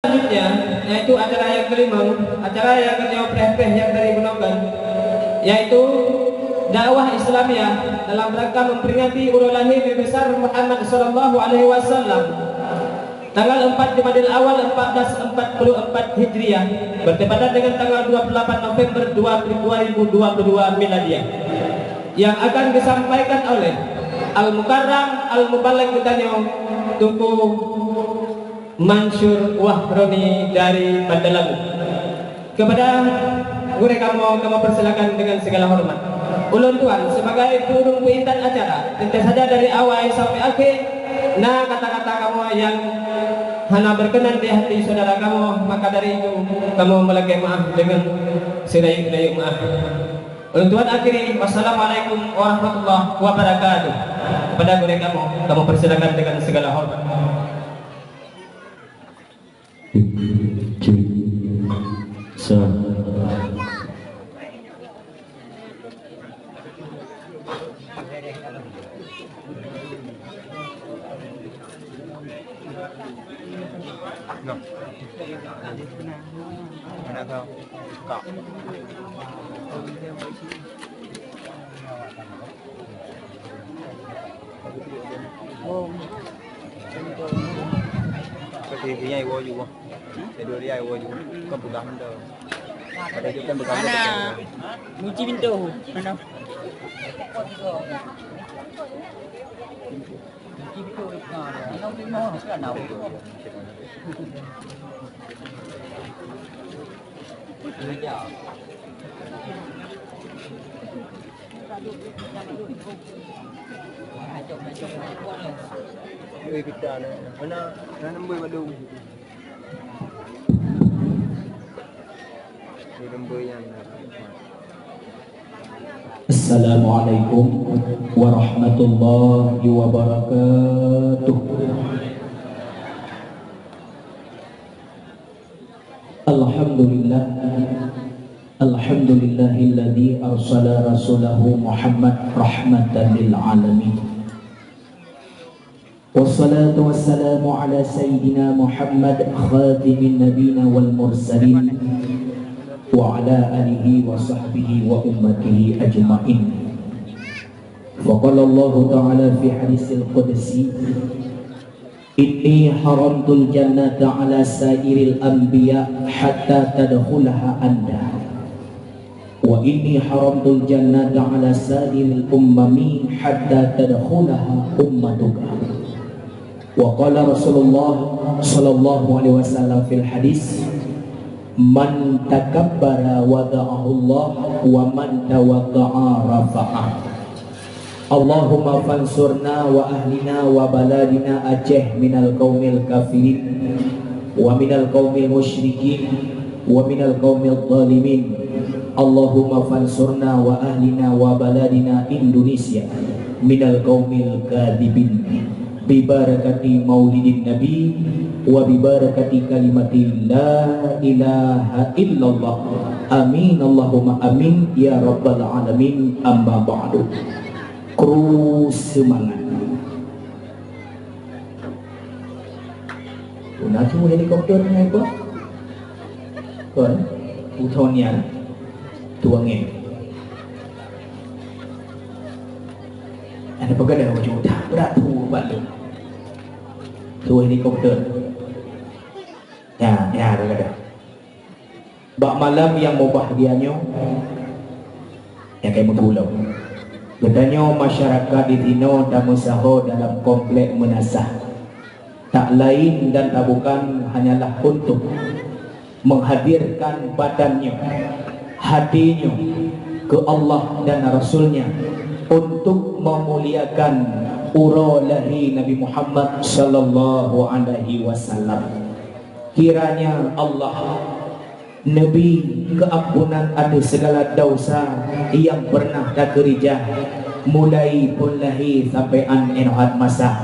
Selanjutnya yaitu acara yang kelima, acara yang kedua preh-preh yang dari Gunawan, yaitu dakwah Islamiyah dalam rangka memperingati ulang lahir Nabi besar Muhammad sallallahu alaihi wasallam tanggal 4 Jumadil Awal 1444 Hijriah bertepatan dengan tanggal 28 November 2022 Miladiah, yang akan disampaikan oleh Al-Mukarram Al-Mubaligh Kutanyo Tunku Mansur Wahroni dari Bandelagu. Kepada gure kamu persilakan dengan segala hormat. Ulun tuan sebagai burung pintan acara, tentu saja dari awal sampai akhir, nah kata-kata kamu yang hana berkenan di hati saudara kamu, maka dari itu kamu melagi maaf dengan sedayung maaf. Ulun tuan akhiri, wassalamualaikum warahmatullahi wabarakatuh. Kepada gure kamu persilakan dengan segala hormat. Cái vô dù không? Để đưa đi ai vô dù con bự gắm đâu. Ở đây chúng ta bự gắm. Mana? Muci pintu. Mana? Muci pintu nó pintu nó là nấu. Bây giờ Người kita nó 50 mà đùng. Người 50 yang. Assalamualaikum warahmatullahi wabarakatuh. Alhamdulillah, alhamdulillahilladzi arsala rasulahu Muhammad rahmatan lil alamin. Wassalatu wassalamu ala sayyidina Muhammad khatimin nabiyina wal mursalin wa ala alihi wa sahbihi wa ummatihi ajma'in. Wa qala Allah ta'ala fi hadisil qudsi, inni haramtul jannata ala sairil anbiya hatta tadkhulaha anda, wa inni haramtul jannata ala sairil ummami hatta tadkhulaha ummatuka. Wa qala Rasulullah sallallahu alaihi wasallam fil hadis, man takabbara wada'ahu Allah wa man tawadda'a rafa'ah. Allahumma fansurna wa ahlina wa baladina Aceh minal qaumil kafirin wa minal qaumil musyrikin wa minal qaumil zalimin. Allahumma fansurna wa ahlina wa baladina Indonesia minal qaumil kadibin. Bibarakati maulidin nabi wa bibarakati kalimati la ilaha illallah. Amin Allahumma amin ya rabbal alamin. Amma ba'du. Kru semangat. Una tu helikopter ni apa? Kon, uthonnya tuangnya. Ada pegada wujud tak berat tu Bandung. Tu helikopter. Ya pegada. Bak malam yang mau bahagianya, yang kayak pulau. Katanya masyarakat di Tino dan Musaho dalam komplek Menasah tak lain dan tak bukan hanyalah untuk menghadirkan badannya, hatinya ke Allah dan Rasulnya untuk memuliakan urolahi Nabi Muhammad sallallahu alaihi wasallam. Kiranya Allah, Nabi keampunan atas segala dosa yang pernah tak kerja mulai pun lahir sampai an enohat masa,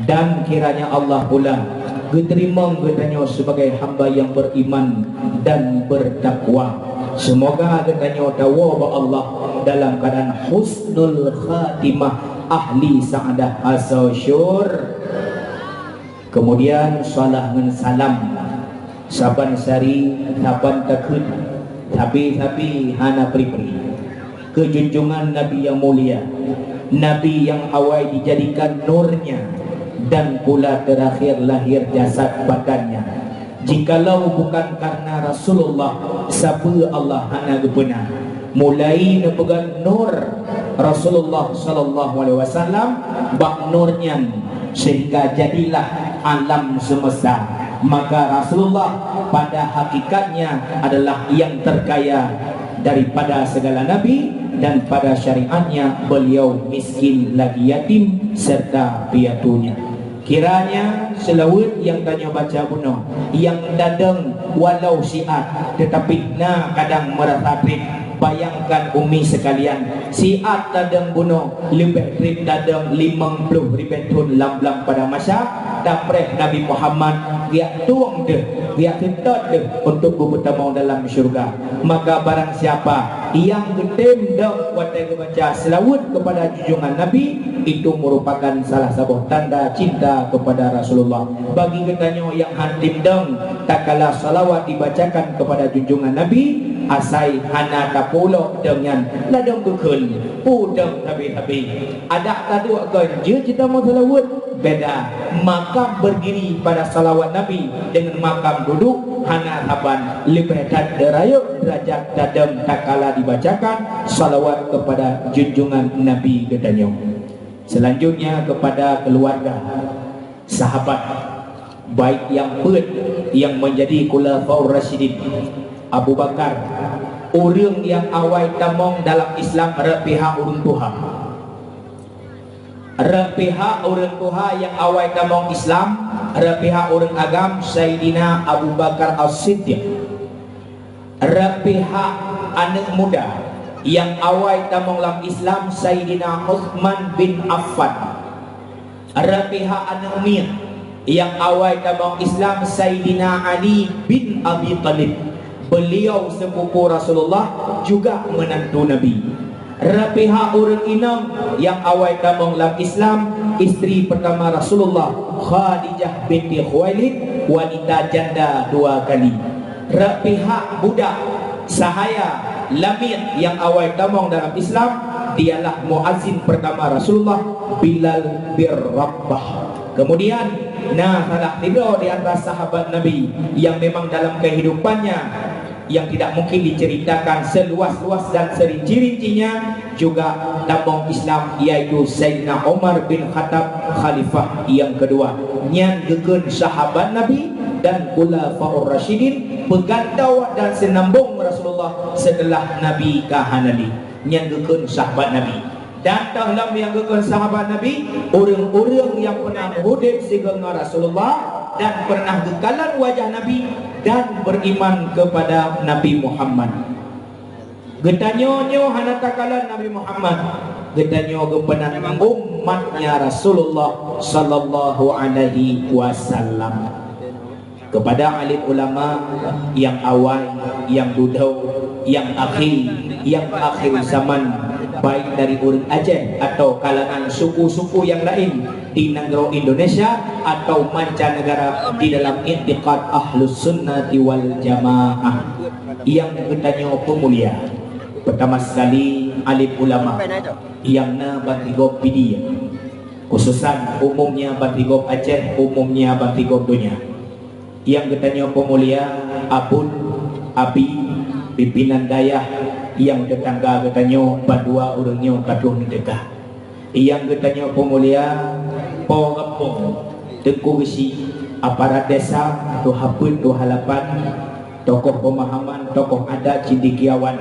dan kiranya Allah pula diterima katanya sebagai hamba yang beriman dan bertakwa. Semoga katanya dawa Allah dalam keadaan husnul khatimah, ahli sa'adah asyur. Kemudian salam dan salam saban sari saban takut tapi hana peri-peri kejunjungan Nabi yang mulia, Nabi yang awal dijadikan nurnya dan pula terakhir lahir jasad badannya. Jikalau bukan karena Rasulullah, siapa Allah hana gepena mulai nepegan nur Rasulullah sallallahu alaihi wasallam bak nurnya sehingga jadilah alam semesta. Maka Rasulullah pada hakikatnya adalah yang terkaya daripada segala nabi, dan pada syariatnya beliau miskin lagi yatim serta piatunya. Kiranya selawat yang tanya baca bunuh yang dadang walau syiat tetapi na kadang merasa trip. Bayangkan umi sekalian, syiat dadang bunuh lebih trip dadang 50 ribetun lam-lam pada masa dapreh Nabi Muhammad dia tuang deh, dia ketat deh untuk bertemu dalam syurga. Maka barang siapa yang getem dah watai baca selawat kepada junjungan Nabi, itu merupakan salah satu tanda cinta kepada Rasulullah. Bagi katanya yang hatim deng tak kalah salawat dibacakan kepada junjungan Nabi, asai hana tapulo dengan ladang bekun udang tabi-tabi ada tadu akan je kita mau salawat beda makam berdiri pada salawat Nabi dengan makam duduk hana taban lebih derayuk derajat dadam tak kalah dibacakan salawat kepada junjungan Nabi katanya. Selanjutnya kepada keluarga sahabat baik yang pet yang menjadi khulafaur rasyidin. Abu Bakar, orang yang awal tamong dalam Islam pihak urun Tuhan. Pihak urun Tuhan yang awal tamong Islam, pihak urun agam Sayyidina Abu Bakar As-Siddiq. Pihak anak muda yang awal tamong dalam Islam Sayyidina Uthman bin Affan. Pihak anak mir yang awal tamong Islam Sayyidina Ali bin Abi Thalib. Beliau sepupu Rasulullah juga menantu Nabi. Pihak orang inam yang awal tamong dalam Islam isteri pertama Rasulullah Khadijah binti Khuwailid, wanita janda 2 kali. Pihak budak sahaya lamir yang awal tamong dalam Islam dialah muazzin pertama Rasulullah Bilal bin Rabah. Kemudian salah tiga di antara sahabat Nabi yang memang dalam kehidupannya yang tidak mungkin diceritakan seluas-luas dan serinci-rincinya juga dalam Islam, yaitu Sayyidina Umar bin Khattab khalifah yang kedua. Nyan gekeun sahabat Nabi dan khulafaur rasyidin pegantau dan senambung Rasulullah setelah Nabi kahanali. Nyan gekeun sahabat Nabi. Dan dalam yang gekeun sahabat Nabi orang-orang yang pernah hidup dengan Rasulullah dan pernah gekalan wajah Nabi dan beriman kepada Nabi Muhammad. Getanyonyo hana takalan Nabi Muhammad, getanyo gepenan umatnya Rasulullah sallallahu alaihi wasallam. Kepada alim ulama yang awal, yang dudau, yang akhir zaman, baik dari orang Aceh atau kalangan suku-suku yang lain di negara Indonesia atau mancanegara di dalam i'tiqad Ahlus Sunnati wal Jamaah yang bertanya pemulia. Pertama sekali alim ulama yang na bantigop pidia, khususan umumnya bantigop Aceh, umumnya bantigop dunia. Yang bertanya pemulia abun, abi, pimpinan dayah yang tetangga katanya badua orangnya katuh dekah. Yang katanya pemulia pengepung tengku besi aparat desa atau hapun tu halapan tokoh pemahaman, tokoh adat cendekiawan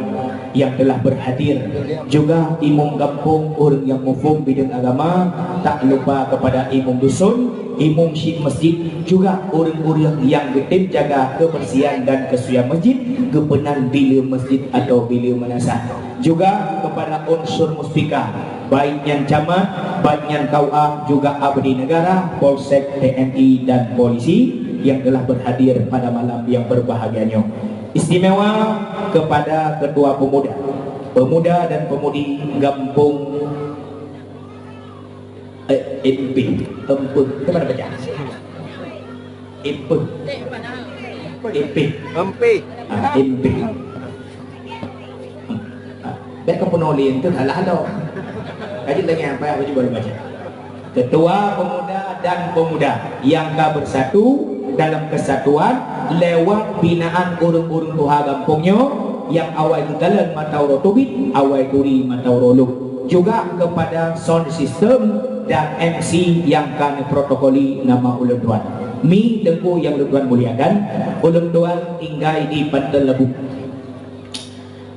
yang telah berhadir, juga imam kampung, orang yang mufum bidang agama, tak lupa kepada imam dusun, imam syid masjid, juga orang-orang yang getim jaga kebersihan dan kesucian masjid, kepenan bila masjid atau bila manasah. Juga kepada unsur muspika, baik yang camat, baik yang KUA, juga abdi negara, Polsek, TNI dan polisi yang telah berhadir pada malam yang berbahagianya. Istimewa kepada ketua pemuda dan pemudi Gampung Empeh, kemana baca? Empeh, Empi. MP. Baik ke penolin itu halah. Kaji lagi apa aku coba baca. Ketua Pemuda dan Pemuda yang bersatu dalam kesatuan lewat binaan urung-urung tuha kampungnya yang awal dalam matauro tubit, awal duri matauro luk. Juga kepada sound system dan MC yang kan protokoli nama ulun tuan. Mi dengku yang ulun tuan muliakan, ulun tuan tinggal di Pantai Lebu.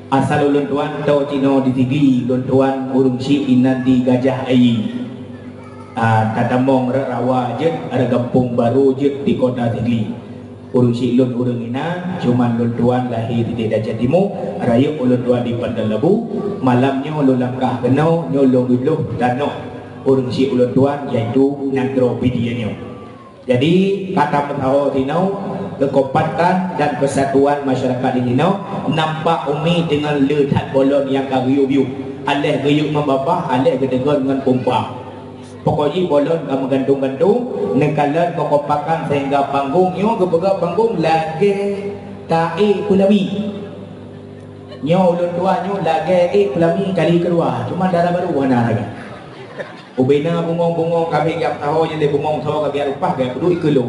Asal ulun tuan tau Cino di Tigli, ulun tuan urung si inan di Gajah Ayi. Tatamong rawa je, ada kampung baru je di kota Tigli. Urung si ulun urung ina, cuman ulun tuan lahir di Dajah Timur, raya ulun tuan di Pantai Lebu. Malamnya ulun langkah kenau, nyolong dulu danau. Urung si ulun tuan iaitu Nagro Pidianyo. Jadi kata mentau tinau kekompatan dan kesatuan masyarakat di tinau nampak umi dengan letak bolon yang kaguyup-yuk. Alih guyuk membabah, alih gedegon dengan pompa. Pokoknya bolon kamu gantung-gantung, nekalan kekompakan sehingga panggungnya kebegak panggung lagi ta'i kulami. Nyo ulun tuannya lagi kulami kali kedua, cuma darah baru warna lagi. Ubena bungong-bungong kami yang tahu je le bungong tahu kami rupah gaya kudu ikelung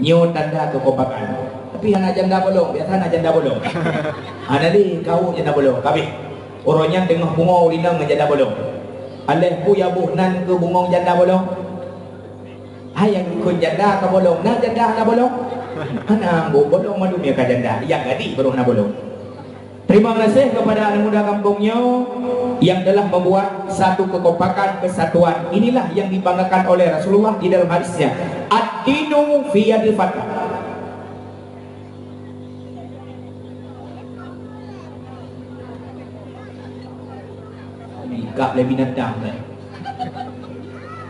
nyo tanda kekompakan. Tapi anak janda bolong, biasa anak janda bolong. Ana ni kau janda bolong kami. Orangnya tengah bungong lindang janda bolong. Aleh ku ya buhnan ke bungong janda bolong. Hayang kun janda ka bolong, na janda na bolong. Ana bolong madu mi ka janda, yang gadi baru na bolong. Terima kasih kepada anak muda kampungnya yang telah membuat satu kekompakan kesatuan. Inilah yang dibanggakan oleh Rasulullah di dalam hadisnya. Ad-dinu fi yadil fatah. Gak lebih binatang.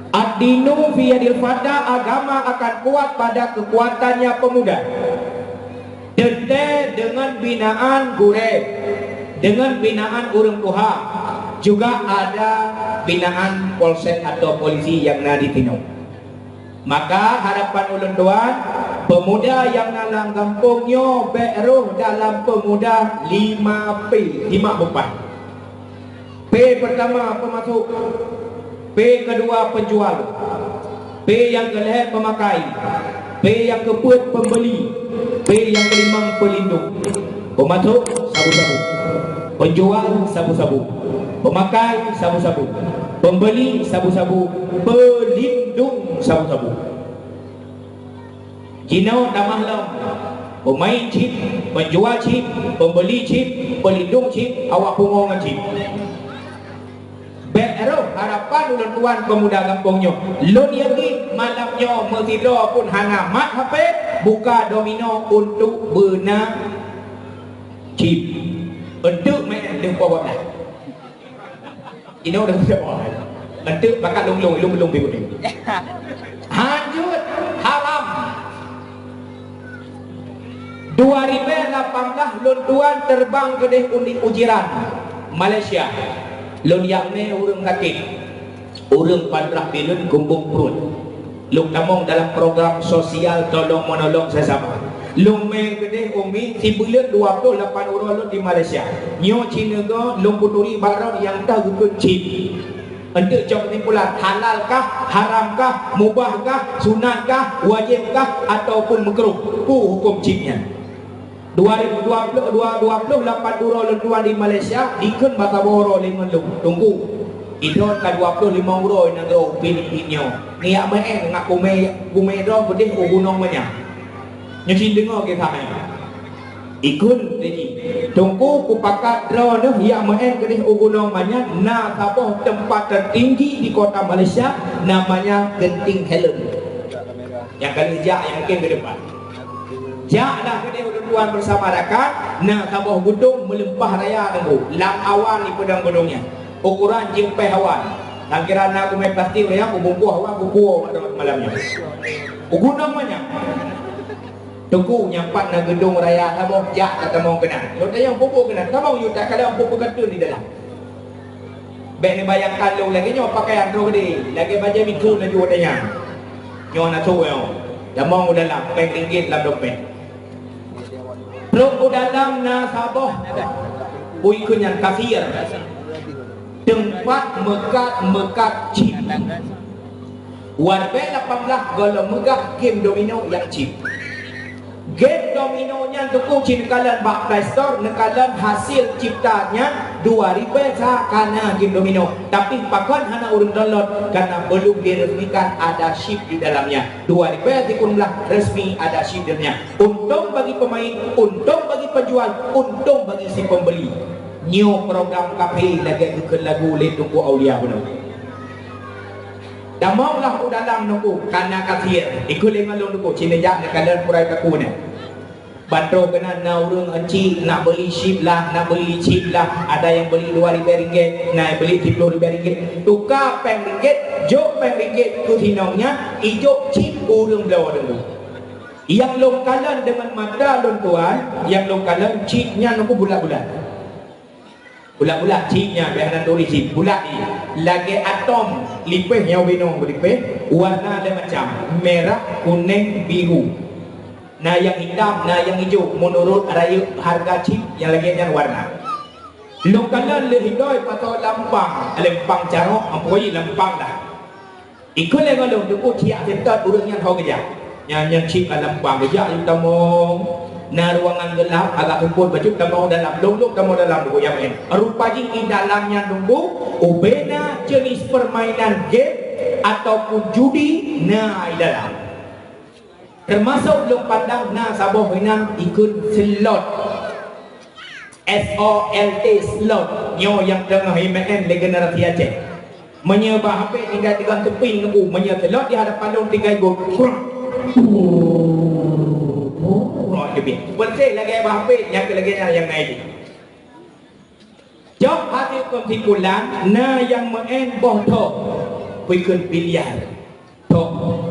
Ad-dinu fi yadil fatah, agama akan kuat pada kekuatannya pemuda. Dente dengan binaan gure, dengan binaan urung tuha, juga ada binaan polsek atau polisi yang nadi tino. Maka harapan ulun tuan, pemuda yang nalang kampungnya beruh dalam pemuda 5P, 5 P pertama pemasuk, P kedua penjual, P yang kelihatan pemakai, P yang keempat pembeli, P yang kelima pelindung. Pemasuk sabu-sabu, penjual sabu-sabu, pemakai sabu-sabu, pembeli sabu-sabu, pelindung sabu-sabu. Jinau damahlam, pemain chip, penjual chip, pembeli chip, pelindung chip, awak pungongan chip. Beroh harapan ulun tuan pemuda kampungnya. Lun yagi malamnya mertidur pun hana mat HP, buka domino untuk bena chip. Untuk main lung bawah dah. Ini udah berapa? Untuk bakat lung biru. Hanjut haram. 2018 lun tuan terbang ke ujiran Malaysia. Lun yakne urang sakit, urang padrah bilun kumpung perut. Lung tamong dalam program sosial tolong menolong sesama. Lung main gede umi si bulan 28 orang di Malaysia. Nyo Cina go lung puturi baron yang dah gukun chip. Untuk jawab kesimpulan, halalkah, haramkah, mubahkah, sunatkah, wajibkah ataupun makruh? Ku hukum chipnya. 2028 orang tuan di Malaysia dikun bata boro dengan lu tunggu idon ka 25 orang negro Filipino ngiak maen ngak kume do bedih gunung banyak nyesin dengar ke kami ikun deji tunggu ku pakat dro noh ya maen bedih gunung banyak na saboh tempat tertinggi di kota Malaysia namanya Genting Helen yang kali yang mungkin ke depan. Jaklah kini tuan bersama rakan, nah tambah gunung melempah raya nunggu, lam awan di pedang gunungnya, ukuran jempe awan. Nak kira nak kumai plastik raya, kubungkuh awan, kubungkuh malamnya. Gunung banyak. Tunggu nyampak nak gedung raya, tambah jak tak mau kena. Kalau yang pupuk kena, tambah you tak kalau pupuk ketun di dalam. Baik ni bayangkan lu lagi nyo pakai yang gede, lagi baca mikro na jual tanya. Nyo nak suwe, dah mau dalam, peng ringgit dalam dompet. Teruk dalam nasabah uikunyan kafir tempat mekat chip warbe 18 kalau megah game domino yang chip. Game dominonya tukung cinkalan bak Play Store nekalan hasil ciptanya 2000 karena game domino. Tapi pakon hana urun download karena belum diresmikan ada chip di dalamnya. 2000 dikunlah resmi ada chip di dalamnya. Untung bagi pemain, untung bagi penjual, untung bagi si pembeli. New program kafe lagi ke lagu le tunggu aulia benar. Dah maulah dalam nunggu karena kafir ikut lengan nunggu Cina jak nekalan purai kaku ni bantu kena nak urung enci nak beli chip lah, nak beli chip lah, ada yang beli RM2,000 nak beli RM30,000 tukar RM10 jok RM10 tu tinongnya ijo chip urung belau dulu yang lokalan dengan mata don tuan yang lokalan chipnya nunggu bulat-bulat bulat-bulat chipnya biar tulis chip bulat ni lagi atom lipeh yang binong lipeh warna dia macam merah kuning biru nah yang hitam nah yang hijau menurut raya harga chip yang lagi yang warna lokalan lehidoi patau lempang carok ampoi lempang dah ikut lagi kalau tu tiap tentat urang yang tahu kerja yang chip lempang kerja yang tamong na ruangan gelap agak kumpul baju kamu dalam luluk kamu dalam dulu yang lain rupanya di dalamnya nunggu ubena jenis permainan game ataupun judi na dalam termasuk belum pandang na sabah mainan ikut slot SOLT slot nyo yang tengah IMN generasi Aceh menyebah HP tinggal dengan tepi nunggu menyebah slot di hadapan dong tinggal go lebih bersih lagi bahapit yang lagi yang naik jawab hasil kesimpulan na yang main boh tok pikun biliar tok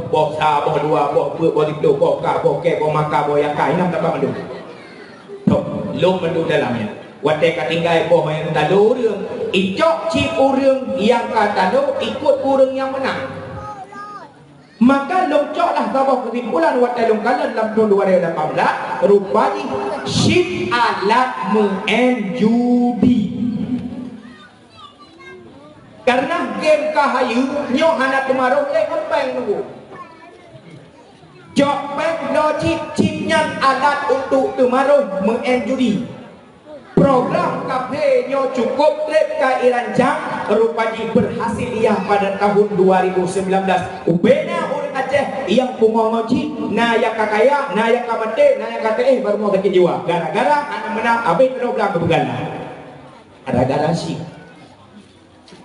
boh sa boh dua boh pu boh itu boh ka boh ke boh maka boh yang kai nam dapat mandu tok lom mandu dalamnya wate katinggai boh yang talu urang icok cip urang yang kata do ikut urang yang menang maka longcoklah sabah kesimpulan watai longkalan dalam tahun 2018 rupanya chip alat menjudi karena game kahayu nyok hana kemaruh ngepeng nunggu jok peng no chipnya alat untuk kemaruh menjudi program kafe nyo cukup trip ka irancang rupanya berhasil ia pada tahun 2019 ubena orang Aceh yang pungongoci na yang kakaya na yang kamate na yang kate baru mau sakit jiwa gara-gara anak menang habis program kebegala gara-gara sih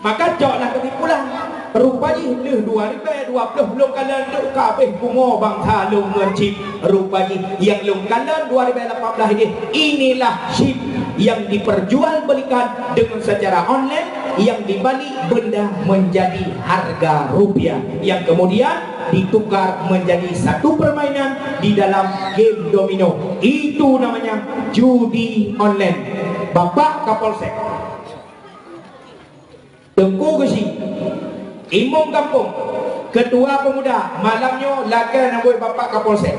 maka joklah kesimpulan rupanya leh 2020 belum kalian duk kabeh pungo bangsa lu ngecip rupanya yang lu kalian 2018 ini inilah chip yang diperjualbelikan dengan secara online yang dibalik benda menjadi harga rupiah yang kemudian ditukar menjadi satu permainan di dalam game domino itu namanya judi online. Bapak Kapolsek Tengku Gesi Imam Kampung Ketua Pemuda malamnya laga namboi Bapak Kapolsek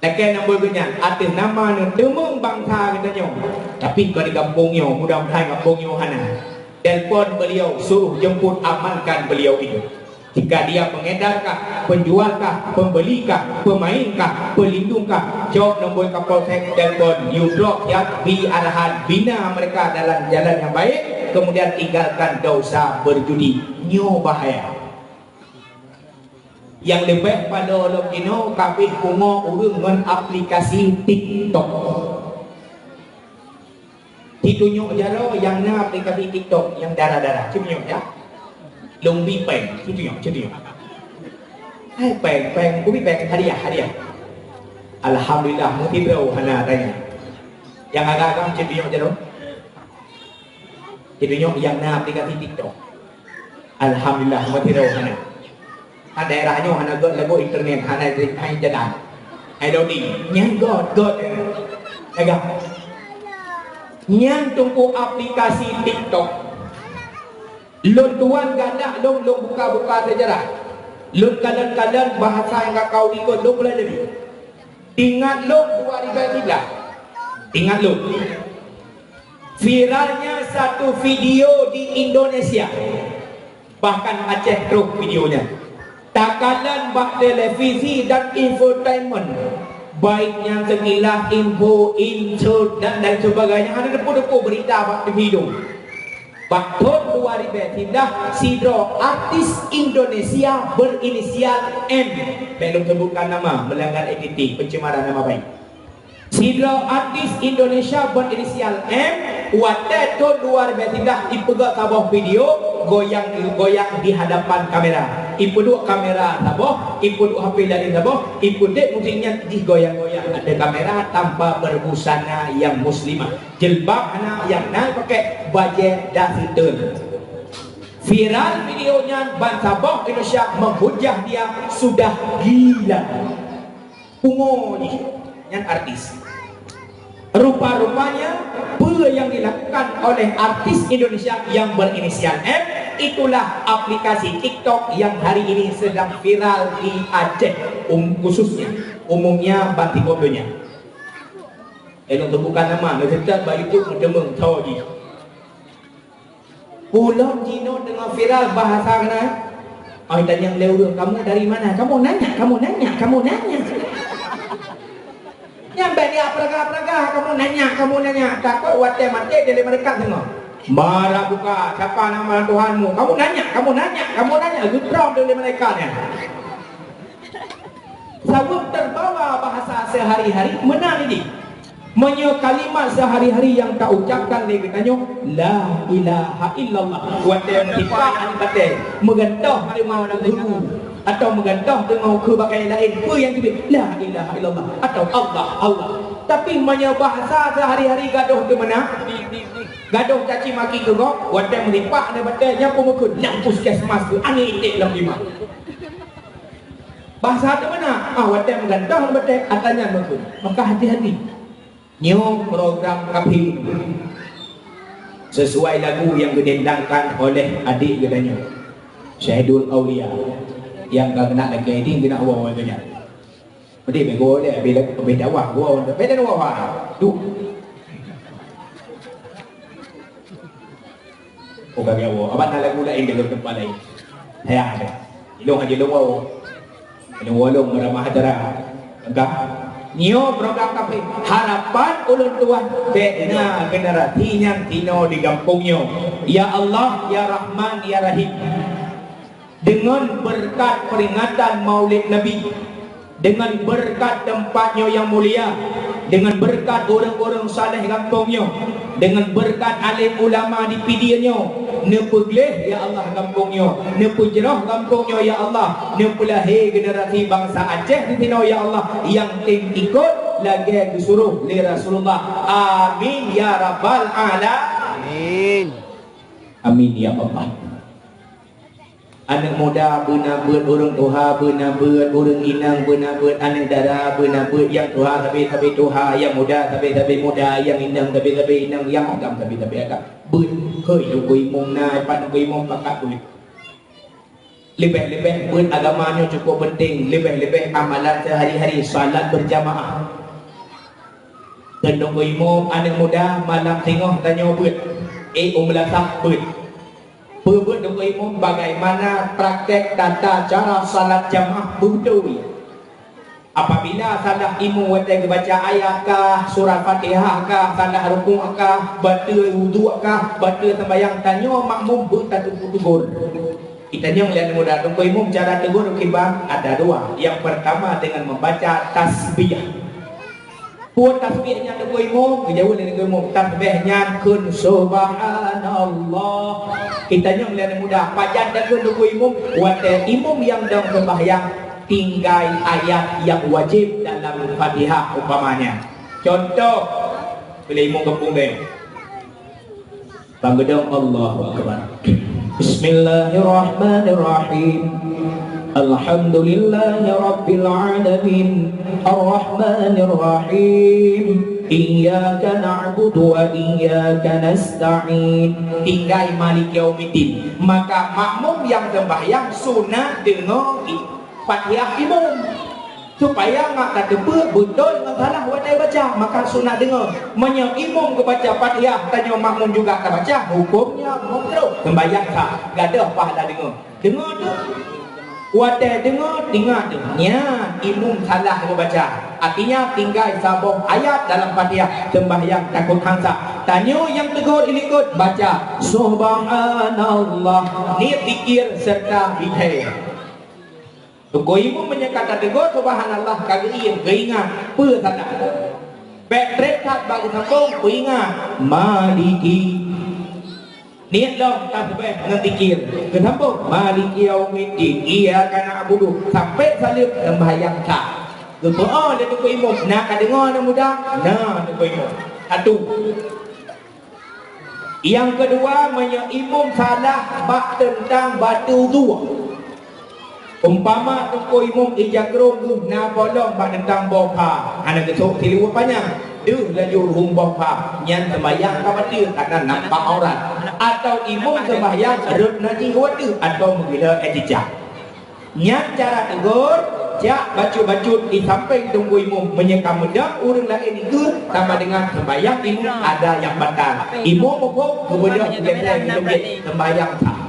laga namboi genyan atas nama temung bangsa katanya tapi kalau di kampungnya mudah-mudahan kampungnya hana telpon beliau suruh jemput amankan beliau itu jika dia pengedarkah, penjualkah, pembelikah, pemainkah, pelindungkah jawab namboi Kapolsek telpon you drop ya bi arahan bina mereka dalam jalan yang baik kemudian tinggalkan dosa berjudi nyo bahaya yang lebih pada logino kabeh kungo urung ngan aplikasi TikTok ditunjuk jaro yang na aplikasi TikTok yang darah-darah cumnyok ya lombi peng ditunjuk hai peng kubi peng hadiah alhamdulillah muti bro hana tanya yang agak-agak cumnyok jaro ditunjuk yang na aplikasi TikTok alhamdulillah muti bro hana daerahnya hana god lagu internet hana hai jalan hai dodi nyang god agak nyang tunggu aplikasi TikTok lun tuan ganda lun buka sejarah lun kalan bahasa yang kau ikut lun boleh jadi ingat lun 2013 Ingat lu, viralnya satu video di Indonesia, bahkan Aceh terus videonya. Takalan bah televisi dan infotainment, baiknya sekilas info, insert dan lain sebagainya, ada depu-depu berita bah di video. Bah tahun 2003 sidro artis Indonesia berinisial M, belum sebutkan nama, melanggar etik, pencemaran nama baik. Sidro artis Indonesia berinisial M, waktu tahun 2003 dipegang sebuah video goyang di hadapan kamera. Ipu duk kamera tabah, ipu duk HP dari tabah, ipu dek musiknya digoyang-goyang. Ada kamera tanpa berbusana yang muslimah, jilbab anak yang nak pakai baju dasitur. Viral videonya, bangsa Sabah Indonesia menghujah dia sudah gila. Umurnya yang artis. Rupa-rupanya apa yang dilakukan oleh artis Indonesia yang berinisial M, itulah aplikasi TikTok yang hari ini sedang viral di Aceh, khususnya umumnya Batik Kondonya. Untuk bukan nama, kita baik itu mendemeng tahu je. Pulau Cino dengan viral bahasa kena. Oh, tanya leu, kamu dari mana? Kamu nanya. Yang banyak pergah-pergah kamu nanya. Takut wate mati dari mereka tengok. Marah buka, siapa nama Tuhanmu? Kamu nanya. Gudram dari mereka ni. Sabuk terbawa bahasa sehari-hari, menang ini. Menyo kalimat sehari-hari yang tak ucapkan dia katanya la ilaha illallah. Wate mentipak ani bate, megantah dengan guru atau megantah dengan kebagai lain. Apa yang tu la ilaha illallah atau Allah. Tapi menyo bahasa sehari-hari gaduh ke mana? Gaduh caci maki ke kau. Wate mentipak ani bate nyapu mukun, nyapu puskesmas tu ani itik lam lima. Bahasa tu mana? Wate megantah bate atanya mukun. Maka hati-hati. New program kaping sesuai lagu yang didendangkan oleh adik katanya Syahidul Aulia yang kena lagi ini kena awal katanya. Jadi bego dia bila beda wah gua beda wah tu. Oh kagak awal apa nak lagu lain dalam tempat lain. Ya ada. Ilong aja long awal. Ilong walong meramah acara. Enggak. Nyo program kafe harapan ulun tuan dena generasi yang tino di kampungnya. Ya Allah, Ya Rahman, Ya Rahim. Dengan berkat peringatan Maulid Nabi, dengan berkat tempatnya yang mulia, dengan berkat orang-orang saleh kampungnya, dengan berkat alim ulama di pidiannya, nepegleh ya Allah kampungnya, nepujrah kampungnya ya Allah, nepulahir generasi bangsa Aceh di tino ya Allah yang tim ikut lagi disuruh li Rasulullah. Amin ya rabbal alamin. Amin ya Allah. Anak muda benar buat orang Tuhan, benar buat orang inang, benar buat anak dara, benar buat yang Tuhan tapi Tuhan, yang muda tapi muda, yang inang tapi inang, yang agam tapi agam. Buat hei dukui mung nai, pat dukui mung pakat buat. Lebih-lebih buat agamanya cukup penting, lebih-lebih amalan sehari-hari, salat berjamaah. Dan dukui mung anak muda malam tengok tanya buat, umlasah buat. Berbuat dengan imam bagaimana praktek tata cara salat jamaah betul. Apabila salah imam waktu baca ayat kah, surah Fatihah kah, salah rukuk kah, batal wudu kah, batal sembahyang, tanya makmum bertatu tegur. Kita yang melihat mudah dengan imam cara tegur kibah ada dua. Yang pertama dengan membaca tasbih. Buat tasbihnya dengan imam, jauh dari imam tasbihnya kun subhanallah. Kita yang melihat mudah pajan dengan imam, waktu imam yang dalam sembahyang tinggal ayat yang wajib dalam Fatihah umpamanya. Contoh bila imam kampung dia. Panggedong Allahu Akbar. Bismillahirrahmanirrahim. Alhamdulillahi Rabbil Alamin Ar-Rahmanir Rahim Iyyaka na'budu wa iyyaka nasta'in. Tinggal Malik Yaumiddin. Maka makmum yang sembahyang sunat dengan Fatihah imam. supaya ngak kata betul dengan salah wadai baca. Maka sunat dengar menyo imam ke baca Fatihah tanya makmum juga tak baca, hukumnya makruh. Sembahyang tak gadah pahala dengar tu wadai dengar nya imam salah membaca, artinya tinggal sabung ayat dalam Fatihah, sembahyang takut hangsa. Tanya yang tegur ikut baca subhanallah, ni zikir serta bihai. Tuku ibu menyekata tegur subhanallah kagak iya keingat apa sana backtrack tak bagi sambung keingat maliki niat dong tak sebab dengan zikir kesambung maliki yaumiddin iya kana abudu sampai salim sembahyang tak berdoa dia tuku ibu nak dengar nak mudah nah tuku ibu satu. Yang kedua imam salah bab tentang batu tua. Umpama tuku imam ijagrong na bolong bab tentang bopa anak kesok tilu panjang dia laju rum bopa nyan sembahyang ka dia karena nampak aurat atau imam sembahyang rut naji wadu atau menggila ejijak nyan cara tegur jak bacut-bacut di samping tunggu imam menyekam medak orang lain itu sama dengan sembahyang imam ada yang batal imam pokok kemudian sembahyang tak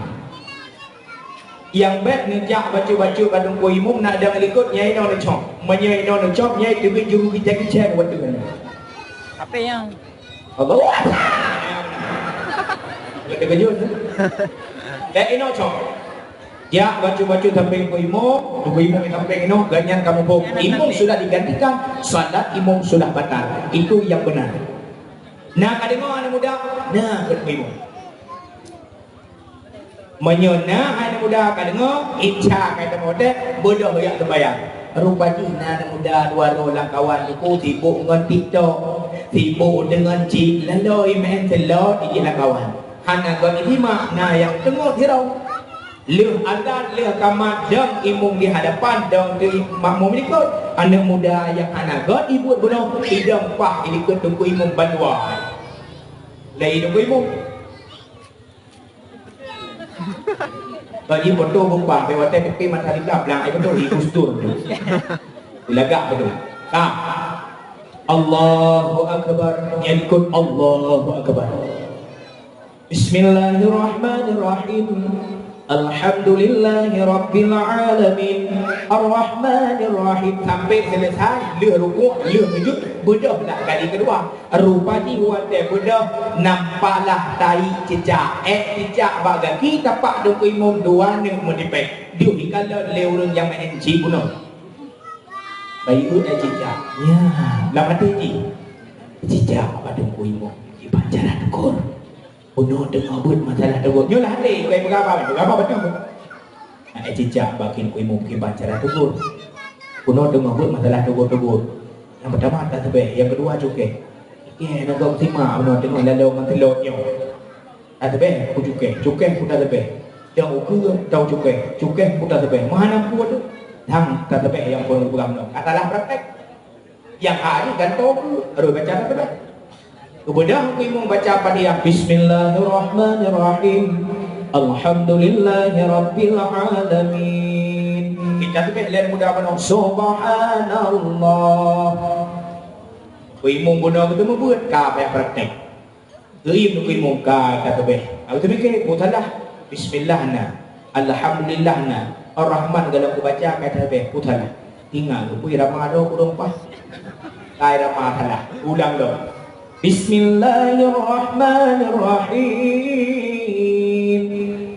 yang bet nejak baca-baca kadang ko imam nak ada ikut nyai no nak chok menyai no nak chok nyai tu juru kita buat tu Apa yang Allah kita kejut dah ino chok ya baca-baca samping ko imam samping no ganyan kamu pun imam sudah digantikan salat imam sudah batal itu yang benar. Nah kadang anak muda nah imam menyona anak muda kadang ica kata model bodoh yang terbayang rupanya anak muda dua orang kawan itu sibuk dengan TikTok sibuk dengan cik lalu main telur di jalan kawan hanya gak ini makna yang tengok hirau leh adan leh kamat dan imum di hadapan dan di makmum ikut anak muda yang anak gak ibu bodoh idam pah ikut tunggu imum bandua lagi tunggu imum bagi foto bumbang lewat TPP matahari belakang ai betul ikustur dilagak betul Allahu akbar yang ikut Allahu akbar Bismillahirrahmanirrahim Alhamdulillahi Rabbil Alamin Ar-Rahmanir-Rahim sampai selesai leh rukuk leh sujud bedah pula kali kedua rupanya wate bedah nampaklah tai cecak cecak bagai kita pak dong imam dua ni menipek dia dikala le orang yang main ci bunuh bayi cecak ya lama tadi cecak pada imam di pancaran kor Uno dengar buat masalah tegur. Nyolah ni kau berapa betul. Nak cecak bakin kau mungkin bacara tegur. Uno dengar buat masalah tegur. Yang pertama tak sebab, yang kedua cukai. Nak kau simak uno dengar lalu dengan telurnya. Tak sebab, aku cukai pun tak sebab. Yang ukur tahu cukai pun tak sebab. Mana pun tu. Hang tak sebab yang pun beram no. Katalah praktek. Yang hari kan tahu baru baca apa. Kemudian imam baca Fatihah Bismillahirrahmanirrahim Alhamdulillahi Rabbil Alamin kita tu lihat mudah penuh Subhanallah imam guna betul membuat kah yang praktek gerim tu imam kah kata beh aku fikir putalah Bismillahna Alhamdulillahna Ar-Rahman kalau aku baca kata beh putalah tinggal aku ramah do kurang pas kai ramah salah ulang dong Bismillahirrahmanirrahim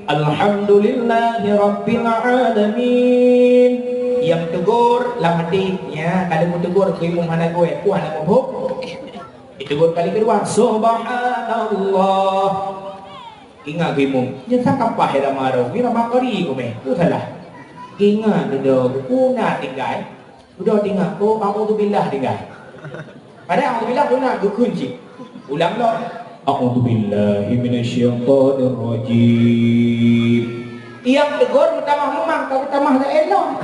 Alhamdulillahi Rabbil Alamin yang tegur lah matinya kalau mau tegur ke imam mana gue puan nak bohong ditegur kali kedua Subhanallah ingat ke imam dia tak apa hera maro mira makari ko me tu salah ingat dia kuna tinggal udah tinggal ko a'udzubillah tinggal padahal a'udzubillah tu nak kunci ulang lo a'udzubillahi minasyaitonir rajim yang tegur pertama memang kau pertama dah elok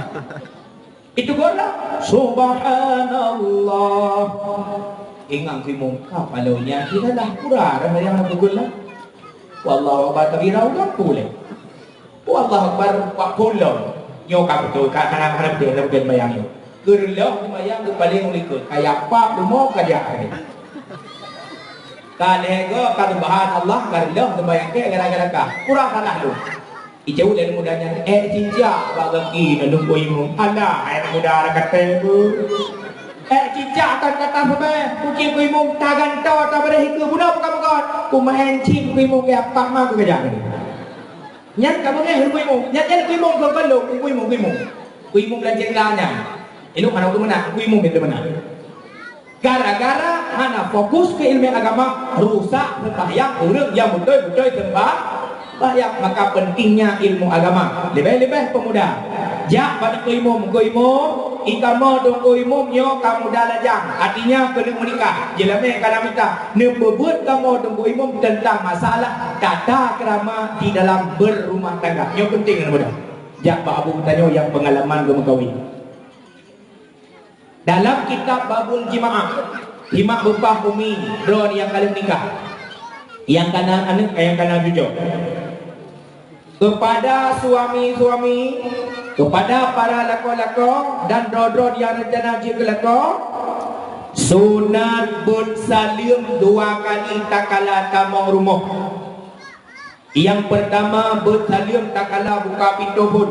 itu gorlah subhanallah ingat si muka palaunya kita dah kurang yang nak tegur lah wallahu akbar kabira udah boleh wallahu akbar 40 nyokap betul kat harap dia bayang Gerlah sembahyang tu paling ikut. Kayak apa semua kerja ni. Kalega bahan Allah gerlah sembahyang ke gara-gara ka. Kurang salah lu. Ijau dan mudanya cicak bagaki na nunggu imum. Alah ayat muda kata bu. Cicak kan kata sampai kucing ku imum tagan to ta bare hiku budak bukan. Ku main cing ku imum ke apa mah ku kerja ni. Nyat ka bangeh ku imum. Nyat ku imum ko belum ku imum. Ku imum belajar lanya. Elok mana tu mana? Ku imum itu mana? Gara-gara mana fokus ke ilmu agama rusak sembahyang urang yang betul-betul sembahyang, maka pentingnya ilmu agama. Lebih-lebih pemuda. Jak pada ku imum, ikama dong ku imum nyo kamu dah lajang. Artinya kena menikah. Jelame kana minta nebebut kamu dong ku imum tentang masalah tata krama di dalam berumah tangga. Nyo penting kan muda. Jak Pak Abu bertanya yang pengalaman ke mengkawin. Dalam kitab Babul Jimaah, Jimaah Bupah Umi, Ron yang kali menikah, yang kanan jujur. Kepada suami-suami, kepada para lako-lako dan drodron yang rencana ke lako, sunat bersalim 2 kali tak kala tamang rumah. Yang pertama bersalim tak kala buka pintu pun.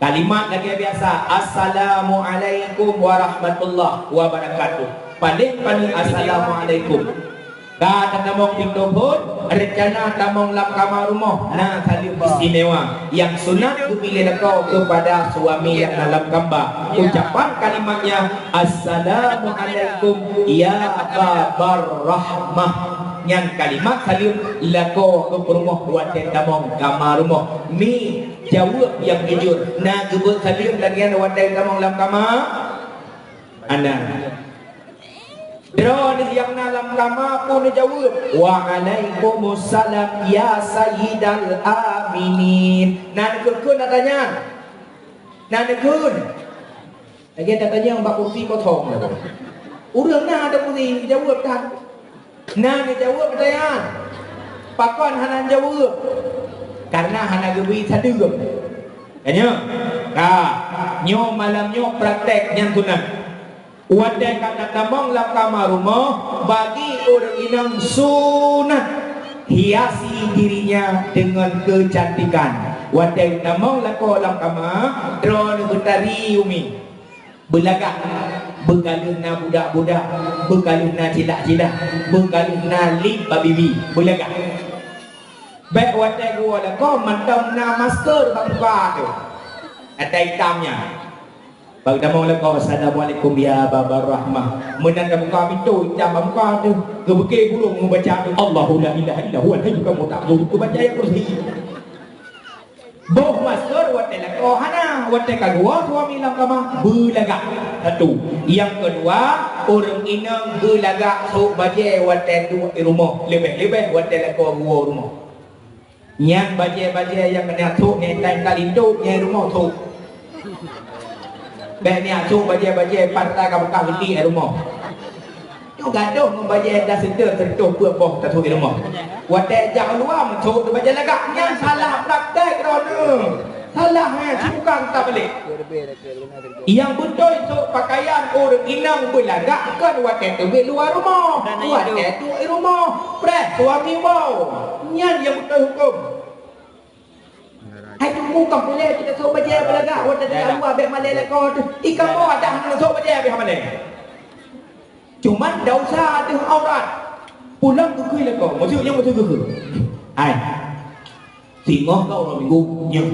Kalimat lagi biasa, Assalamualaikum warahmatullahi wabarakatuh. Paling Assalamualaikum. Kata tamong pintu pun, rencana tamong lap kamar rumah. Nah, salim istimewa. Yang sunat dipilih kau kepada suami yang dalam gambar. Ucapan kalimatnya, Assalamualaikum ya babar rahmah. Yang kalimat salim lako ke rumah buat tamong kamar rumah. Ni jawab yang jujur. Nak gebut salim lagi yang wadai tamong dalam kamar. Anak. Drone yang dalam kamar pun jawab. Waalaikumsalam ya sayyidal aminin. Nak kun nak tanya. Nak kun. Lagi nak tanya mbak kursi kau thong dah. Urang nak ada kursi jawab dah. Nah dia jawab pertanyaan. Pakon hanan jawab. Karena hana gebi sadugum. Kanya. Nyo malam nyo praktek yang sunat. Wadai kata tamang lam kamar rumah bagi orang inang sunat hiasi dirinya dengan kecantikan. Wadai tamang lako lam kamar drone bertari umi. Belagak begaluna budak-budak, begaluna cilak-cilak, begaluna lip babibi, belagak. Baik wadai gua lah kau mantam na masker bangka tu. Ada hitamnya. Bagi damang lah kau Assalamualaikum ya babar rahmah. Menanda buka pintu hitam bangka tu. Kebekir burung membaca Allahu la ilaha illa huwa al-hayyul qayyum ta'budu. Ku baca ayat kursi. Boh masker watai lako hana watai kagua suami lam kamar belagak. Satu. Yang kedua orang inang belagak sok baje watai tu rumah lebih-lebih watai lako gua rumah. Yang baje-baje yang kena sok ni time kalindo yang rumah sok. Baik ni sok baje-baje partai ka beli rumah. Yo gaduh membaje dah sentuh buah tak sok rumah. Watai jak luar mentuk tu baca lagak yang salah praktek kerana salah bukan tak boleh. Yang betul tu pakaian orang inang belagak kan watai tu luar rumah. Watai tu rumah. Pres suami bau. Nyan yang betul hukum. Hai tu bukan boleh kita sok baca belagak watai tu luar bek malai lekor tu. Ikan bau ada hang sok baca bek malai. Cuman dosa tu aurat. Pulang ke kuih lah kau. Maksudnya betul ke? Hai. Tengok kau orang minggu. Nyok.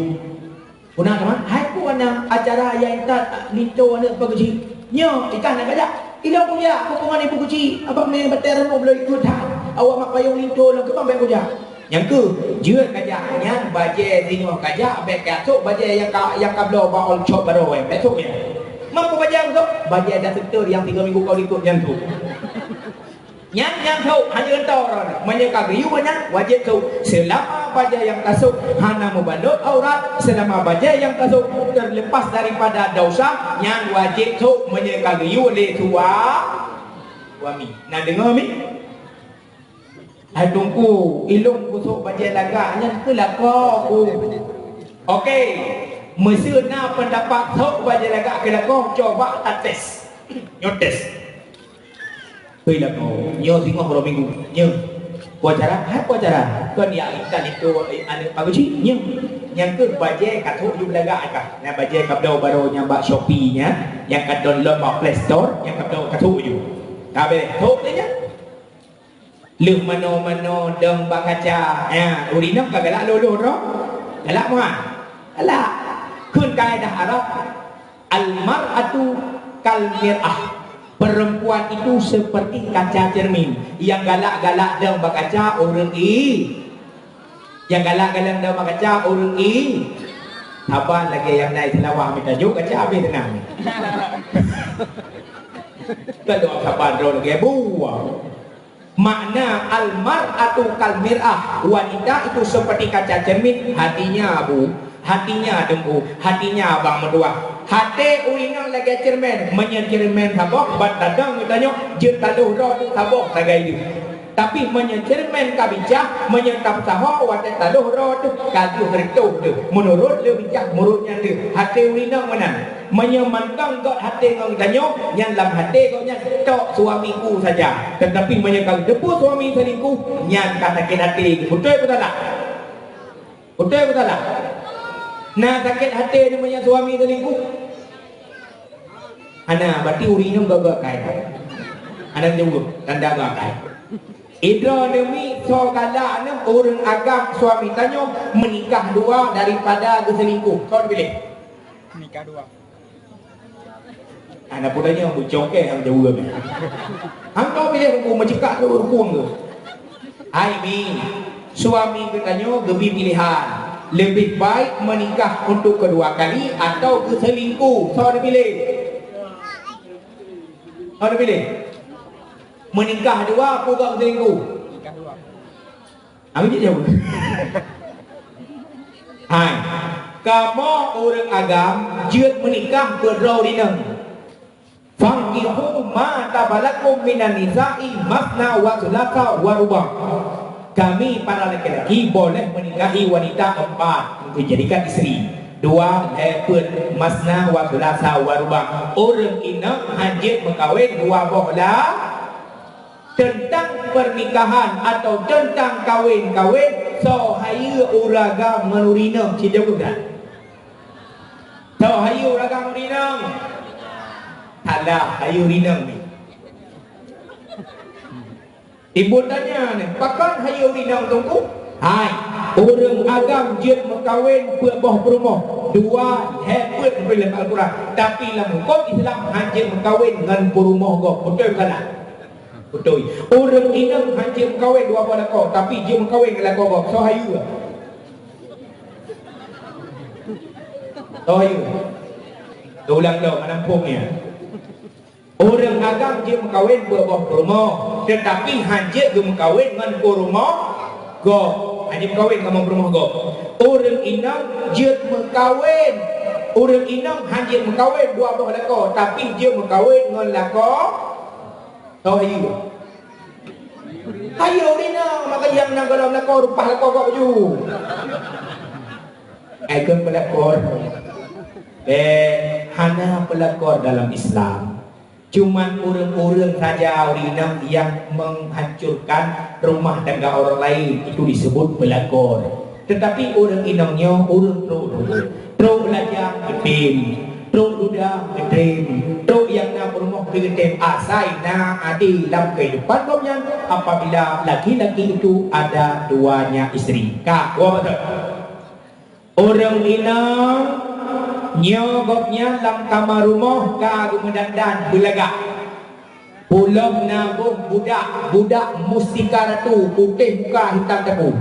Pulang teman. Hai ku mana acara yang tak linto anak apa kecil. Nyok. Ikan nak kajak. Ilang punya. Kukungan ibu kecil. Abang main berteran mau boleh ikut tak. Awak mak payung linto lah. Kepang baik kujak. Yang ke. Jua kajak. Yang baje zinyo kajak. Baik kasuk. Baje yang kablo baol cop baru. Besoknya. Mampu baje yang tu. Baje dah setor yang 3 minggu kau ikut yang tu. Yang tu hanya entah orang menyekak riu banyak wajib tu selama baja yang kasut hana membalut aurat selama baja yang kasut terlepas daripada dosa yang wajib tu menyekak riu oleh tua suami. Nak dengar mi? Hai tunggu ilung kusuk baja lagaknya ke lako. Okey. Mesirna pendapat thok baje laga ke lago coba tes. Nyotes. Hei lago, nyo singo horo minggu. Nyo. Wacara, wacara. Kon ya kita itu anu paguci nyo. Yang ke baje kathok yu laga ka. Na baje kapdo baru nyamba Shopee nya, yang ka download ba Play Store, yang kapdo kathok yu. Kabe thok nya. Leuh mano-mano deng bakaca. Urina kagala lolo ro. Galak moha. Galak. Kun kaidah Arab al-mar'atu kal mir'ah. Perempuan itu seperti kaca cermin. Yang galak-galak dalam berkaca orang yang galak-galak dalam berkaca orang Sabar lagi yang naik selawah minta juk kaca habis tenang. Kalau sabar dulu lagi buang. Makna al-mar'atu kal mir'ah. Wanita itu seperti kaca cermin. Hatinya hatinya dembu, hatinya abang medua. Hati ulingan lagi cermin, menyecermin sabok, bat dadang mitanya, jut taluh roh sabok tagai itu. Tapi menyecermin kabijak, menyentap saho, wadah taluh roh tu, kaju tertuh tu. Menurut le bijak, menurutnya tu. Hati ulingan mana? Menyemantang got hati ngong mitanya, yang dalam hati kau nya tok suamiku saja. Tetapi menyekal depu suami selingkuh, yang katakan hati. Betul betul tak? Betul betul tak? Nah sakit hati namanya suami selingkuh. Ana berarti urina gagak kai. Ana jauh tanda gakai. Idra demi so kala ana orang agam suami tanya menikah dua daripada selingkuh. Kau pilih. Nikah dua. Ana pudanya bucok yang jauh ke. Hang kau pilih aku mencekak tu rukun ke. Hai mi. Suami bertanya gebi pilihan. Lebih baik menikah untuk kedua kali atau berselingkuh. So ada pilih. Ada pilih. Menikah dua apa gak berselingkuh? Nikah dua. Ambil je jawab. Hai. Kamu orang agam jut menikah berau dinang. Fangihu ma tabalakum minan nisa'i masna wa thulatha wa ruba'. Kami para laki-laki boleh menikahi wanita empat untuk jadikan isteri. Dua pun masna wa thulatha wa ruba'. Orang ina hajat berkahwin dua bohla. Tentang pernikahan atau tentang kawin-kawin so hayu uraga menurina tidak bukan. So hayu uraga menurina. Ada hayu rinang ni. Ibu tanya ni, pakan hayu rinang tunggu? Hai, orang agam jet berkahwin buah berumah. Dua hebat dalam Al-Quran. Tapi dalam hukum Islam hajat berkahwin dengan berumah kau. Betul ke tak? Betul. Orang inang hajat berkahwin dua buah kau. Tapi dia berkahwin dengan kau. So hayu. So hayu. Ulang dah menampungnya. Orang agam dia berkahwin buah berumah. Tetapi hajat dia berkahwin dengan berumah go. Hajat berkahwin dengan berumah go. Orang inang dia berkahwin. Orang inang hajat berkahwin dua buah lako. Tapi dia berkahwin dengan lako. Tahu hayu. Hayu inang maka yang nak dalam lako rupah lako kau baju. Ikon pelakor. Hana pelakor dalam Islam. Cuman orang-orang saja orang yang menghancurkan rumah tangga orang lain itu disebut pelakor. Tetapi orang inangnya orang truk belajar gedem, truk duda gedem, truk yang nak berumah gedem asai na adil dalam kehidupan kaumnya apabila laki-laki itu ada duanya isteri. Kak, wah betul. Orang inang nyogoknya dalam kamar rumah kagu mendandan belagak pulau nabung budak mustika ratu putih muka hitam tebu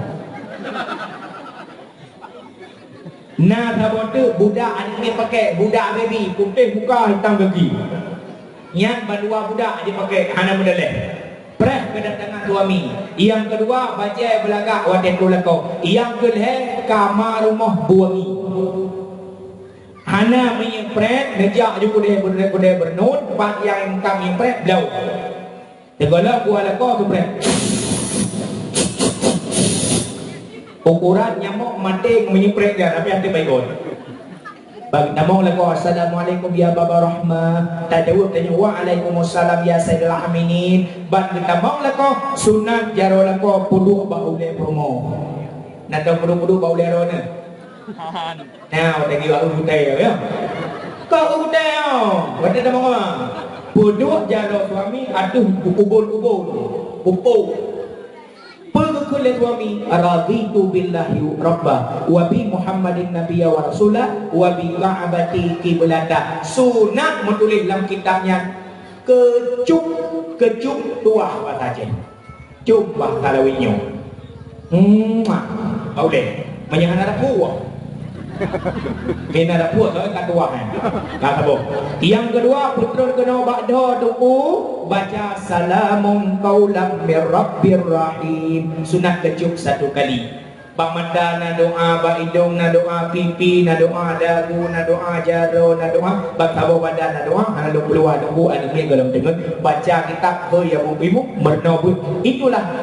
nah sabote budak ini pakai budak baby putih muka hitam kaki yang berdua budak dia pakai hana mendeleh preh kedatangan suami yang kedua bajai belagak wadah tulakau yang kedua kamar rumah buangi Hana menyempret, ngejak je kudai bernut, pak yang kami nyempret, blau. Tegala buah lakau tu pret. Ukuran nyamuk mating menyempret dia, tapi hati baik on. Bagi nama lagu assalamualaikum ya baba rahmah. Tak jawab tanya waalaikumsalam ya sayyidul aminin. Bagi nama lagu sunat jaro lagu pudu bau le promo. Nak tahu pudu bau le rona. Now tadi aku utai ya. Kau utai ya. Wada nama apa? Pudu jaro suami aduh ubul-ubul. Upau. Perkele suami raditu billahi rabba wa bi Muhammadin nabiyya wa rasula wa bi ka'bati qiblata. Sunat menulis dalam kitabnya kecup tuah bahasa cup bahasa lawinyo. Boleh menyahan ada puah. Kena ada puah soal kat tuah kata boh. Yang kedua putra kena ba'da tuku baca salamun qaulam mir rabbir rahim. Sunat kecup satu kali. Bamanda na doa, ba idong na doa, pipi na doa, dagu na doa, jaro na doa, bakabo badan na doa, ana keluar tunggu ada ni dalam dengan baca kitab ya ibu bernobut. Itulah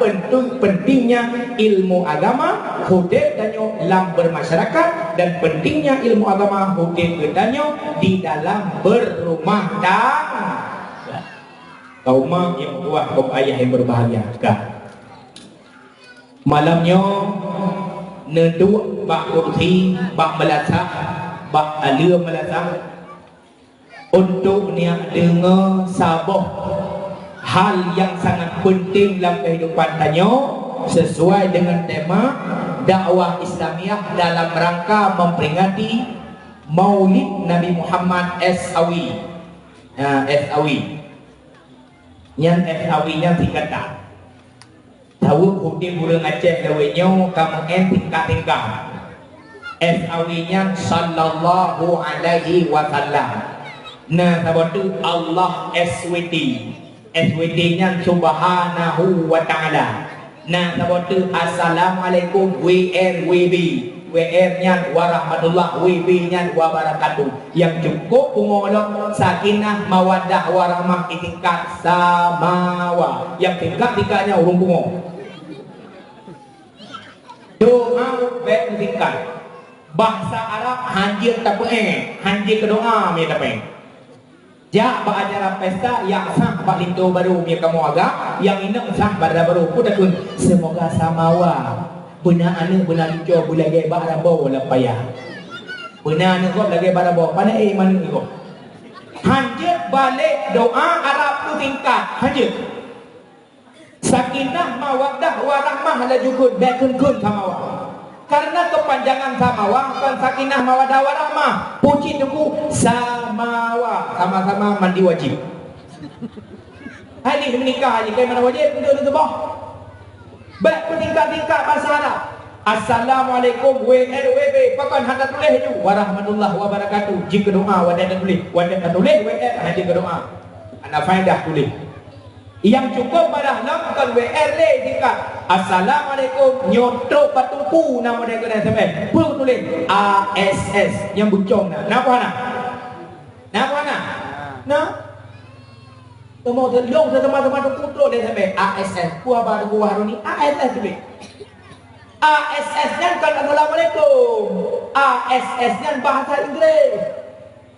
pentingnya ilmu agama hudud danyo dalam bermasyarakat dan pentingnya ilmu agama hudud danyo di dalam berumah tangga. Kaum yang tua, kaum ayah yang berbahagia. Malamnya neduk bak kursi, bak melasah, bak alia melasah untuk niat dengar sabah hal yang sangat penting dalam kehidupan tanyo sesuai dengan tema dakwah Islamiah dalam rangka memperingati Maulid Nabi Muhammad SAW. SAW. Yang SAW nya singkatan. Tahu putih burung Aceh lawinyo kamu tingkat-tingkat. SAW-nya sallallahu alaihi wasallam. Nah, sabatu Allah SWT. SWT-nya subhanahu wa ta'ala. Nah, sabatu assalamualaikum WRWB. WR-nya warahmatullah, WB-nya wabarakatuh. Yang cukup pengolok sakinah mawaddah warahmah tingkat samawa. Yang tingkat-tingkatnya urung pungong. Doa baik tingkat. Bahasa Arab hanjir tak peng, hanjir ke doa mi tak peng. Jak acara pesta yang sah pak lintu baru mi kamu agak, yang ini sah pada baru pun semoga samawa. Benar anu benar lincah bulage barabo la payah. Benar anu kok lagi barabo pada mana ni kok. Hanjir balik doa Arab tu tingkat hanjir. Sakinah mawaddah warahmah la jukun bakun samawa. Karena kepanjangan samawa kan sakinah mawaddah warahmah. Puji tunggu samawa, sama-sama mandi wajib. Hari menikah ni kayak mana wajib untuk disebut. Baik tingkat-tingkat bahasa Arab. Assalamualaikum WRWB. Pakan hendak tulis tu warahmatullah wabarakatuh. Jika doa wadah tulis, wadah tulis WR hanya jika doa. Anak faedah tulis. Yang cukup pada lakukan WR le tingkat assalamualaikum nyotok patupu nama dia kena SMS. Pun tulis ASS yang bucong nak. Napa nak? Napa nak? Nah. Temu telung teman-teman putra dia sampai ASS. Puah baru buah ni ASS tu. ASS nya kan assalamualaikum. ASS nya bahasa Inggeris.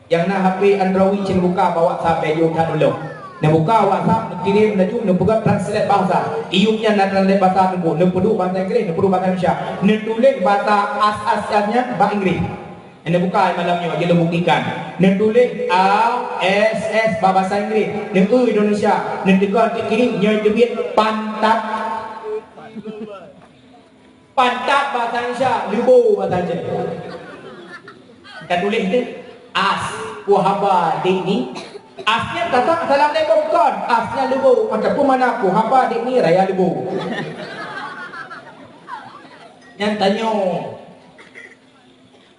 Yang nak HP Android cing buka bawa sampai juga dulu. Nak buka WhatsApp, nak kirim, nak nak buka translate bahasa. Iunya nak translate bahasa tu, nak perlu bahasa Inggeris, nak perlu bahasa Indonesia. Nak tulis bahasa asasnya bahasa Inggeris. Nak buka malamnya dia buktikan. Nak tulis ASS bahasa Inggeris, nak Indonesia. Nak tekan kirim nya debit pantat. Pantat bahasa Indonesia, lubu bahasa Indonesia. Kita tulis tu as kuhaba dini. Asnya datang assalamualaikum kan. Asnya lubu macam pun mana aku haba adik ni raya lubu. Yang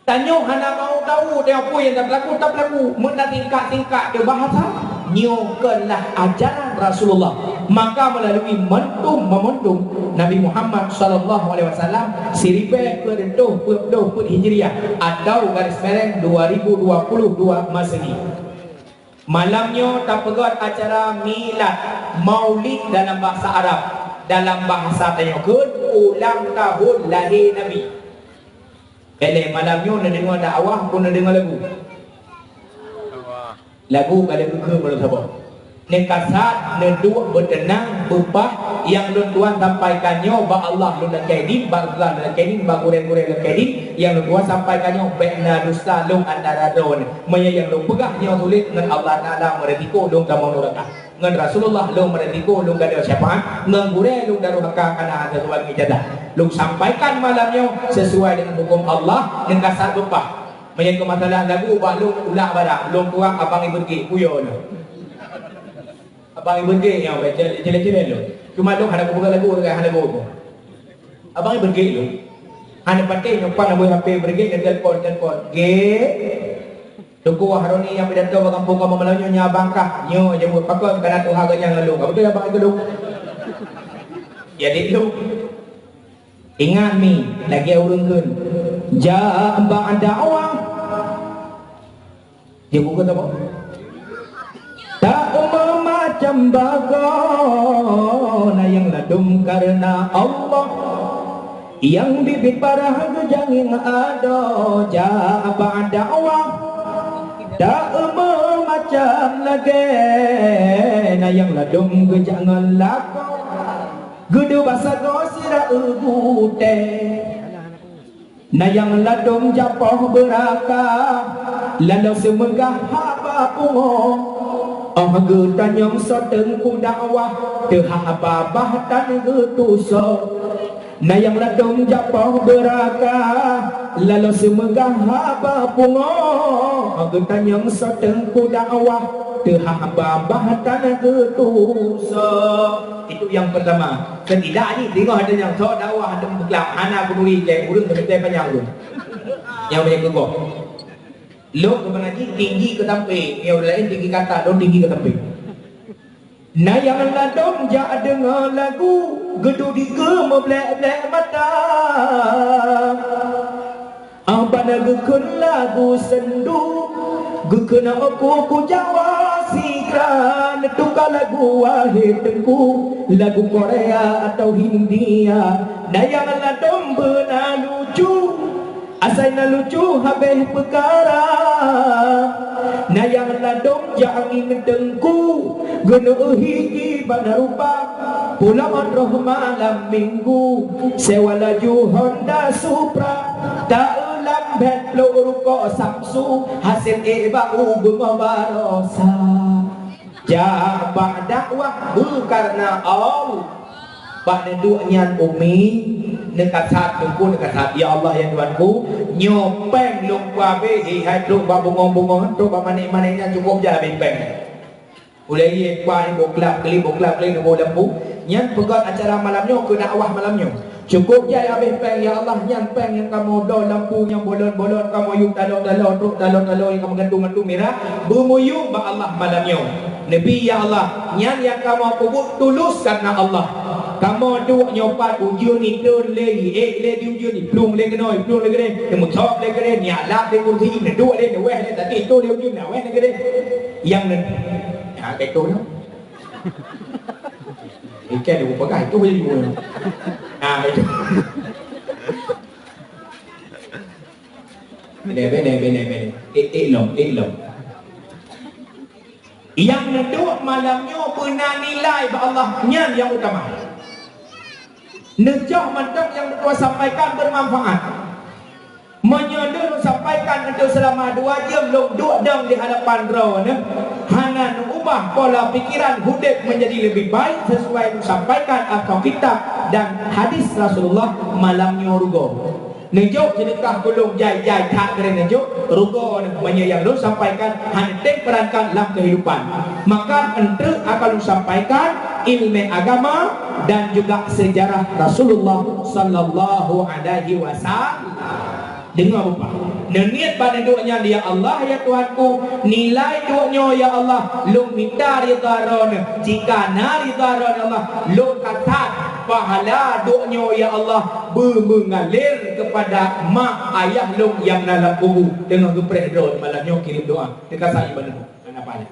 Tanyo hana mau tahu dia apa yang tak berlaku. Mena tingkat-tingkat dia bahasa nyokanlah ajaran Rasulullah. Maka melalui momentum Nabi Muhammad sallallahu alaihi wasallam siribe ke-20 Hijriah atau garis miring 2022 Masehi. Malamnya tak pegat acara milad maulid dalam bahasa Arab. Dalam bahasa Tanyo ulang tahun lahir Nabi. Malamnya nak dengar dakwah pun nak dengar lagu. Lagu kalau ke menurut apa? Nekasat, neduk, bertenang, bepah yang lu tuan sampaikannya ba Allah lu nak kaidin, ba Allah nak kaidin, ba kurang-kurang nak kaidin yang lu tuan sampaikannya baina dusta lu antara don. Maya yang lu pegahnya sulit dengan Allah Taala meretiko lu kamu nuraka. Dengan Rasulullah lu meretiko lu kada syafaat, dengan kurang lu daruraka kana sesuai ijadah. Lu sampaikan malamnya sesuai dengan hukum Allah dengan kasat bepah. Maya ke masalah lagu ba lu ulah barang, lu tuang abang ibu pergi puyo lu. Abang ibu pergi yang jelek-jelek lu. Cuma lu hendak buka lagu dengan hendak buka. Abang ibu pergi lu. Hendak pakai nyupan abu HP pergi dan telefon. Ge. Tunggu haroni yang berdatang ke kampung kamu Melayu nya abang kah? Nyo jemput pakai karena tu harganya lalu. Apa tu abang itu lu? Jadi lu ingat mi lagi urungkeun. Ja ba'da awang. Dia buka apa? Tak macam bagona yang ladum karena Allah yang bibit parah gejangin ada jabah dakwah tak macam lagi na yang ladum gejangan lako gedu basa gosira ubute na yang ladum japah beraka lalu semegah haba pungo ge tanyong so tengku dakwah teu hababah tan ge tuso na yang ladong japah beraka lalu semegah haba pungo ge tanyong so tengku dakwah teu hababah tan ge tuso. Itu yang pertama. Ketidak ni tengok ada yang so dakwah ada berkelap anak peduli ke urang betul panjang tu yang banyak kegok. Lo ke mengaji tinggi ke tampik, yang lain tinggi kata, lo tinggi ke tampik. Nah yang ladong ja dengar lagu, gedu di gemeblek-blek mata. Abana gekun lagu sendu, gekena aku Jawa sikran, tukar lagu wahid tengku, lagu Korea atau Hindia. Nah yang ladong benar lucu. Asaina lucu habis perkara na yang ladong jangin tengku gena hiji pada rupa pulang roh malam minggu sewa laju Honda Supra tak lambat peluru Samsu hasil ibau bunga barosa jabah dakwah karena Allah pada duanya umi dekat saat tunggu dekat saat ya Allah ya Tuhanku nyopeng lupa be hai lupa bungong-bungong tu manik-maniknya cukup je habis peng boleh ye kuat ni boklap kali ni lembu nyan pegat acara malamnya ke dakwah malamnya cukup je habis peng ya Allah nyan peng yang kamu do lampu yang bolon-bolon kamu yuk dalon-dalon truk dalon-dalon yang kamu gantung-gantung merah bermuyung ba Allah malamnya Nabi ya Allah nyan yang kamu kubur tulus karena Allah kamu duk nyopat ujian ni turun lagi le di ujian ni plung le kenoi plung le gede yang mutok le gede ni alap le kursi ni dua le weh le tadi tu le ujian na weh le gede yang ni ha kayak tu no ikan dia pakai tu jadi mula ha itu bene elok yang neduk malamnya pernah nilai ba Allah nyan yang utama nejah mantap yang berdua sampaikan bermanfaat menyedul sampaikan itu selama 2 jam long duk dang di hadapan drone hana ubah pola pikiran hidup menjadi lebih baik sesuai disampaikan atau kitab dan hadis Rasulullah malamnya rugo nejuk jenekah belum jai tak kena nejuk rugo yang lu sampaikan hantek perankan dalam kehidupan maka ente akan lu sampaikan ilmu agama dan juga sejarah Rasulullah sallallahu alaihi wasallam dengar apa niat pada doanya dia Allah ya Tuhanku nilai doanya ya Allah lu minta ridharon jika nari ridharon Allah lu kata pahala doanya ya Allah mengalir kepada mak ayah lu yang dalam kubur dengan geprek doa malamnya kirim doa dekat saya benar apa ya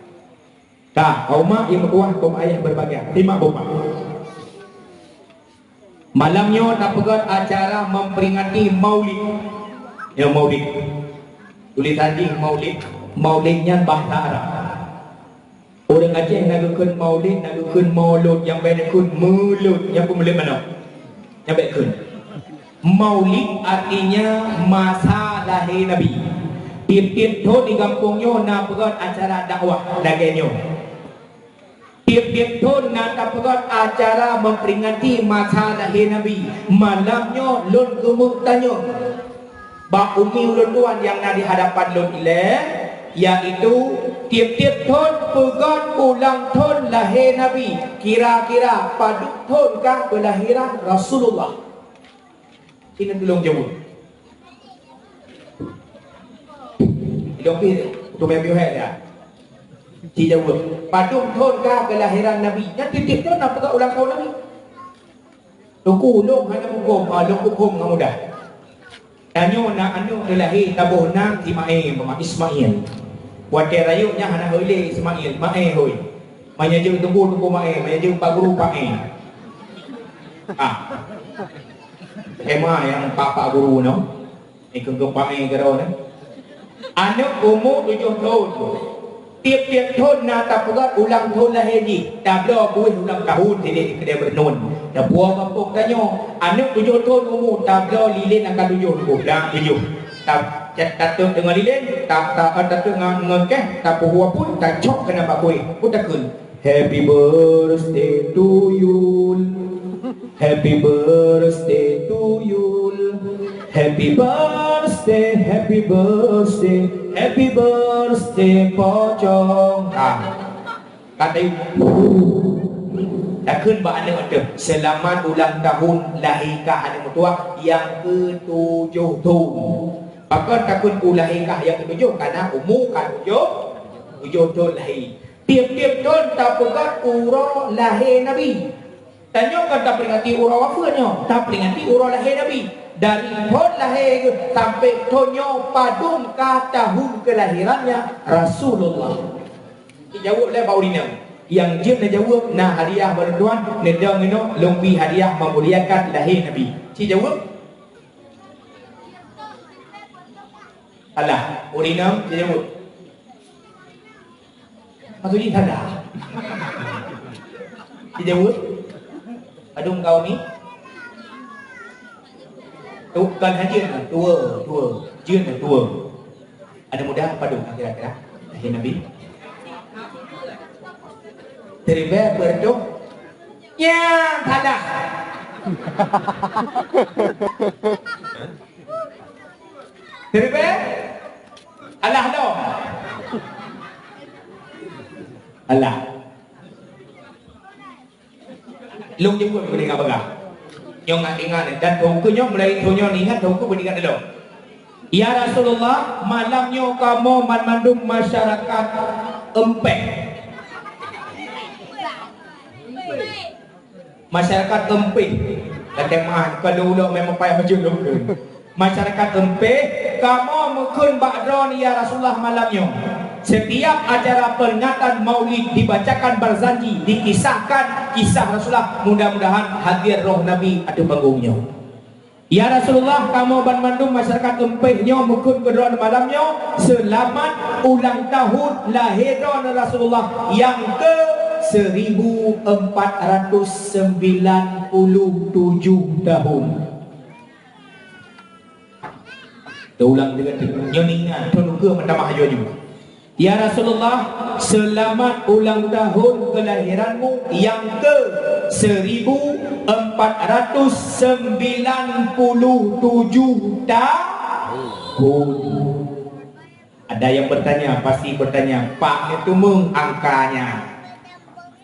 tak kau mak yang berkuah kau ayah berbagai terima bapa malamnya tak pegat acara memperingati maulid Yang maulid. Tulisan di maulid. Maulidnya bahasa Arab. Orang Aceh nagakan maulid, nagakan maulud, yang baik nakun mulut, yang pun boleh mana? Yang baik kun. Maulid artinya masa lahir Nabi. Tiap-tiap tahun di kampungnya nak buat acara dakwah dagangnya. Tiap-tiap tahun nak buat acara memperingati masa lahir Nabi. Malamnya lon gemuk tanya. Bak umi ulun tuan yang nak di hadapan lon ilah, yaitu tiap-tiap tahun pegat ulang tahun lahir Nabi. Kira-kira pada tahun kah kelahiran Rasulullah? Ini tolong jawab. Hidung pilih, tu memang hebat ya. Dia jawab. Pada tahun kah kelahiran Nabi? Yang tiap-tiap tahun nak pegat ulang tahun Nabi. Tunggu ulung hanya hukum, ulung hukum dengan mudah. Tanya nak anu lahir tabuh nang Ismail, Ismail. Buat rayunya hana hole Ismail, mae hoi. Manya je tunggu mae, manya je pak guru pae. Kema yang pak guru no. Ikut ke pae karo ne. Anak umur 7 tahun. Tiap-tiap tahun nak tapugat ulang tahun lahir ni. Tak ada buih ulang tahun sini kedai bernun. Dah buah kampung tanya, anak 7 tahun umur tak ada lilin akan 7 tahun. Dah 7. Tak dengan lilin, tak dengan ngekeh, tak buah pun tak cok kena bakui. Pun takun. Happy birthday to you. Happy birthday to you. Happy birthday, happy birthday, happy birthday pocong. Kata ibu. Tak kun ba anak ada. Selamat ulang tahun lahirkah anak mertua yang ke-7 tahun. Maka takun lahirkah yang ke-7 karena umur kan 7 tahun lahir. Tiap-tiap tahun tak pegat urah lahir Nabi. Tanya kan tak peringati urah wafatnya, tak peringati urah lahir Nabi. Dari tahun lahir sampai tahunnya padung ke tahun kelahirannya Rasulullah. Dijawab oleh Pak Udina. Yang dia nak jawab nak hadiah bantuan nedang ino lombi hadiah memuliakan lahir Nabi. Cik jawab. Alah, Udina cik jawab. Maksudnya tak ada. Cik jawab. Adung kau ni bukan haji tua jin tua. Ada mudah padung kira-kira lahir Nabi. Terima berdoa. Ya, tak ada. Terima. Allah dong. Allah. Long jemput boleh ngapa gak? Yang ingat dan tungkunya mulai tunyo ingat tungku boleh ingat dulu. Ya Rasulullah, malamnya kamu mandum masyarakat empek. Masyarakat empek. Kata mah kalau ulo memang payah baju dulu. Masyarakat empek, kamu mungkin bakron ya Rasulullah malamnya. Setiap acara peringatan maulid dibacakan berzanji, dikisahkan kisah Rasulullah. Mudah-mudahan hadir roh Nabi ada panggungnya. Ya Rasulullah, kamu bandung masyarakat empehnya mungkin berdoa malamnya selamat ulang tahun lahir Rasulullah yang ke 1497 tahun. Dah ulang dengan nyoningan, tunuk macam mahaju. Ya Rasulullah, selamat ulang tahun kelahiranmu yang ke 1497 tahun. Ada yang bertanya, pasti bertanya, Pak itu mung angkanya.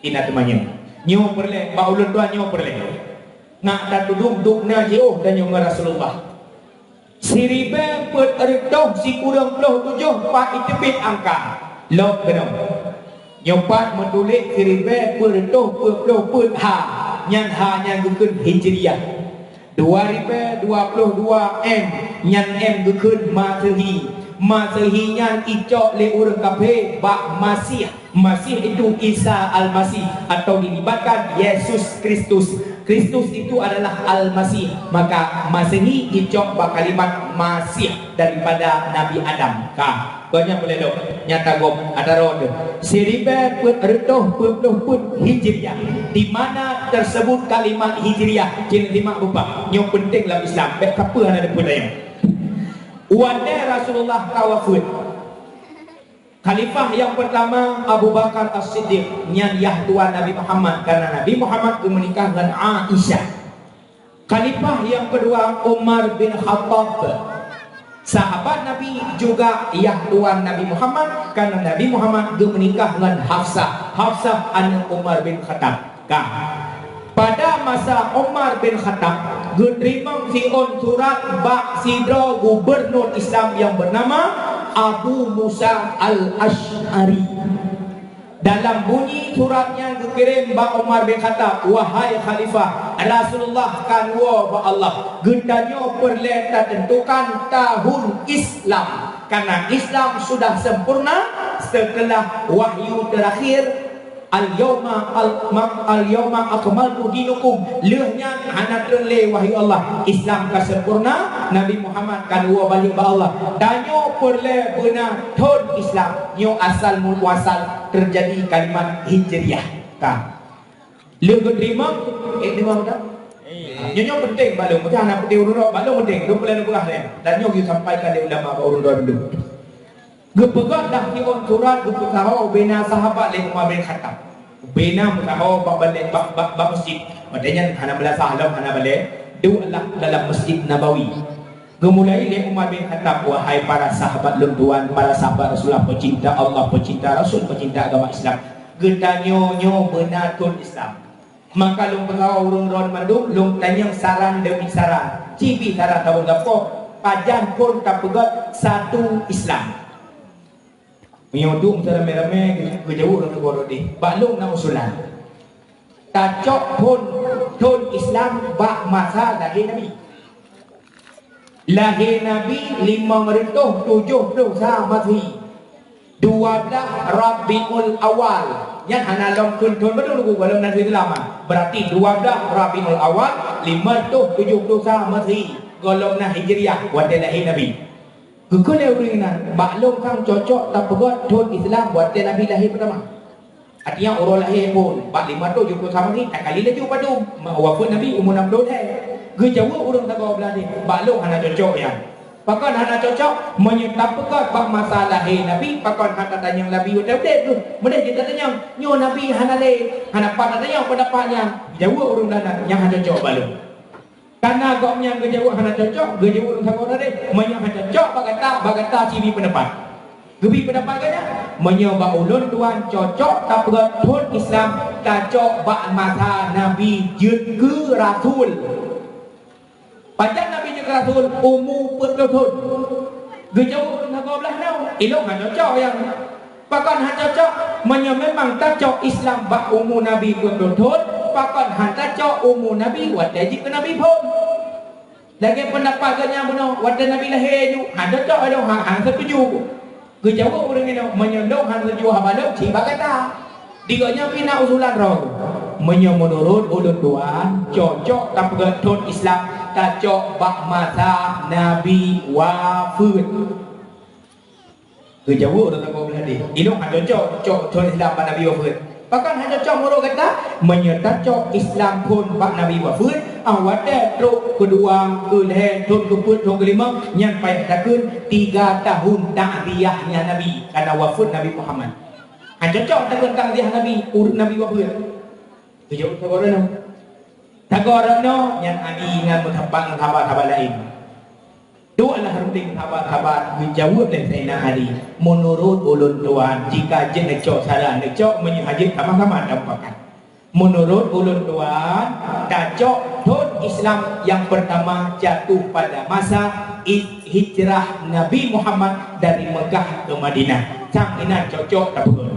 Ina temannya. Nyo perle, Pak ulun tua nyo perle. Nak tak duduk na jauh dan nyo Rasulullah. Siribe put eritoh si kurang puluh 7 Pak itipit angka log kenam nyopat mendulik siribe put eritoh put ha nyan gukun hijriyah 2022 M nyan M gukun masehi Masehinya icok le urang kafe bak Masih. Masih itu Isa Al-Masih atau dilibatkan Yesus Kristus. Kristus itu adalah Al-Masih. Maka Masehi icok bak kalimat Masih daripada Nabi Adam. Banyak boleh dok. Nyata gom ada roda. Seribu retoh puluh Hijriah. Di mana tersebut kalimat Hijriah. Kena lima rupa. Yang penting dalam Islam. Baik apa ada pun yang. Wadai Rasulullah kawafud. Khalifah yang pertama Abu Bakar As-Siddiq, nyanyah tuan Nabi Muhammad karena Nabi Muhammad menikah dengan Aisyah. Khalifah yang kedua Umar bin Khattab, sahabat Nabi juga yah tuan Nabi Muhammad karena Nabi Muhammad menikah dengan Hafsah. Hafsah anak Umar bin Khattab. Pada masa Umar bin Khattab diterima siun surat bak sidra gubernur Islam yang bernama Abu Musa Al-Ash'ari. Dalam bunyi suratnya dikirim bak Umar bin Khattab, wahai khalifah Rasulullah kanwa ba Allah gendanya perleta tentukan tahun Islam karena Islam sudah sempurna setelah wahyu terakhir Al-yawma akmaltu dinukum. Lehnya hana terle wahyu Allah Islam ka sempurna. Nabi Muhammad kan wa balik ba Allah danyo perle benar thon Islam nyo asal muasal terjadi kalimat Hijriah ka le terima terima dah nyo penting balung macam anak penting urut balung penting do pelan berah dan nyo sampaikan di ulama ba urut dulu. Gepegat dah kion surat gepekau bina sahabat le Umar bin Khattab. Bina mutahau balik bak masjid. Maknanya hana bala sahabat hana balik doalah dalam Masjid Nabawi. Gemulai le Umar bin Khattab, wahai para sahabat lentuan, para sahabat Rasulullah pecinta Allah, pecinta Rasul, pecinta agama Islam. Getanyo nyo benar tun Islam. Maka lung pengau urun ron manduk lung tanyang saran demi saran. Cibi saran tabung gapo pajan pun tak pegat satu Islam. Menyodung secara merame kejauh orang negara di baklung na usulan tacok pun tun Islam bak masa lahir Nabi 570 Masehi 12 Rabiul Awal yang hana long kun tun betul ku kalau nanti lama berarti 12 Rabiul Awal 570 Masehi golongan Hijriah wadai lahir Nabi. Kau ni orang baklum kang cocok tak pegat tun Islam buat dia Nabi lahir pertama. Artinya orang lahir pun 45 tu juga sama ni tak kali lagi padu. Wafat Nabi umur 60 dah. Gejawa orang tak kau belah ni. Baklum hana cocok yang. Pakon hana cocok menyerta pegat bab masa lahir Nabi. Pakon hana tanya Nabi udah tu. Mudah kita tanya nyo Nabi hana le hana pada tanya pendapatnya. Jawa orang dah yang hana cocok baklum. Karena gomnya gejauh hana cocok, gejauh orang sakor tadi, menyo hana cocok bagata cibi pendapat. Gebi pendapat kanya, menyo ba ulun tuan cocok tak betul Islam, cocok ba masa Nabi jut ke Rasul. Panjang Nabi jut ke Rasul umur betul. Gejauh orang sakor belah nau, ilung hana cocok yang pakon hana cocok, menyo memang cocok Islam ba umur Nabi betul. Pakon hantar cok umur Nabi wadah jika Nabi pun lagi pendapat yang benar wadah Nabi lahir tu hantar cok ada hang setuju kejauh orang ini menyelong hang setuju habalok ciba kata diganya pina usulan roh menurut ulun tuan cocok tak pegatun Islam tak cok bak masa Nabi wafat kejauh orang tak kau belah di ilung hantar cok Islam pada Nabi wafat. Bahkan hanya cok moro kata menyerta cok Islam pun bak Nabi wafat awak truk kedua keleh tun keput tun kelima nyampai takun 3 tahun ta'ziyahnya Nabi karena wafat Nabi Muhammad. Hanya cok takun ta'ziyah Nabi urut Nabi wafat. Tujuh tagorano. Tagorano yang ani dengan muthabang khabar-khabar lain. Doalah rutin khabar-khabar menjawab dan Sayyidina Ali menurut ulun tuan jika jen necok saran necok menyahajit sama-sama dampakkan menurut ulun tuan tacok tun Islam yang pertama jatuh pada masa hijrah Nabi Muhammad dari Mekah ke Madinah sang ina cocok tak betul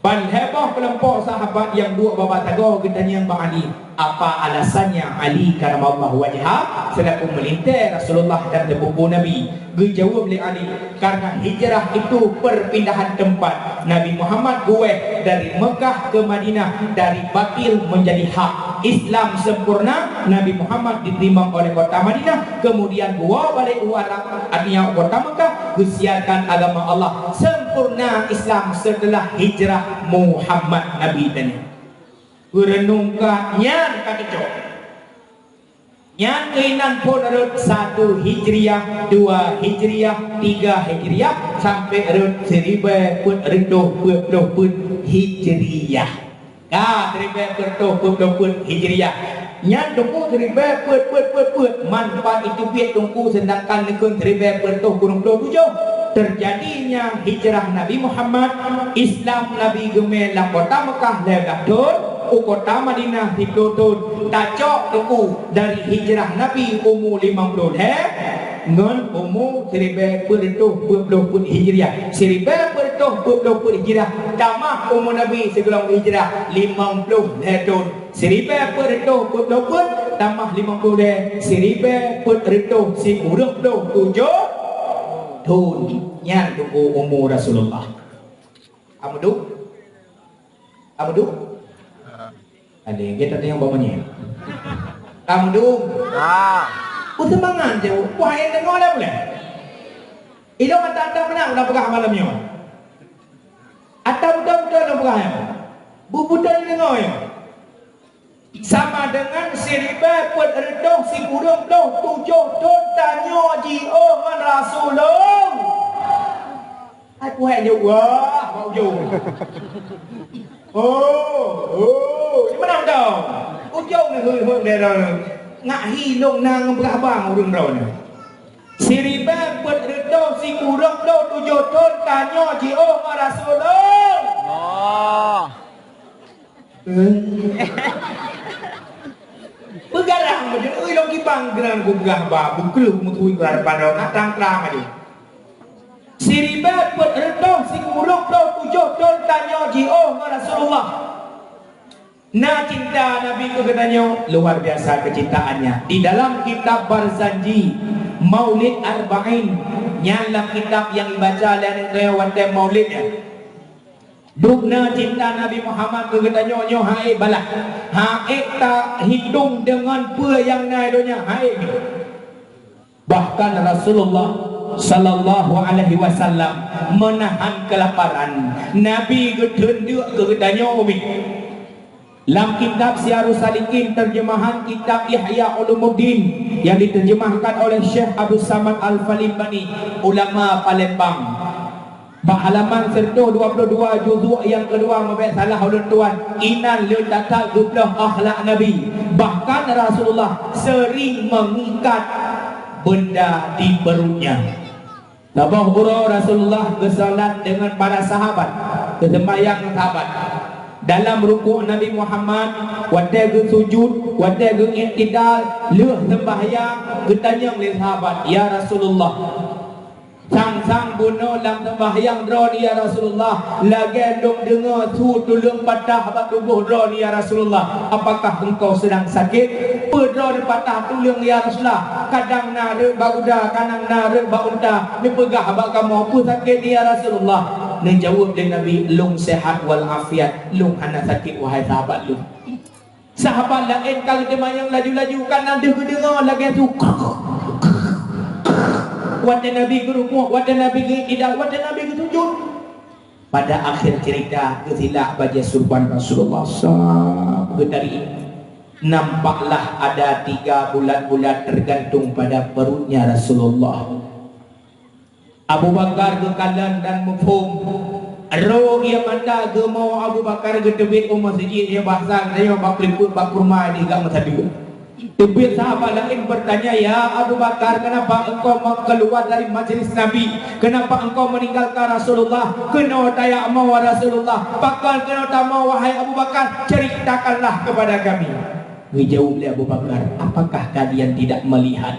Pan heboh kelompok sahabat yang dua bapa tago ketanya Bang Ali, apa alasannya Ali karamallahu wajhah selaku melintir Rasulullah dan sepupu Nabi? Dijawab oleh Ali, karena hijrah itu perpindahan tempat. Nabi Muhammad gue dari Mekah ke Madinah, dari batil menjadi hak. Islam sempurna, Nabi Muhammad diterima oleh kota Madinah, kemudian gua balik Arab, artinya kota Mekah, disiarkan agama Allah. Sempurna Islam setelah hijrah Muhammad Nabi tadi. Berenungkan nyan kata cok. Nyan keinan pun ada 1 Hijriah, 2 Hijriah, 3 Hijriah sampai ada 1020 Hijriah. Dah 1020 Hijriah. Nyan tunggu 1020 manfaat itu piat tunggu sedangkan nekun 1027 terjadinya hijrah Nabi Muhammad, Islam Nabi gemel la kota Mekah legatun, kota Madinah hitutun, tacok tunggu dari hijrah Nabi umur 50 ngon umur 1020 Hijriah, 1020 Hijriah, tamah umur Nabi sebelum hijrah 50 tahun, 1020 tambah 50 1027 tahunnya tunggu umur Rasulullah. Amdu ada kita yang bawanya. Amdu semangat je. Wah yang dengar dah boleh. Itu kata menang dah pegah malamnya. Atau betul-betul dah pegah ya. Bubutan dengar ya. Sama dengan 1027 tahun tanya jio man Rasulullah. Aku hanya wah mau jauh. Ini mana dah? Ujung ni hul dia dah. Ngak hilong nang berabang urang dah ni. 1027 tahun tanya jio man Rasulullah. Pegarang macam oi long kibang geran ku gah ba bukluh mutui kelar pandau terang aja. 1027 tahun tanya jio Rasulullah. Nah cinta Nabi ku katanya luar biasa kecintaannya. Di dalam kitab Barzanji Maulid Arba'in, dalam kitab yang dibaca dan lewat maulidnya. Dukna cinta Nabi Muhammad ke katanya nyo hae balah. Hae tak hitung dengan apa yang naidonya hae. Bahkan Rasulullah sallallahu alaihi wasallam menahan kelaparan. Nabi gedenduk ke katanya umi. Dalam kitab Syiarus Salikin terjemahan kitab Ihya Ulumuddin yang diterjemahkan oleh Syekh Abdul Samad Al-Falimbani, ulama Palembang. Halaman 122 juzuk yang kedua mabek salah ulun tuan inan le tata jublah akhlak Nabi. Bahkan Rasulullah sering mengikat benda di perutnya. Tabah hura Rasulullah bersolat dengan para sahabat, bersembahyang sahabat. Dalam rukuk Nabi Muhammad, wadai ke sujud, wadai ke iktidal, leh sembahyang, bertanya oleh sahabat, ya Rasulullah, sang bunuh dalam sembahyang droni ya Rasulullah, lagi dong dengar su tulung patah bak tubuh droni ya Rasulullah, apakah engkau sedang sakit? Pedron patah tulung ya Rasulullah, kadang nare bauda, kadang nare baunta, ni pegah bak kamu apa sakit ya Rasulullah? Ni jawab dengan Nabi, lung sehat wal afiat, lung hana sakit wahai sahabat lung. Sahabat lain kalau dia yang laju-laju kan ada kedengar lagi tu. Wajah Nabi gerukuk, wajah Nabi tidak, wajah Nabi ketujuh. Pada akhir cerita kesilak baca surban Rasulullah SAW dari nampaklah ada 3 bulan-bulan tergantung pada perutnya Rasulullah. Abu Bakar kekalan dan mufhum. Roh ia manda ke mau Abu Bakar ke tebit umur sejid dia bahasa saya bak peliput bak kurma di gak masa dulu. Tebit sahabat lain bertanya, ya Abu Bakar, kenapa engkau mau keluar dari majlis Nabi? Kenapa engkau meninggalkan Rasulullah? Kena tayak mau Rasulullah. Pakal kena tak mau wahai Abu Bakar, ceritakanlah kepada kami. Dijawab oleh Abu Bakar, apakah kalian tidak melihat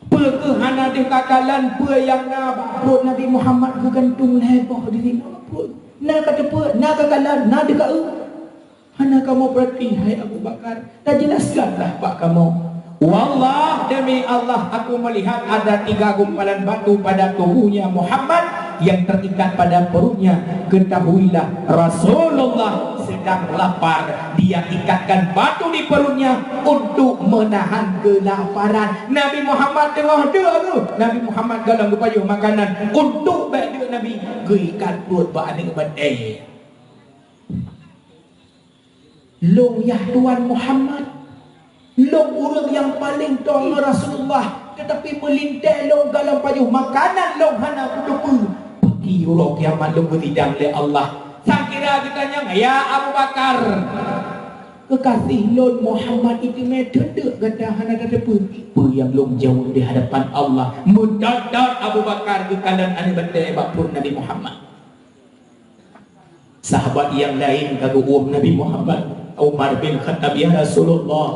Pekehana di kakalan pe yang perut Nabi Muhammad kegantung heboh diri apa Nak kata apa? Nak kakalan, nak dekat hana kamu berarti hai Abu Bakar. Dah jelaskanlah Pak kamu. Wallah, demi Allah aku melihat ada 3 gumpalan batu pada tubuhnya Muhammad yang terikat pada perutnya. Ketahuilah Rasulullah sedang lapar. Dia ikatkan batu di perutnya untuk menahan kelaparan. Nabi Muhammad tengah tu. Nabi Muhammad galang kepayu makanan untuk baik dia Nabi geikan perut bak ada badai. Long ya Tuan Muhammad, long orang yang paling tolong Rasulullah, tetapi melintai long galang payuh makanan long hana kudupu. Pergi urang kiamat long beridang oleh Allah. Sang kira ditanya, ya Abu Bakar, kekasih long Muhammad itu metode kata hana tetepu. Apa yang long jauh di hadapan Allah. Mendadak Abu Bakar ke kanan ane bandai bakpur Nabi Muhammad. Sahabat yang lain kagum Nabi Muhammad. Umar bin Khattab, ya Rasulullah,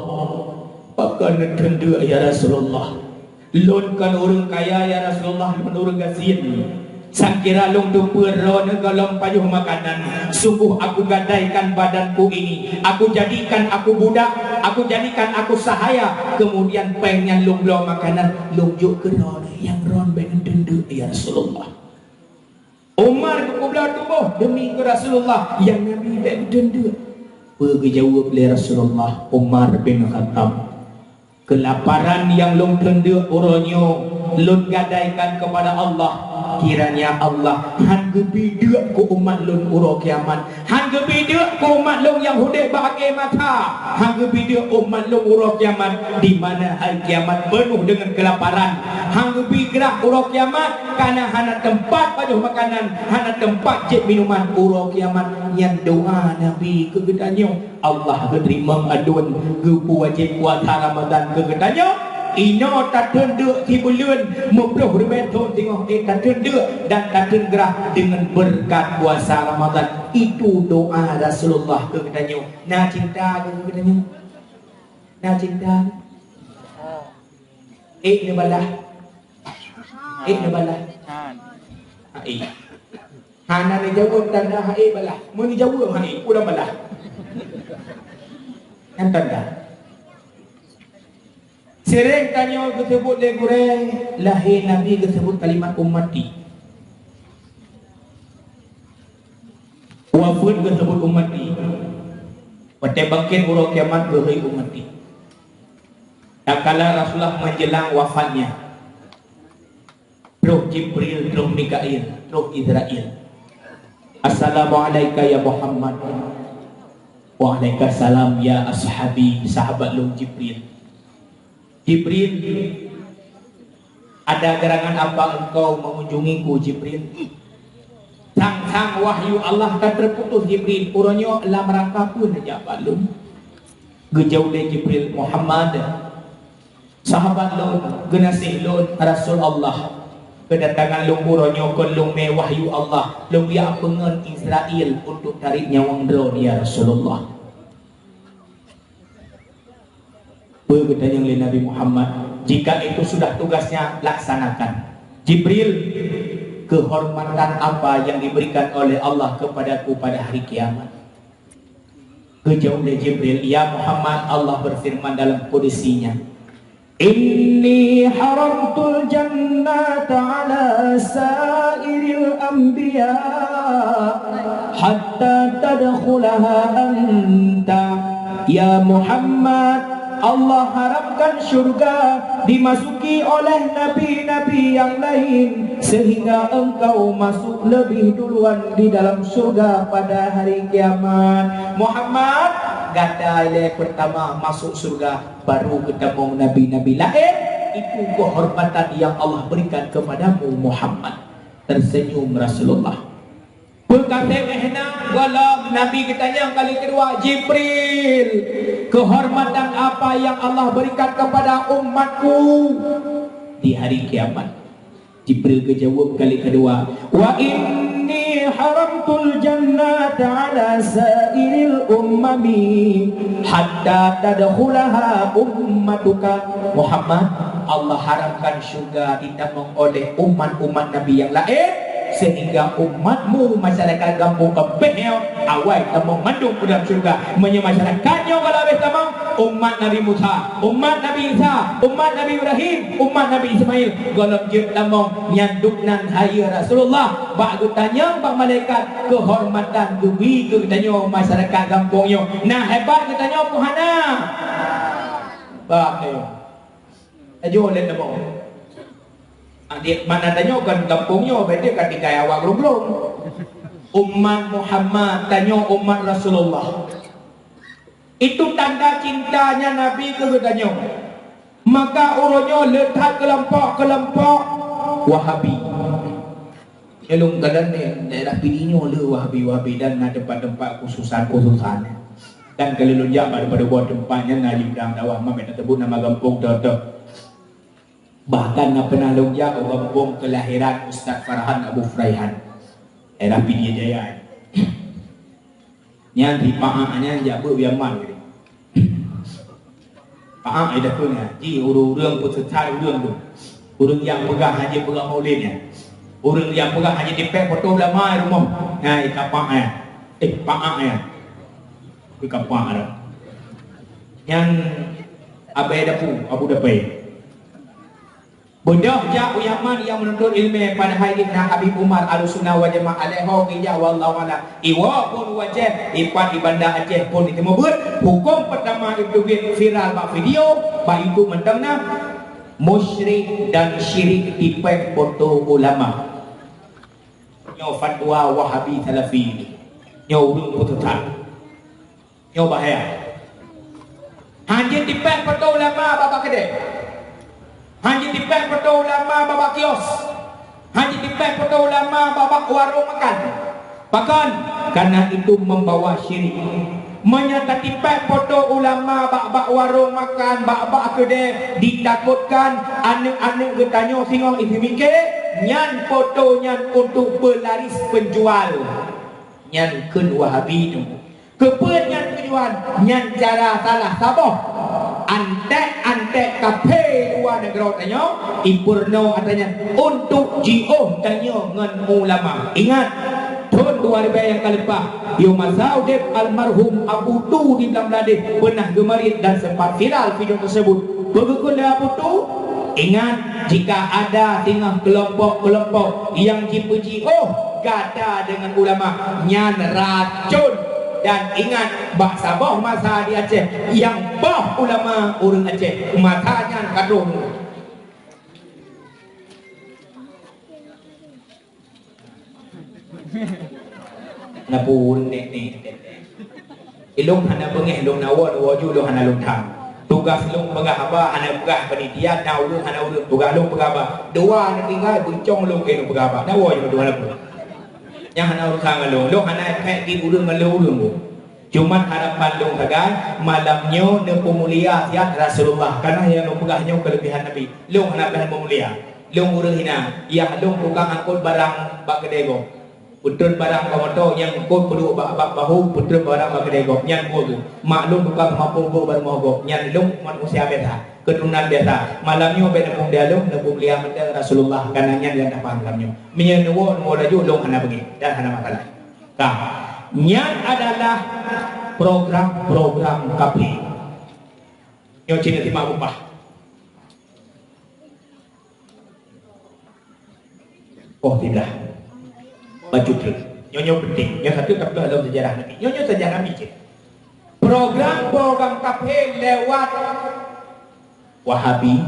pakai tenda ya Rasulullah, lon kan orang kaya ya Rasulullah, lon orang gazin. Sangkira long tu peron galom payuh makanan. Sungguh aku gadaikan badanku ini, aku jadikan aku budak, aku jadikan aku sahaya. Kemudian pengen long makanan, long juk ke ron yang ron pengen tenda ya Rasulullah. Umar ke kubla tubuh demi ke Rasulullah yang Nabi tak tenda. Berjawab oleh Rasulullah Umar bin Khattab, kelaparan yang long tenda orangnya long gadaikan kepada Allah. Kiranya Allah han gebidek ku umat long uro kiamat, han gebidek ku umat long yang hudek bahagia mata, han gebidek umat long uro kiamat di mana hari kiamat penuh dengan kelaparan. Han gebigrah uro kiamat karena hana tempat pajuh makanan, hana tempat cek minuman uro kiamat. Yang doa Nabi kegedanyo Allah keterima aduan gepu wajib puasa Ramadan kegedanyo ino tak tenduk di bulan memperuh rebeton tengok tak tenduk dan tak tenggerah dengan berkat puasa Ramadan. Itu doa Rasulullah kegedanyo. Nak cinta kegedanyo, nak cinta ni balah ni balah hana ni jawab tanda hai balah. Mun jawab hai udah balah. Kan tanda. Sering tanya tersebut le goreng lahir Nabi tersebut kalimat ummati. Wafud tersebut ummati. Pada bangkit urang kiamat gerai ummati. Tak kala Rasulullah menjelang wafatnya, Roh Jibril, Roh Mikail, Roh Israel. Assalamualaikum ya Muhammad. Waalaikumsalam ya ashabi, sahabat Long Jibril. Jibril, ada gerangan apa engkau mengunjungiku Jibril? Sang wahyu Allah kan terputus Jibril. Urangnya lah merangkap pun aja balun. Gejauh dari Jibril Muhammad, sahabat Long, genasih Long Rasul Allah. Kedatangan long uronyo kon long me wahyu Allah long ya pengen Israel untuk tarik nyawang drone ya Rasulullah. Berkatanya oleh Nabi Muhammad, jika itu sudah tugasnya laksanakan. Jibril, kehormatan apa yang diberikan oleh Allah kepadaku pada hari kiamat? Kejauh dari Jibril, ya Muhammad, Allah berfirman dalam kudisinya, Inni haramtul jannata ala sairil anbiya hatta tadkhulaha anta. Ya Muhammad, Allah haramkan syurga dimasuki oleh nabi-nabi yang lain sehingga engkau masuk lebih duluan di dalam syurga pada hari kiamat. Muhammad, gadai pertama masuk surga, baru ketemu nabi-nabi lain. Itu kehormatan yang Allah berikan kepadamu Muhammad. Tersenyum Rasulullah. Berkata ehna walau Nabi katanya kali kedua, Jibril, kehormatan apa yang Allah berikan kepada umatku di hari kiamat? Jibril kejawab kali kedua, wa inni haramtul jannata ala sairil ummami hatta tadkhulaha ummatuka. Muhammad, Allah haramkan syurga ditamong oleh umat-umat Nabi yang lain sehingga umatmu masyarakat kampung kebehnya awal tamang mandung ke dalam surga. Menye masyarakatnya kalau habis tamang umat Nabi Musa, umat Nabi Isa, umat Nabi Ibrahim, umat Nabi Ismail. Kalau je tamang nyanduk nan haya Rasulullah. Bak tanya bak malaikat kehormatan gebi ke tanya masyarakat kampungnya. Nah hebat katanya Puhana. Bak ajo len tamang. Adik mana tanya kan kampungnya berarti ketika awak belum umat Muhammad tanya umat Rasulullah itu tanda cintanya Nabi ke tanya maka orangnya letak kelompok Wahabi elung kadang ni daerah pidinya le Wahabi dan ada tempat khususan dan kalau lunjak pada buat tempatnya ngaji dalam dakwah mah beta sebut nama kampung tu. Bahkan pernah lonjak ke kampung kelahiran Ustaz Farhan Abu Fraihan era Pidia Jaya yang di Pa'aknya jabu Yaman Pa'ak ada pun ji urang peserta urang tu urang yang pegang haji pegang maulidnya urang yang pegang haji dipek foto lama rumah nah Pa'aknya Pa'aknya ke Pa'ak yang abai dapu Abu Dapai Bodoh jauh Yaman yang menuntut ilmu pada hari ini Habib Umar Al-Sunnah wa Jamaah alaiho ija wallahu ala iwa pun wajib ipan ibanda Aceh pun itu mebut hukum pertama itu viral bak video bak itu mentangna musyrik dan syirik dipek foto ulama nyo fatwa Wahabi Salafi nyo urung putusan nyo bahaya hanya dipek foto ulama bapak kedai hanya dipek foto ulama babak kios, hanya dipek foto ulama babak warung makan. Bahkan karena itu membawa syirik. Menyata dipek foto ulama babak warung makan, babak kedai ditakutkan anak-anak bertanya singong isi mikir, nyan foto nyan untuk pelaris penjual. Nyan kun Wahabi tu. Kepen nyan penjual, nyan cara salah saboh. Antek kafe dua negara tanya impurno katanya untuk jio tanya ngan ulama ingat tahun 2000 yang kalepas yo masaudib almarhum Abu Tu di Bangladesh pernah gemarit dan sempat viral video tersebut begitu Abu Tu ingat jika ada tengah kelompok-kelompok yang dipuji gada dengan ulama nyan racun. Dan ingat bahasa boh masa di Aceh yang boh ulama orang Aceh matanya kadung napun nek ilung hana bengeh ilung nawon waju ilung hana luntang tugas ilung pegah apa hana pegah panitia na ulun hana ulun tugas ilung pegah apa dua nak tinggal bencong ilung ke ilung pegah apa na waju dua lapu yang hana urang lu hana kayak di urang lu cuman harapan lu kagan malamnya ne pemulia ya Rasulullah karena yang lu pegahnya kelebihan Nabi lu hana bahan pemulia lu urang hina ya lu tukang angkut barang bak kedai go putun barang kamoto yang angkut perlu bak bahu putun barang bak kedai go nyan go maklum tukang mampu go barang go nyan lu manusia biasa keturunan biasa malamnya beda pun dia lu ne pemulia menda Rasulullah karena nyan yang dapat malamnya menyenuwo nu laju lu hana pergi dan hana masalah kah nyan adalah program-program KP yang Cina timah upah oh tidak baju truk nyonya penting yang satu tak dalam sejarah Nabi nyonya sejarah Nabi program-program KP lewat Wahabi,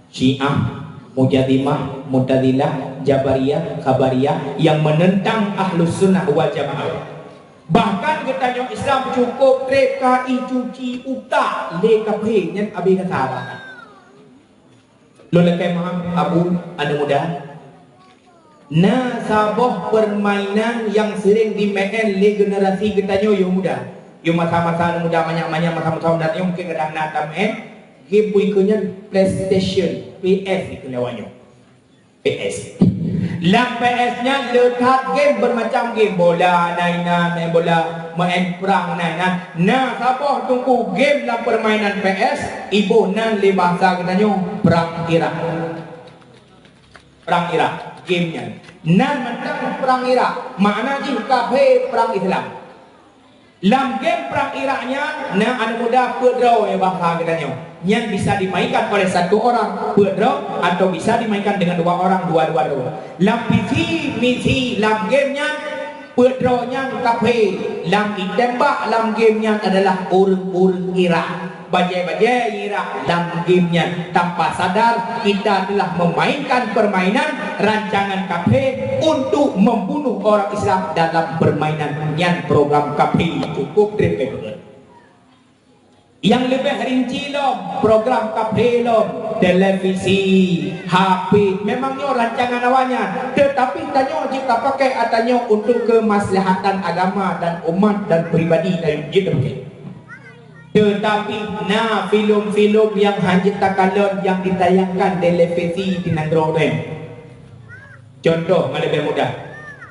Syiah, Mujadimah, Mu'tazilah, Jabariyah, Khabariyah yang menentang Ahlus Sunnah wal Jamaah. Bahkan katanya Islam cukup reka icuci utak lekaphe nyan abi kata lo lekai maham abu ada mudah na saboh permainan yang sering dimain le generasi katanya yo muda yo masa-masa muda banyak-banyak masa-masa muda yang mungkin kadang nak main game punya PlayStation PS itu lewatnya PS Lam PS-nya letak game bermacam game bola, main bola, main perang, Nah, siapa tunggu game dalam permainan PS, ibu nan le bahasa katanya perang Irak. Perang Irak. gamenya. Nan menang perang Irak, makna jin kafir perang Islam. Dalam game perang Iraknya, nah anak muda berdraw yang bahasa katanya, yang bisa dimainkan oleh satu orang berdraw atau bisa dimainkan dengan dua orang dua-dua. Dalam misi dalam gamenya berdrawnya kafir, dalam ditembak dalam gamenya adalah orang-orang Irak. Bajai-bajai Irak dalam gamenya tanpa sadar kita telah memainkan permainan rancangan kafir untuk membunuh orang Islam dalam permainan yang program kafir cukup dramatik. Yang lebih rinci loh program kafir loh televisi HP memangnya rancangan awalnya, tetapi tanya jika pakai atanya untuk kemaslahatan agama dan umat dan pribadi dan jika pakai. Tetapi nah film-film yang hanya takalon yang ditayangkan televisi di Nandroden. Contoh yang lebih mudah,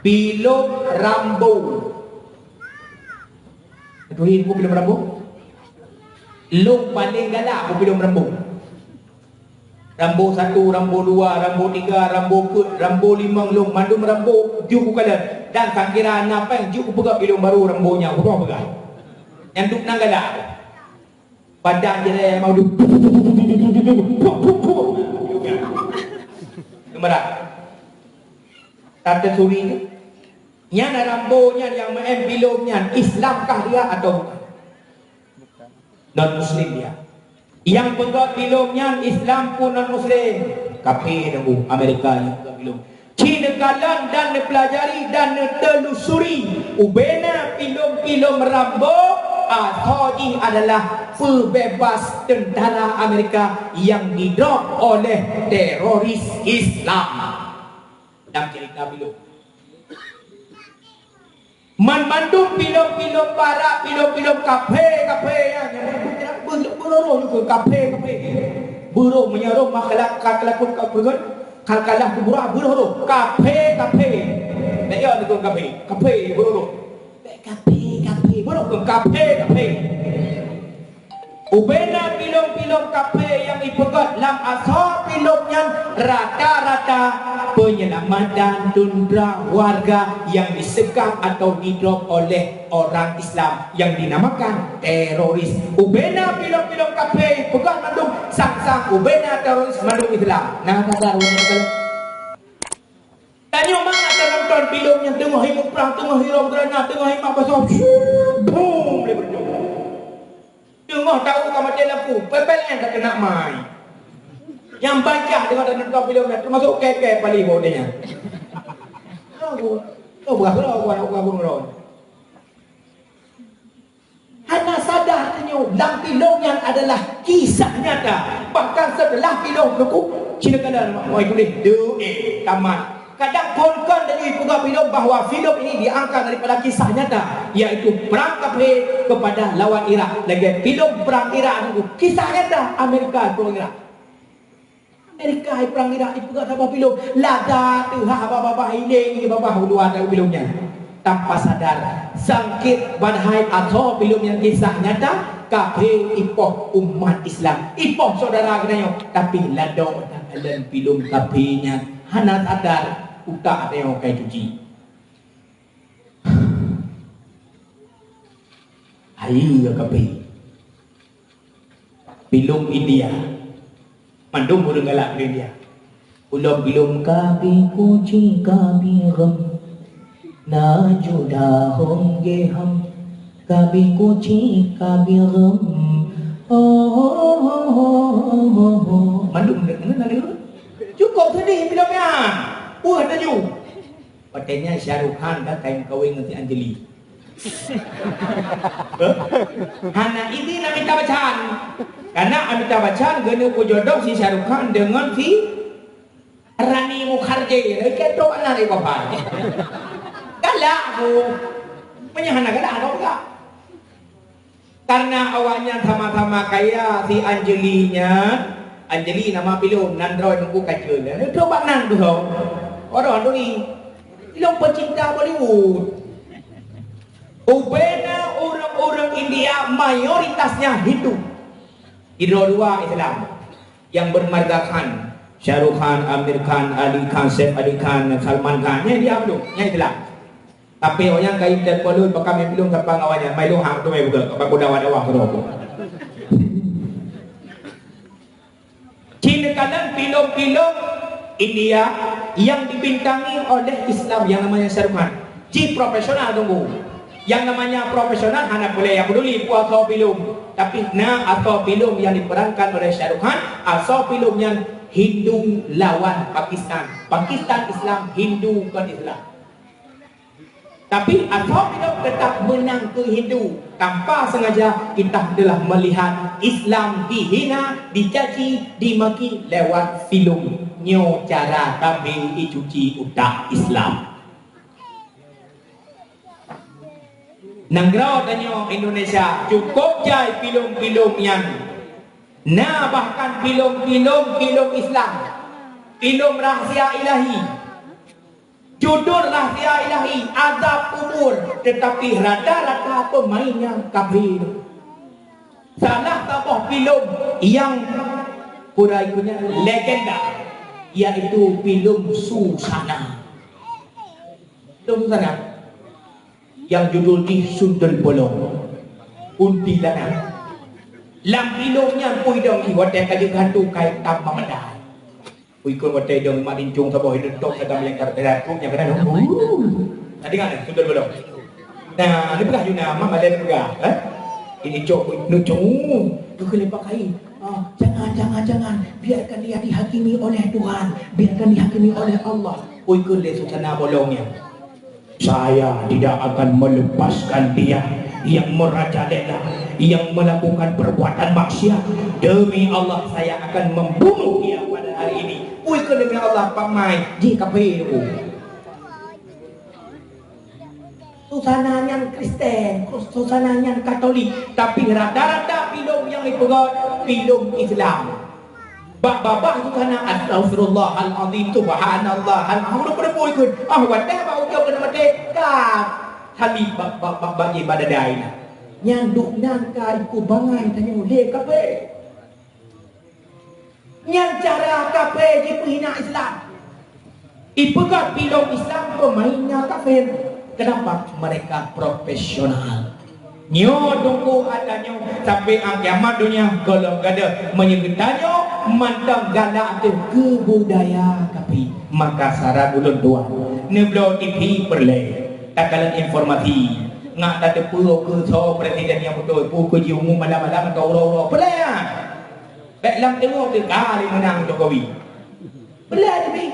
film Rambo. Itu film Rambo. Lo paling galak film Rambo. Rambo 1, Rambo 2, Rambo 3, Rambo 4, Rambo 5, lo mandum Rambo juku kala dan kira apa yang juku pegang film baru Rambonya, apa pegang. Yang duk nang galak. Padang je mau duk. Kemarah. Tata suri. Yang Rambonya yang main filmnya Islamkah dia atau non muslim dia? Yang pembuat filmnya Islam pun non muslim. Kafir dulu Amerika yang pembuat film. Cina kalan dan nepelajari dan netelusuri ubena film-film Rambo. Tadi adalah pebebas tentara Amerika yang didrop oleh teroris Islam. Dalam cerita film mandu film-film barat, film-film kafe yang beroro juga kafe burung menyeru makhluk kalakun kapungan kalkalah kubura burung kafe nak ya tu kafe burung burung kafe ubena film-film kafe yang ipegat dalam asal filmnya rata-rata penyelamatan tundra warga yang disekap atau didrop oleh orang Islam yang dinamakan teroris. Ubena film-film kafe pegat mandung sang-sang ubena teroris mandung Islam. Nah, sadar orang tanya mana tak nonton film yang tengah hidup perang, tengah hiram granat, tengah hidup pasal boom boleh berdua. Tengah tahu kamu mati lampu, PPLN tak kena mai. Yang baca dengan nonton film yang termasuk keke paling bodenya. Oh, bukan. Hanya sadar tanya dalam film yang adalah kisah nyata. Bahkan setelah film itu, Cina kena mau tulis tamat. Kadang kon-kon dari pegawai film bahawa film ini diangkat daripada kisah nyata, yaitu perang kafir kepada lawan Irak. Lagi film perang Irak itu kisah nyata Amerika perang Irak. Amerika perang Irak itu pegawai sama film lada tu baba ini baba luar dari filmnya. Tanpa sadar sangkit badhai atau film yang kisah nyata kafir ipoh umat Islam, ipoh saudara kenanya, tapi ladok dan film kafirnya hana sadar utak ada yang kayak cuci. Ayo kafir film India mandum burung galak India belum kafir kucing kafir ram ना जुदा होंगे हम कभी कुछ कभी गम mandung cukup sedih filmnya taju patenya Syahrukh Khan dah kain kawin dengan si Anjali hana ini Amitabh Bachchan karena Amitabh Bachchan gena jodoh si Syahrukh Khan dengan si Rani Mukherjee ketok anak ibu bapak galak aku penyahana galak atau enggak karena awalnya sama-sama kaya si Anjali nama film Nandroid nunggu kacau itu coba nang tu orang tu ni film pecinta Bollywood ubena orang-orang India mayoritasnya Hindu dua Islam yang bermargakan Shahrukh Khan, Amir Khan, Ali Khan, Saif Ali Khan, Salman Khan, nya dia belum, nya itulah. Tapi orang kaya dan polun bakal belum kapang awalnya, mai lu hang tu mai buka, kapag kudawan awak keroko. Cina kanan film-film India yang dibintangi oleh Islam yang namanya Shahrukh Khan. Ci profesional tunggu. Yang namanya profesional hanya boleh yang peduli atau film. Tapi atau film yang diperankan oleh Shahrukh Khan atau film yang Hindu lawan Pakistan. Pakistan Islam, Hindu bukan Islam. Tapi atau film tetap menang ke Hindu. Tanpa sengaja kita telah melihat Islam dihina, dicaci, dimaki lewat film. Nyo cara kami dicuci utak Islam. Nangrau danyo Indonesia cukup jai film-film yang bahkan film Islam, film rahsia ilahi, judul rahsia ilahi, azab kubur, tetapi rata-rata pemainnya kafir. Salah satu film yang pura punya legenda yaitu film Susana. Film Susana yang judul di Sundel Bolong Kuntilanak. Lam filmnya pui dong i watai kaji gantu kai tam mamandai. Pui kun watai dong mak dincung sabah hidup tok kadang yang karterat pun yang kena dong. Tadi kan Sundel Bolong. Nah, ni pegah juna mama ada pegah, Ini cok nucung. Tu kena pakai. Jangan biarkan dia dihakimi oleh Tuhan, biarkan dihakimi oleh Allah. Pui kun le Susana bolongnya. Saya tidak akan melepaskan dia yang merajalela, yang melakukan perbuatan maksiat. Demi Allah saya akan membunuh dia pada hari ini. Demi Allah pamai jika peru. Susananya Kristen, susananya Katolik, tapi rata-rata film yang dipegang film Islam. Bak-bak susana astagfirullahalazim subhanallah alhamdulillah pada poin kun. Wadah bau jauh kena mati. Tali bak pada daina. Nyanduk nangka iku bangai tanya le kape. Nyan cara kape di penghina Islam. Ipegat film Islam pemainnya kafir. Kenapa? Mereka profesional. Nyo tunggu adanya sampai kiamat dunia kalau gada menyegetanyo mantap galak tu kebudaya kapi maka syarat ulun tua neblo TV perle takalan informasi ngak tade pulo ke so presiden yang betul pu ke jiumu malam-malam atau ro-ro perle baik lam tengok dia kali menang Jokowi perle TV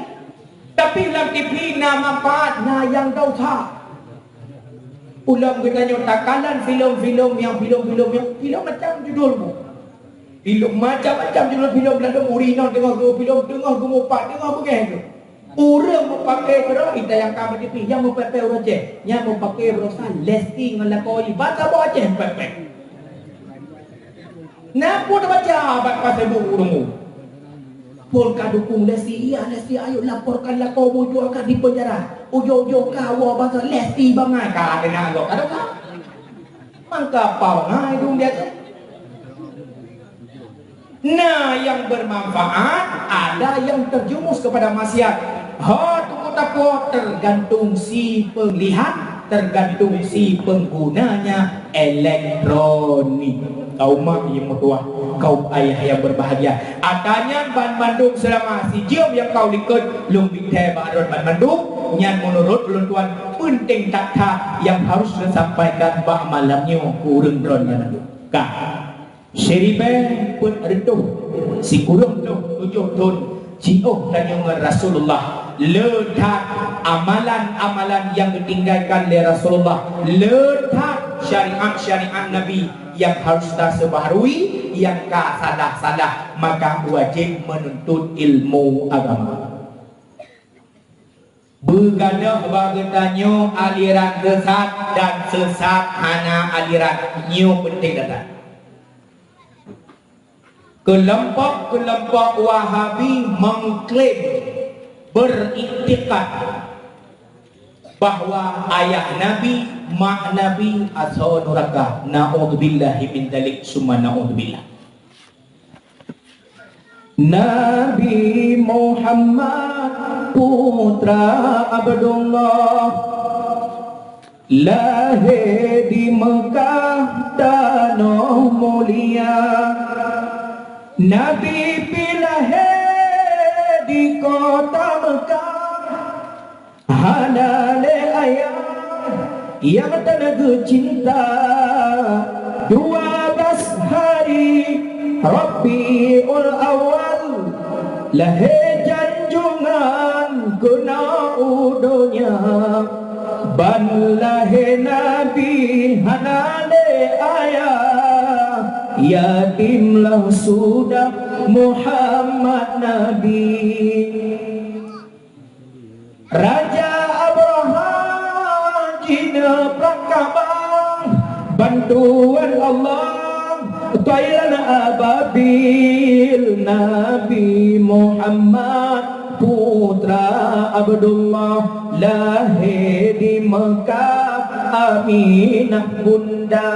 tapi lam TV nama manfaat na yang dosa. Ulang katanya takalan film-film yang macam judulmu. Film macam-macam judul film Belanda Urino tengah ke film tengah ke mupat tengah begitu. Orang mau pakai kerana kita yang kami TV yang mau pakai roje, yang mau pakai rosan lesting ngelakoi baca baca pepe. Nak pun baca pasal burungmu. Polka dukung Lesti, Lesti ayo laporkanlah kau bujuk akan di penjara. Ujo-ujo kau bahasa Lesti bangai kah ada nak ada kah? Mangka bangai dong dia tu. Nah, yang bermanfaat ada yang terjumus kepada maksiat. Tunggu takut tergantung si penglihat, tergantung si penggunanya elektronik. Kau mak yang mertua, kau ayah yang berbahagia. Adanya Ban Bandung selama si jam yang kau likut lung binte Ban Bandung. Yang menurut ulun tuan penting takta yang harus disampaikan bah malamnya kurang Ban Bandung. Kah? Seribe pun rentuh si kurang tu 7 tahun. Cioh tanya Rasulullah letak amalan-amalan yang ditinggalkan oleh Rasulullah, letak syariat-syariat Nabi yang harus tersebaharui, yang salah-salah, maka wajib menuntut ilmu agama. Begadah bagetanya aliran sesat dan sesat hana aliran nyu penting datang. Kelompok-kelompok Wahabi mengklaim beriktikad bahwa ayah Nabi, mak Nabi asal neraka. Na'udzubillahi min dzalik summa na'udzubillah. Nabi Muhammad putra Abdullah, lahir di Mekah tanah mulia. Nabi lahir di kota Mekah, hanale ayah yang tenaga cinta. 12 hari Rabiul Awal, lahir janjungan kena udonya. Ban lahir Nabi hanale ayah, yatimlah sudah Muhammad Nabi. Raja Abraham Cina Prakabang, bantuan Allah Thailand ababil. Nabi Muhammad putra Abdullah, lahir di Mekah Aminah bunda.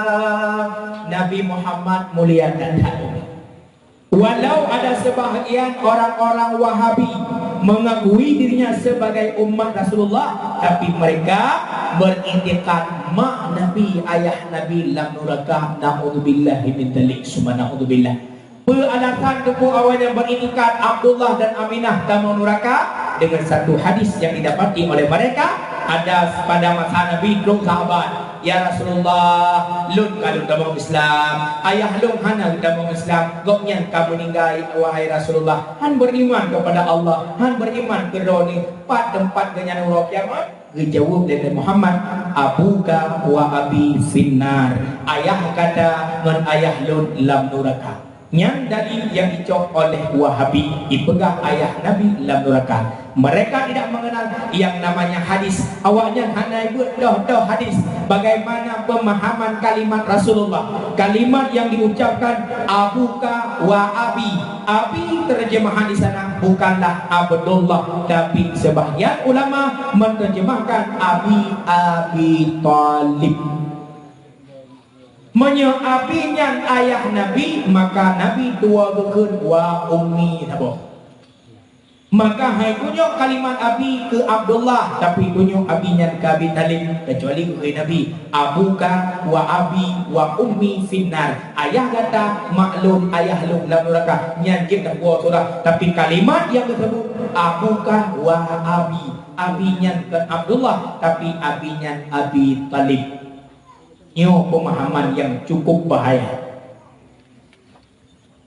Nabi Muhammad mulia dan harum. Walau ada sebahagian orang-orang Wahabi mengakui dirinya sebagai umat Rasulullah, tapi mereka beriktikad mak Nabi, ayah Nabi lam nurakah, na'udzubillahi min dzalik, summa na'udzubillah. Beralasan kepu awalnya beriktikad Abdullah dan Aminah tamu nuraka dengan satu hadis yang didapati oleh mereka. Ada pada masa Nabi dong sahabat, ya Rasulullah, lun kalau dalam Islam, ayah lun hana dalam Islam, goknya kamu ninggai wahai Rasulullah, han beriman kepada Allah, han beriman ke roni, pat tempat dengan Urab kiamat. Dijawab dari Muhammad, abuka wa abi finnar, ayah kata ngan ayah lun lam nuraka. Yang dari yang dicok oleh Wahabi dipegang ayah Nabi lam nuraka. Mereka tidak mengenal yang namanya hadis. Awaknya hanya buat dah hadis. Bagaimana pemahaman kalimat Rasulullah, kalimat yang diucapkan abuka wa abi. Abi terjemahan di sana bukanlah Abdullah, tapi sebahagian ulama menerjemahkan Abi Thalib. Menyeapinya ayah Nabi, maka Nabi tua bekun wa ummi nabo. Maka hai tunjuk kalimat Abi ke Abdullah, tapi tunjuk abinya ke Abi Talib, kecuali ke Nabi. Abuka wa abi wa ummi finnar. Ayah kata maklum ayah lu dalam neraka, nyangkit dah buah surah. Tapi kalimat yang tersebut abuka wa abi, abinya ke Abdullah, tapi abinya Abi Talib. Ini pemahaman yang cukup bahaya.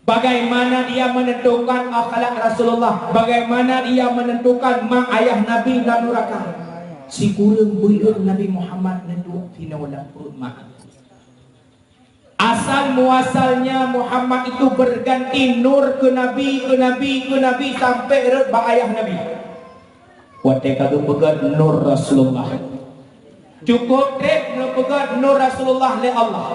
Bagaimana dia menentukan akhlak Rasulullah, bagaimana dia menentukan mak ayah Nabi dan neraka. Si kurang beliau Nabi Muhammad nentu tinola perut mak. Asal muasalnya Muhammad itu berganti nur ke Nabi, ke Nabi, ke Nabi sampai rut bak ayah Nabi. Wate kagak pegat nur Rasulullah. Cukup dek pegat nur Rasulullah le Allah.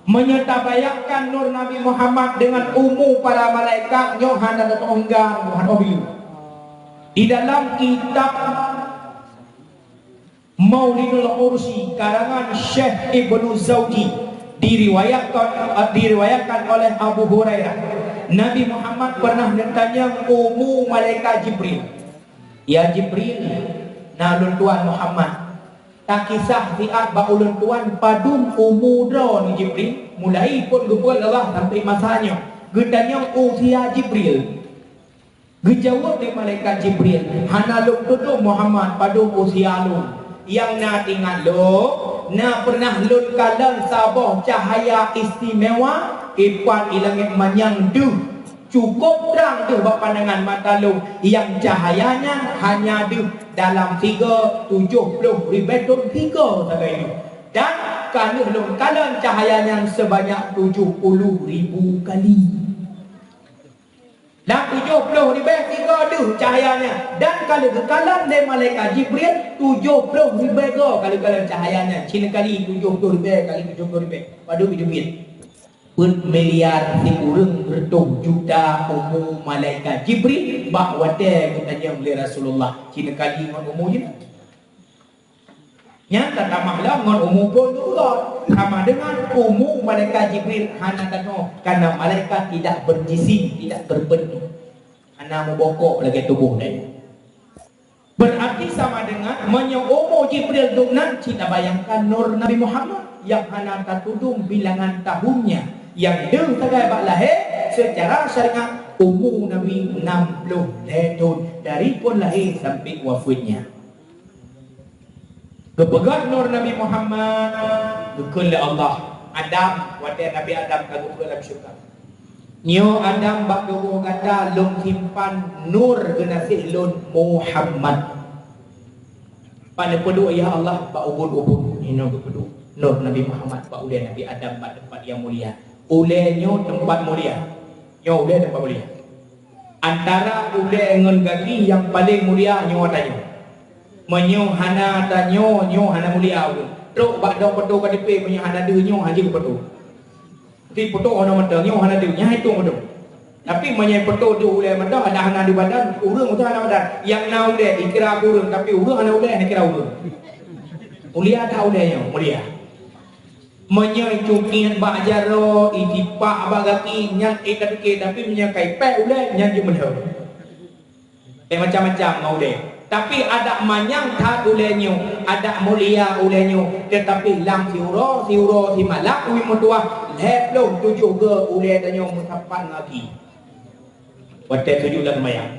Menyatabayangkan nur Nabi Muhammad dengan umum para malaikat nyohan dan tonggang Tuhan obilu. Di dalam kitab Maulidul Ursi karangan Syekh Ibnu Zawji diriwayatkan oleh Abu Hurairah, Nabi Muhammad pernah bertanya umum malaikat Jibril, ya Jibril, nah Tuhan Muhammad tak kisah siat baulun tuan padum umudra ni Jibril, mulai pun gubul Allah sampai masanya gedanya usia Jibril. Gejawab dari malaikat Jibril, hana luk tutu Muhammad padum usia lu yang na tinggal lu na pernah lun kalang sabah cahaya istimewa ipan ilangit manyang duh cukup terang tu buat pandangan mata lu yang cahayanya hanya di dalam 70 ribu tiga saja ini, dan kalau lu kalang cahayanya sebanyak 70.000 kali. Dan 70 ribu tiga tu cahayanya, dan kalau kekalan dari malaikat Jibril 70 ribu kali kalang cahayanya, Cina kali 70 ribu kali 70 ribu padu hidup miliar kurang bertuh juta umum malaikat Jibril bahawa dia katanya oleh Rasulullah Cina kali dengan umum je nyata tamahlah dengan umum pun juga sama dengan umum malaikat Jibril hana tano karena malaikat tidak berjisim, tidak berbentuk. Anak membokok lagi tubuh dia. Berarti sama dengan menyogomo Jibril Dunan. Kita bayangkan Nur Nabi Muhammad yang anak tudung bilangan tahunnya, yang deng sebagai bak lahir secara syariat umur Nabi 60 tahun dari pun lahir sampai wafatnya. Kepegat Nur Nabi Muhammad dukul Allah Adam wadah Nabi Adam kagum dalam syurga. Nyo Adam bak dogo kata lom simpan nur genasih lon Muhammad. Pada pedu ya Allah bak ubun-ubun ino kepedu Nur Nabi Muhammad bak ulai Nabi Adam bak tempat yang mulia. Ulai nyo tempat mulia. Nyo ulai tempat mulia. Antara ulai ngon gagi yang paling mulia nyo tanyo. Menyo hana tanyo nyo hana mulia ulun. Truk bak dong pedu kadipe menyo hana de nyo haji pedu. Ti pedu ono medang nyo hana de nya itu medang. Tapi menyo pedu de ulai medang ada hana di badan, urang tu hana badan. Yang na ulai dikira urang tapi urang hana ulai dikira urang. Mulia tak ulai nyo mulia. Menyo cukian bak jaro itipak bagaki nyang ikatke tapi menyo kai pe ulai nyang je medang. Macam-macam mau deh. Tapi ada manyang tak ulenyo, ada mulia ulenyo, tetapi lam siuro si malak ui mutua leplo tujuh ke ule danyo mutapan lagi. Wate sujud dalam sembahyang.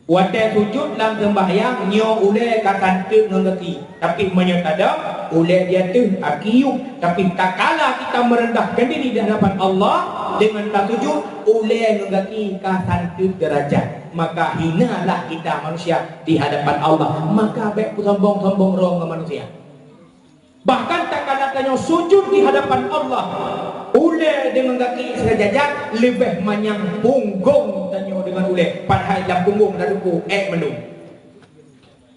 Wate sujud dalam sembahyang nyo ule katan tu ngerti, tapi menyo tada ule dia tu akiu, tapi tak kala kita merendahkan diri di hadapan Allah dengan tak sujud ule ngerti katan tu derajat. Maka hinalah kita manusia di hadapan Allah. Maka baik sombong-sombong rong ke manusia. Bahkan tak kadang-kadang sujud di hadapan Allah. Ule dengan kaki sejajar lebih manyang punggung tanyo dengan ule. Padahal dalam punggung dan duku menung.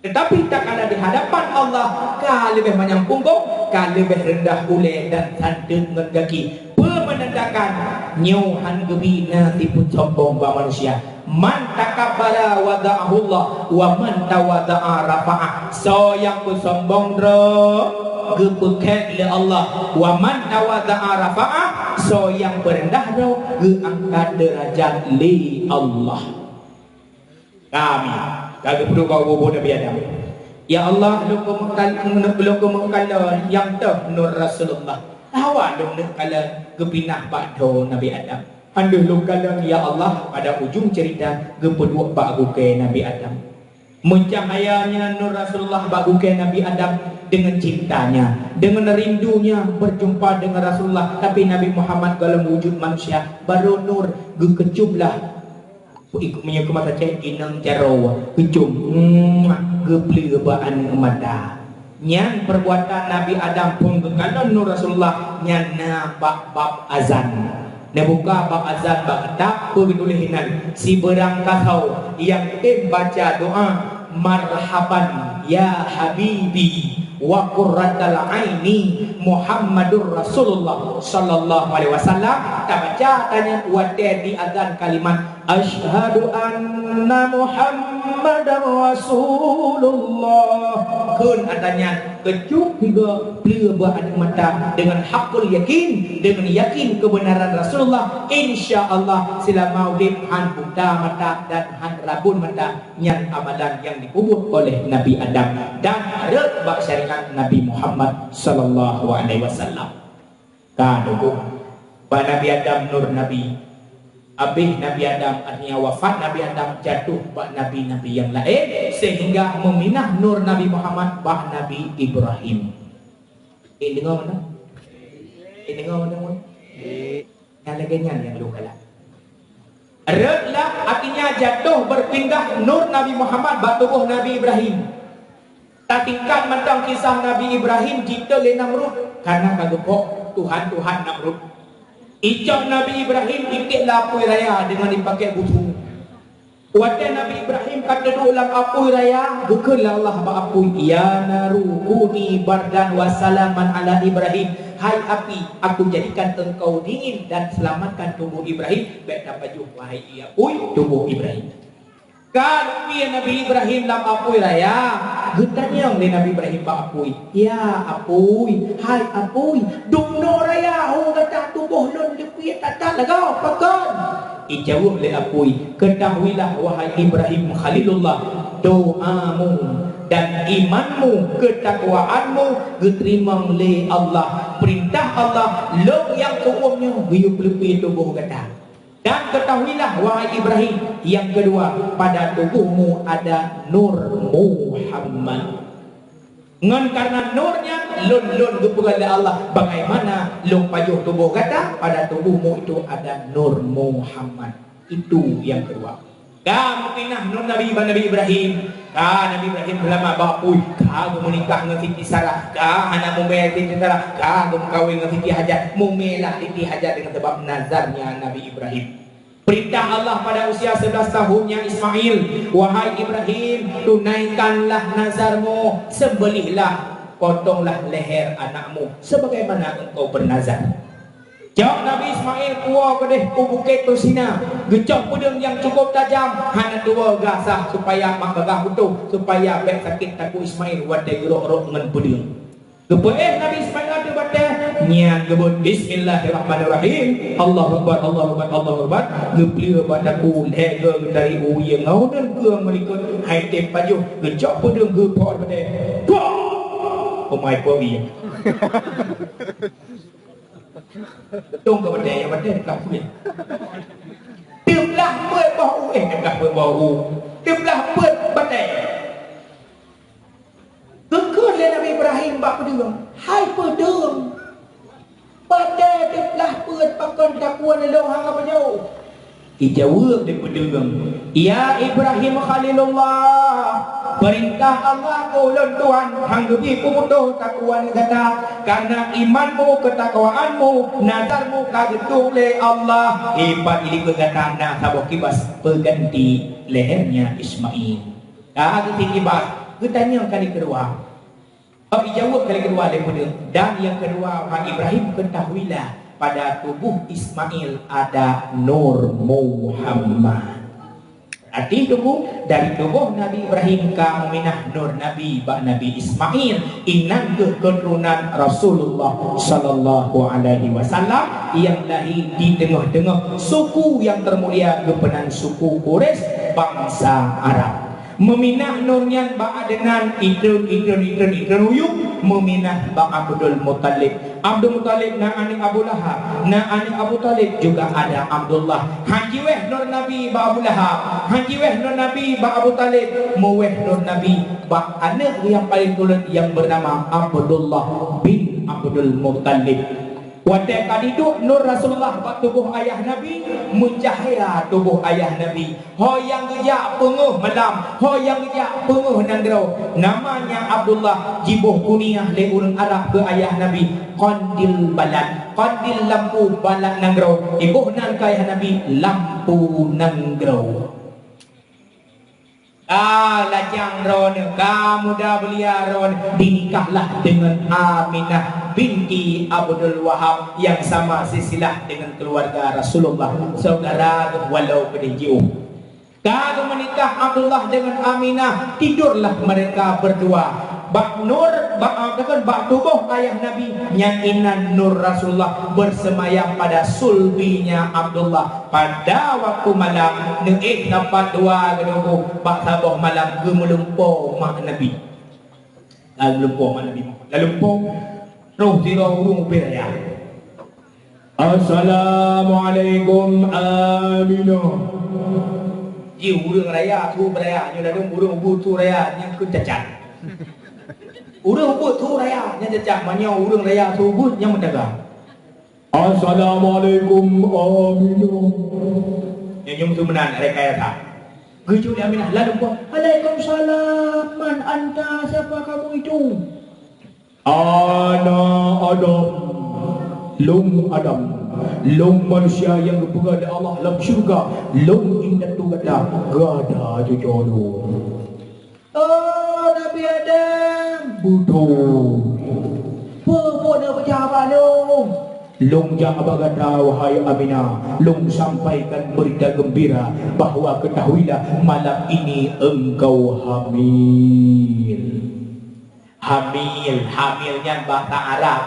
Tetapi tak ada di hadapan Allah, kah lebih manyang punggung, kah lebih rendah ule dan santun dengan kaki. Menandakan nyuhan gebina tipu sombong ba manusia. Man takabbara wada'ahullah wa man tawada'a rafa'ah. So yang bersombong gepekek le Allah, wa man tawada'a rafa'ah. So yang berendah geangkat derajat li Allah. Kami kagak perlu kau bobo Nabi Adam. Ya Allah lu kemengkalan yang teh nur Rasulullah. Awak dong kala gepinah bakdo Nabi Adam. Anduh lukalan ya Allah pada ujung cerita gepedua baguke Nabi Adam. Mencahayanya Nur Rasulullah baguke Nabi Adam dengan cintanya, dengan rindunya berjumpa dengan Rasulullah. Tapi Nabi Muhammad dalam wujud manusia baru nur gekecublah. Ikut menyuka mata cek inang jaro kecum gepli baan mata. Nyan perbuatan Nabi Adam pun kekalan Nur Rasulullah nyana bab azan. Nebuka bab azan bab tak penulihinan si berangkatau yang baca doa marhaban ya habibi wa qurratal aini Muhammadur Rasulullah sallallahu alaihi wasallam. Tak baca tanya wate di azan kalimat asyhadu anna Muhammadar Rasulullah. Kun adanya kecup juga beliau berada mata dengan hakul yakin, dengan yakin kebenaran Rasulullah. InsyaAllah selama urip han buta mata dan han rabun mata yang amalan yang dikubur oleh Nabi Adam dan rebak syariat Nabi Muhammad sallallahu alaihi wasallam. Kan Pak Nabi Adam nur Nabi. Habis Nabi Adam artinya wafat Nabi Adam jatuh bak nabi-nabi yang lain sehingga meminah nur Nabi Muhammad bak Nabi Ibrahim. Ini dengar mana? Ini dengar mana? Yang lainnya yang lu kalah. Redlah artinya jatuh berpindah nur Nabi Muhammad bak tubuh Nabi Ibrahim. Tak tingkat mentang kisah Nabi Ibrahim kita le Namrud karena kagepok Tuhan Namrud. Ijab Nabi Ibrahim ikitlah apui raya dengan dipakai busu. Waktu Nabi Ibrahim kata ulang apui raya, bukanlah Allah apui. Ya narukuni bardan wasalaman ala Ibrahim. Hai api, aku jadikan engkau dingin dan selamatkan tubuh Ibrahim. Baik dapat jumpa wahai apui tubuh Ibrahim. Kan Nabi Ibrahim dalam apui raya, getanya oleh Nabi Ibrahim pak apui. Ya apui, hai apui, dumno raya, kata tubuh lon lepi tak tak lagau pakan. Ijawab le apui, ketahuilah wahai Ibrahim Khalilullah, doamu dan imanmu, ketakwaanmu diterima oleh Allah. Perintah Allah lo yang keumumnya guyup lebih tubuh kata. Dan ketahuilah wahai Ibrahim, yang kedua, pada tubuhmu ada nur Muhammad. Ngan karena nurnya lun kepada Allah. Bagaimana lun pajuh tubuh kata, pada tubuhmu itu ada nur Muhammad. Itu yang kedua. Mungkinlah nur Nabi Ibrahim. Nabi Ibrahim lama bapui, kamu menikah dengan Siti Sarah, anak mumel Siti Sarah, kamu kawin dengan Siti Hajar, mumelah Siti Hajar dengan sebab nazarnya Nabi Ibrahim. Perintah Allah pada usia 11 tahunnya Ismail, wahai Ibrahim, tunaikanlah nazarmu, sembelihlah, potonglah leher anakmu sebagaimana engkau bernazar. Jawab Nabi Ismail, tua kedeh ku bukit tu sina, gecok pedang yang cukup tajam, hana dua gasah supaya mak bagah betul, supaya bek sakit taku Ismail wadai gerok-gerok dengan pedang. Kepaeh Nabi Ismail ada batas niat gebut bismillahirrahmanirrahim, Allahu akbar Allahu akbar Allahu akbar, ngeplia bataku lega dari uyang ngau dan ke melikut hai tem pajuh gecok pedang gepot batas. Pemai pergi. Tung ke benda yang benda dekat kulit. Tiaplah buat bau dekat bau. Tiaplah buat benda. Kekal Nabi Ibrahim bak pedang. Hai pedang. Benda tiaplah buat pakan takuan elok hang apa jauh. Dijawab dia pedang. Ya Ibrahim Khalilullah, perintah Allah ulun Tuhan hang gebi ku butuh takwan kata, karena imanmu, ketakwaanmu, nazarmu kagetu le Allah. Hebat ini kegatan nak sabok kibas berganti lehernya Ismail. Ganti kibas. Ketanya kali kedua. Dijawab kali kedua le pedang. Dan yang kedua, Pak Ibrahim, ketahuilah pada tubuh Ismail ada nur Muhammad. Arti tubuh dari tubuh Nabi Ibrahim ke Muminah nur Nabi bak Nabi Ismail inan ke keturunan Rasulullah sallallahu alaihi wasallam yang lahir di tengah-tengah suku yang termulia gepenan suku Quraisy bangsa Arab. Meminah nurnya bak adenan idun uyuk meminah bak Abdul Muttalib. Abdul Muttalib na anik Abu Lahab, na anik Abu Talib juga ada Abdullah. Haji weh nur Nabi bak Abu Lahab, haji weh nur Nabi bak Abu Talib, muweh nur Nabi bak anak yang paling tulen yang bernama Abdullah bin Abdul Muttalib. Wadai kadidu nur Rasulullah bak tubuh ayah Nabi, mencahaya tubuh ayah Nabi. Ho yang gejak penguh malam, ho yang gejak penguh nandrau. Namanya Abdullah, jibuh kuniah le urang Arab ke ayah Nabi. Qandil balad, qandil lampu balad nandrau. Ibuh nan ke ayah Nabi, lampu nandrau. Lajang ron, kamu dah belia ron, dinikahlah dengan Aminah binti Abdul Wahab yang sama silsilah dengan keluarga Rasulullah, saudara walau penjauh. Kalau menikah Abdullah dengan Aminah, tidurlah mereka berdua. Bak nur, bak tubuh ayah Nabi nyanyinan nur Rasulullah bersemayam pada sulbinya Abdullah. Pada waktu malam neik nampak dua gedung bak sabuh malam gemelumpo mak Nabi. Lalu lumpo mak Nabi. Lalu lumpo roh zira urung beraya. Assalamualaikum Aminah. Ji urung raya tu beraya, nyoda urung butu raya yang ku cacat. Urang ubut tu raya yang jejak manya urang raya tu ubut yang mendagang. Assalamualaikum Aminah. Yang nyum tu menan rekayasa. Geju di Aminah lalu buat Waalaikumsalam. Man anta, siapa kamu itu? Ana Adam. Lum Adam. Lum manusia yang berada Allah dalam syurga. Lum indah tu gada tu jodoh. Oh Nabi Adam butuh pupuk nak berjawab long. Long jangan berkata wahai Aminah, long sampaikan berita gembira bahawa ketahuilah malam ini engkau hamil. Hamilnya bahasa Arab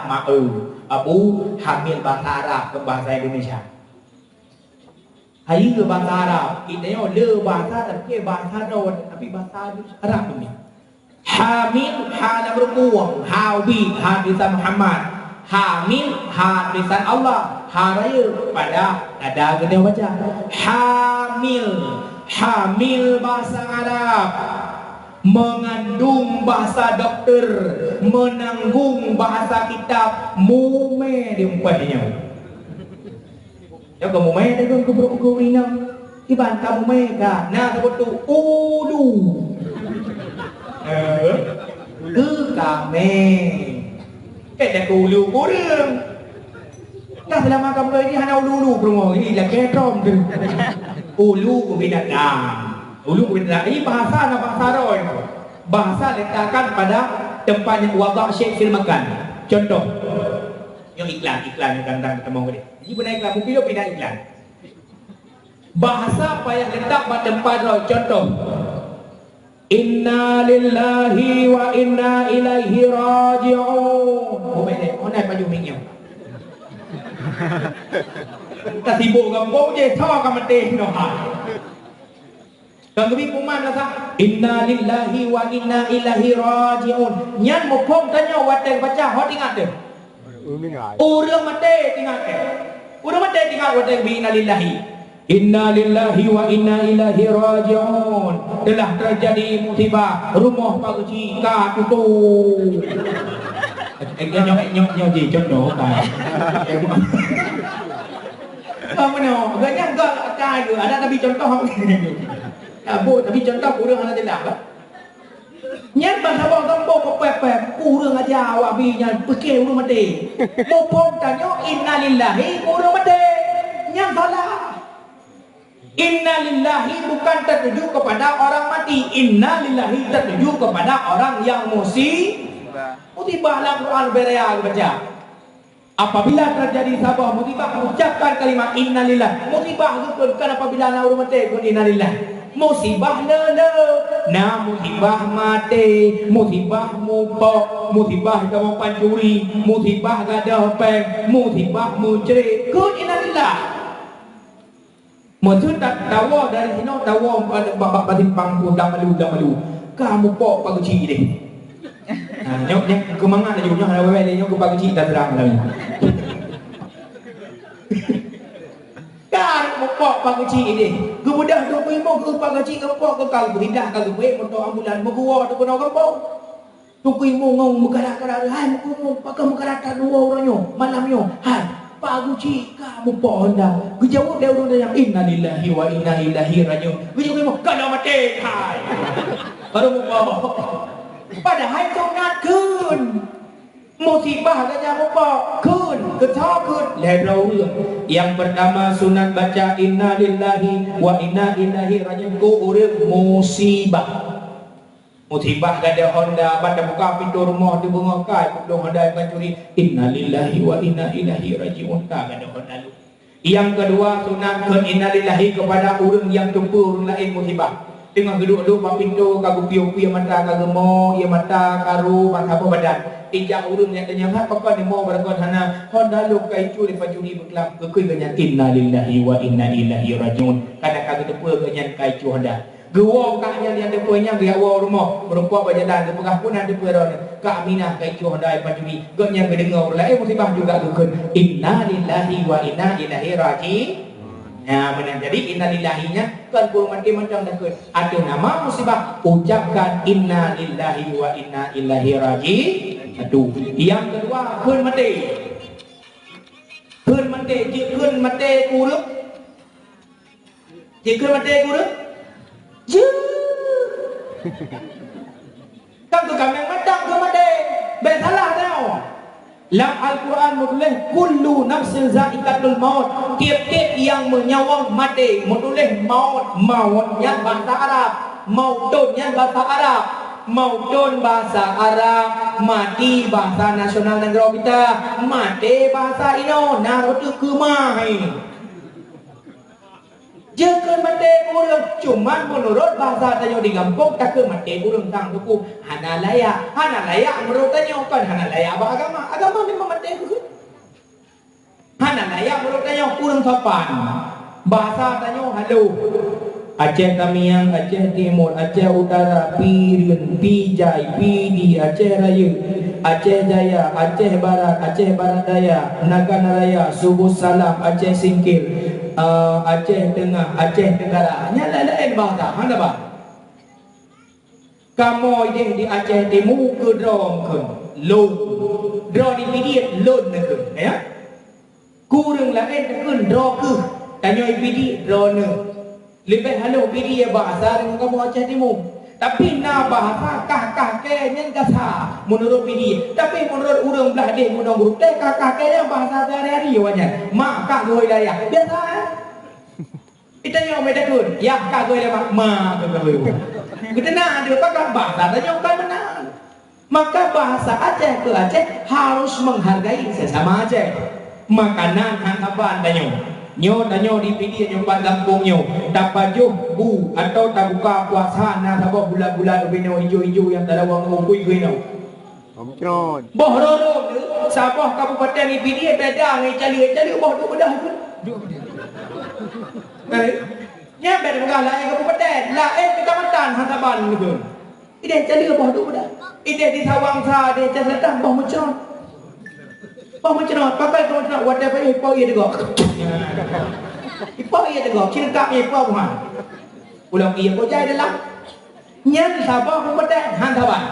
Abu hamil bahasa Arab ke bahasa Indonesia. Hai ke bahasa Arab. Kita yo le bahasa tapi bahasa Arab tapi bahasa Arab ni. Hamil hal berkuang, hawi hadisan Muhammad. Hamil hadisan Allah. Haraya pada ada kita baca. Hamil bahasa Arab. Mengandung bahasa doktor, menanggung bahasa kitab, mume dia umpamanya. Ya kamu main dengan keburuk ini, iban kamu main kan? Nah sebut tu ulu, ke kami, kita ulu kurang. Nah selama kamu ini hanya ulu rumah ini lagi ketrom tu, ulu binatang. Ulu binatang ini bahasa nak bahasa roy, bahasa letakkan pada tempatnya wadah syekh fil makan. Contoh, yang iklan yang kadang-kadang kita mau ni. Ini benar iklan, mungkin lo pindah iklan. Bahasa apa yang letak pada tempat roy. Contoh, Inna lillahi wa inna ilaihi raji'un. Oh benar, oh naik baju minyak. Tak sibuk kampung je, tahu kamu teh no ha. Kalau lebih kuman lah sah. Inna lillahi wa inna ilaihi raji'un. Nyan mau pom tanya wateng baca, hot ingat tu. Orang mati tinggal ke. Orang mati tinggal wateng bi inna lillahi. Inna lillahi wa inna ilaihi raji'un. Telah terjadi musibah, rumah Pak Uci ka tutup. Nyok ji contoh kan. Mana? Ganyan enggak ada ke? Ada Nabi contoh. Abu Nabi contoh kurang ada jelas lah. Nyat bahasa bawang kampung pepep kurang aja awak binya pergi urang mati. Mopom tanya inna lillahi urang mati. Nyat salah. Inna lillahi bukan tertuju kepada orang mati. Inna lillahi tertuju kepada orang yang musibah dalam Quran bereal baca. Apabila terjadi sabah musibah ucapkan kalimat innalillah. Musibah itu bukan apabila nak urang mati pun innalillah. Musibah lele, nah musibah mati, musibah mupok, musibah kamu pancuri, musibah gadah peng, musibah muncri, kun innalillah. Maksud tak tawa dari sini tawa babak batimpang dah malu. Kamu pok paguci deh. Nyok kemangan aja nyok ada wewe nyok paguci tak terang lagi. Kan mopok paguci ini. Kemudian tu pun ke paguci kampung ke kal berindah kal buat motor ambulan megua tu pun kampung. Tu pun ngong mukara-kara hai muku pakai mukara dua orangnya malamnya. Hai paguci kamu pok anda. Kejawab dia orang yang innalillahi wa inna ilaihi rajiun. Kejawab kalau mati hai. Baru mopok. Padahal sunatkeun. Musibah saja muka kun ketakut lebrau. Yang pertama sunat baca inna lillahi wa inna ilaihi rajiun ku urip musibah. Musibah gada Honda pada buka pintu rumah di bungakai pintu Honda pancuri inna lillahi wa inna ilaihi rajiun ka gada Honda lu. Yang kedua sunat kun inna lillahi kepada orang yang tumpu orang lain musibah. Tengah duduk-duduk pak pintu kagu piu-piu mata kagemo ia mata karu mata apa badan. Ijak urun yang tanya apa kau ni mau berkon hana Honda lu kai curi pacuri berkelap kekui ganyan inna lillahi wa inna ilaihi rajiun. Kadang-kadang tepu ganyan kai cu Honda. Gewa kaknya yang tepunya gewa rumah berempat berjalan ke pengapunan tepu ron. Kak Aminah kai cu Honda pacuri ganyan kedengar lain musibah juga kekun inna lillahi wa inna ilaihi rajiun. Ya benar. Jadi innalillahinya kan kurang mati macam takut. Ada nama musibah ucapkan inna lillahi wa inna ilaihi rajiun. Aduh. Yang kedua kun mati. Kun mati, je kun mati kurang. Je kun mati kurang. Je. Kan tu kami madak kun mati. Bersalah tau. Dalam Al-Quran menulis kullu nafsin za'iqatul maut. Tiap-tiap yang menyawang mati. Menulis maut. Mautnya bahasa Arab. Mautunnya bahasa Arab. Mautun bahasa Arab. Mati bahasa nasional negara kita. Mati bahasa Ino. Narutu kumai. Jangan mati kurang. Cuma menurut bahasa tanya di kampung tak ke mati kurang tang tuku. Hana layak menurut tanya kan hana layak apa agama memang mati kurang. Hana layak menurut tanya kurang sopan. Bahasa tanya halo. Aceh Tamiang, Aceh Timur, Aceh Utara, Pirin, Pijai, Pidi, Aceh Raya, Aceh Jaya, Aceh Barat, Aceh Barat Daya, Nagana Raya, Subuh Salam, Aceh Singkil, Aceh Tengah, Aceh Tenggara. Nyala lain bahasa. Mana bah? Kamu ini di Aceh Timur ke drom ke lon, drom di Pidi lon ke, ya? Kurang lain ke drom ke, tanya Pidi drom ne. Lebih halus Pidi bahasa dengan kamu Aceh Timur. Tapi na bahasa kakak kenyan kasar menurut Pidi. Tapi menurut orang belah dia menurut grup teh kakak kenyan bahasa sehari-hari wajar. Mak kak gue daya biasa. Kita yang beda kun. Ya kak gue daya mak gue. Kita nak ada pakai bahasa tanya bukan benar. Maka bahasa Aceh ke Aceh harus menghargai sesama Aceh. Makanan hantapan tanya. Nyo danyo di Pidi nyo kampung nyo tapajuh bu atau tabuka puasa na sabah bulan-bulan ubino hijau-hijau yang dalawang ngukui kuino. Omkron. Boh roro sabah kabupaten di Pidi beda ngai cali boh tu bedah tu. Nya beda megala kabupaten lain kecamatan Hantaban gitu. Ide cali boh tu bedah. Ide di Sawangsa de Selatan boh muncul. Apa macam pakai kau nak buat apa ipo ye dego. Ipo ye dego, cerita ipo bukan. Ulang iya kau jadi dalam. Nyan Sabah Kabupaten Hantaban.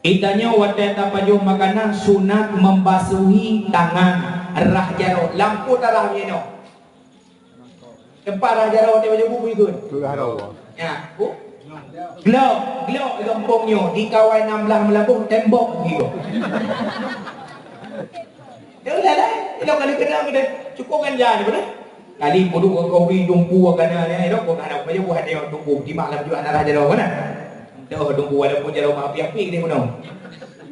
Itanya wadah tapajuh makanan sunat membasuhi tangan rah jaro lampu darah no. Tempat rah jaro dia baju buku itu. Ya, bu. Glow kampungnya di kawain 16 melambung tembok gitu. Dia lah, ilo kali kena kita cukupkan jalan betul. Kali bodoh kau beri dumpu kana ni, ilo kau kana baju buat dia dumpu di malam juga anak raja mana. Dah dumpu ada pun jauh maaf api dia mana.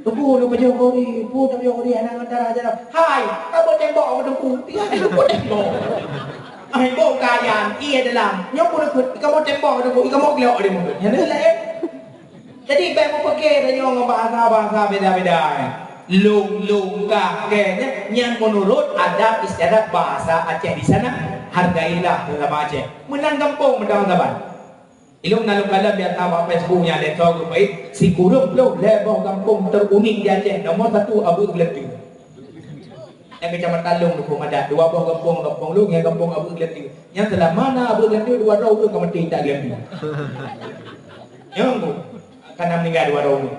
Dumpu lu baju kau ni, dumpu baju kau ni anak raja. Hai, kamu tembok aku dumpu, dia dumpu tembok. Ai bau kayan ia dalam. Nyok pun kamu tembok dumpu, kamu gelok dia mungkin. Yang ni lah. Jadi baik mau pakai dia ngomong bahasa beda-beda. Lung kakeknya yang menurut adat istiadat bahasa Aceh di sana hargailah ulama Aceh. Menang kampung menang taban. Ilung nalung kala biar tahu Facebooknya ada tahu baik si kurup lo lebah kampung terunik di Aceh nomor 1 Abu Gelati. Yang kecamatan Lung dukung ada dua buah kampung Lung yang kampung Abu Gelati. Yang sebelah mana Abu Gelati dua roh tu kamu tidak Gelati. Yang karena meninggal dua roh tu.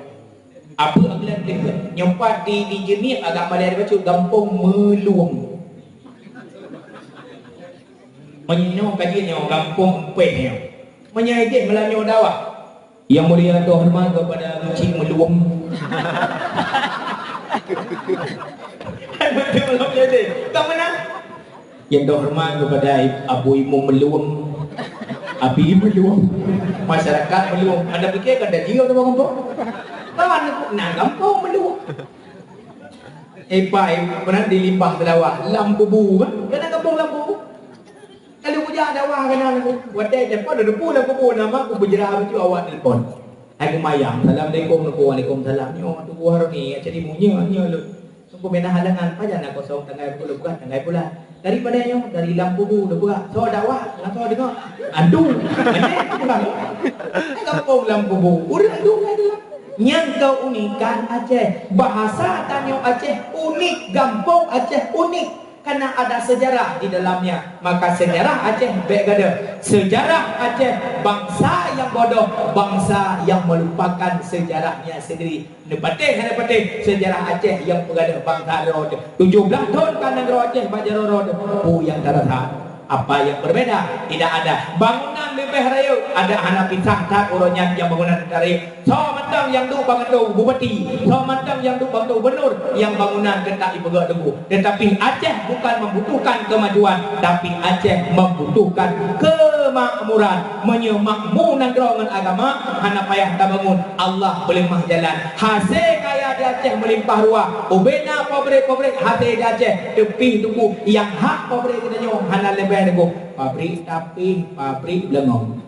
Apa agak nyempat di jenis agak pada ada baca gampung meluang. Menyinong kajiannya gampung empenya. Menyajik melanyo dakwah. Yang mulia Tuhan hormat kepada kucing meluang. Betul belum jadi. Kau mana? Yang hormat kepada Abu Imu meluang. Abi meluang. Masyarakat meluang. Anda fikir kan dah jiwa tu kampung? Kawan aku nak kampung meluang. Pai pernah dilimpah telawah lampu bu kan? Kena kampung lampu. Kalau hujan dawah kena aku. Wadai depan ada pu lampu bu nama aku berjerah baju awak telefon. Aku mayang. Assalamualaikum Waalaikumsalam. Ni orang tu buah ni jadi munya lu. Sungguh bina halangan pajan aku kosong tengah pula bukan tengah pula. Daripada yang dari lampu bu dah buat. So dakwah, ngapa dengar? Andu. Ini pulang. Kampung lampu bu. Urang andu ada. Yang keunikan Aceh, bahasa Tanyo Aceh unik, gampong Aceh unik karena ada sejarah di dalamnya. Maka sejarah Aceh begada. Sejarah Aceh bangsa yang bodoh, bangsa yang melupakan sejarahnya sendiri. Nepatih sejarah Aceh yang berada bangsa rod. 17 tahun kanan Aceh bajar rod. Yang terasa. Apa yang berbeda? Tidak ada. Bangunan lebih raya ada anak pisang tak urunya yang bangunan raya. So mantang yang tu bangun tu bupati. So mantang yang tu bangun tu gubernur. Yang bangunan ketak ibagat debu. Tetapi Aceh bukan membutuhkan kemajuan, tapi Aceh membutuhkan kemakmuran. Menyemakmuran gerongan agama. Hana payah tak bangun. Allah boleh mah jalan. Hasil kaya di Aceh melimpah ruah. Ubena pabrik hasil di Aceh tepi tuku yang hak pabrik kita nyo hana lebih aku pabrik tapi pabrik belengong.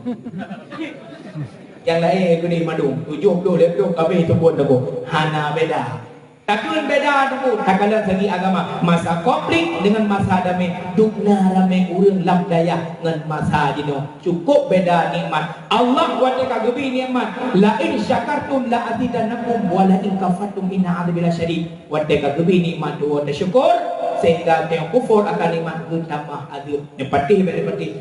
Yang lain aku ni madung 70 lebih kami sebut aku hana beda. Takun beda tu tak kala segi agama masa konflik dengan masa damai dukna ramai urang lam daya dengan masa dino cukup beda nikmat Allah wate kagebi nikmat la in syakartum la azidannakum wa la in kafartum inna adzabi lasyadid wate kagebi nikmat tu wate syukur sehingga yang kufur akan nikmat tambah azab nepati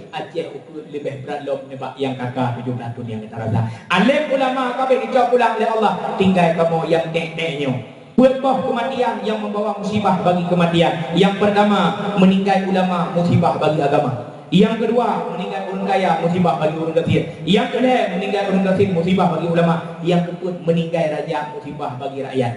aceh ukur lebih berat lom nebak yang kakak 17 tahun yang kita rasa alim ulama kabeh dijawab pulang oleh Allah tinggal kamu yang tek-teknya Berpah kematian yang membawa musibah bagi kematian. Yang pertama, meninggal ulama musibah bagi agama. Yang kedua, meninggal orang kaya musibah bagi orang kafir. Yang kedua, meninggal orang kafir musibah bagi ulama. Yang keempat, meninggal raja musibah bagi rakyat.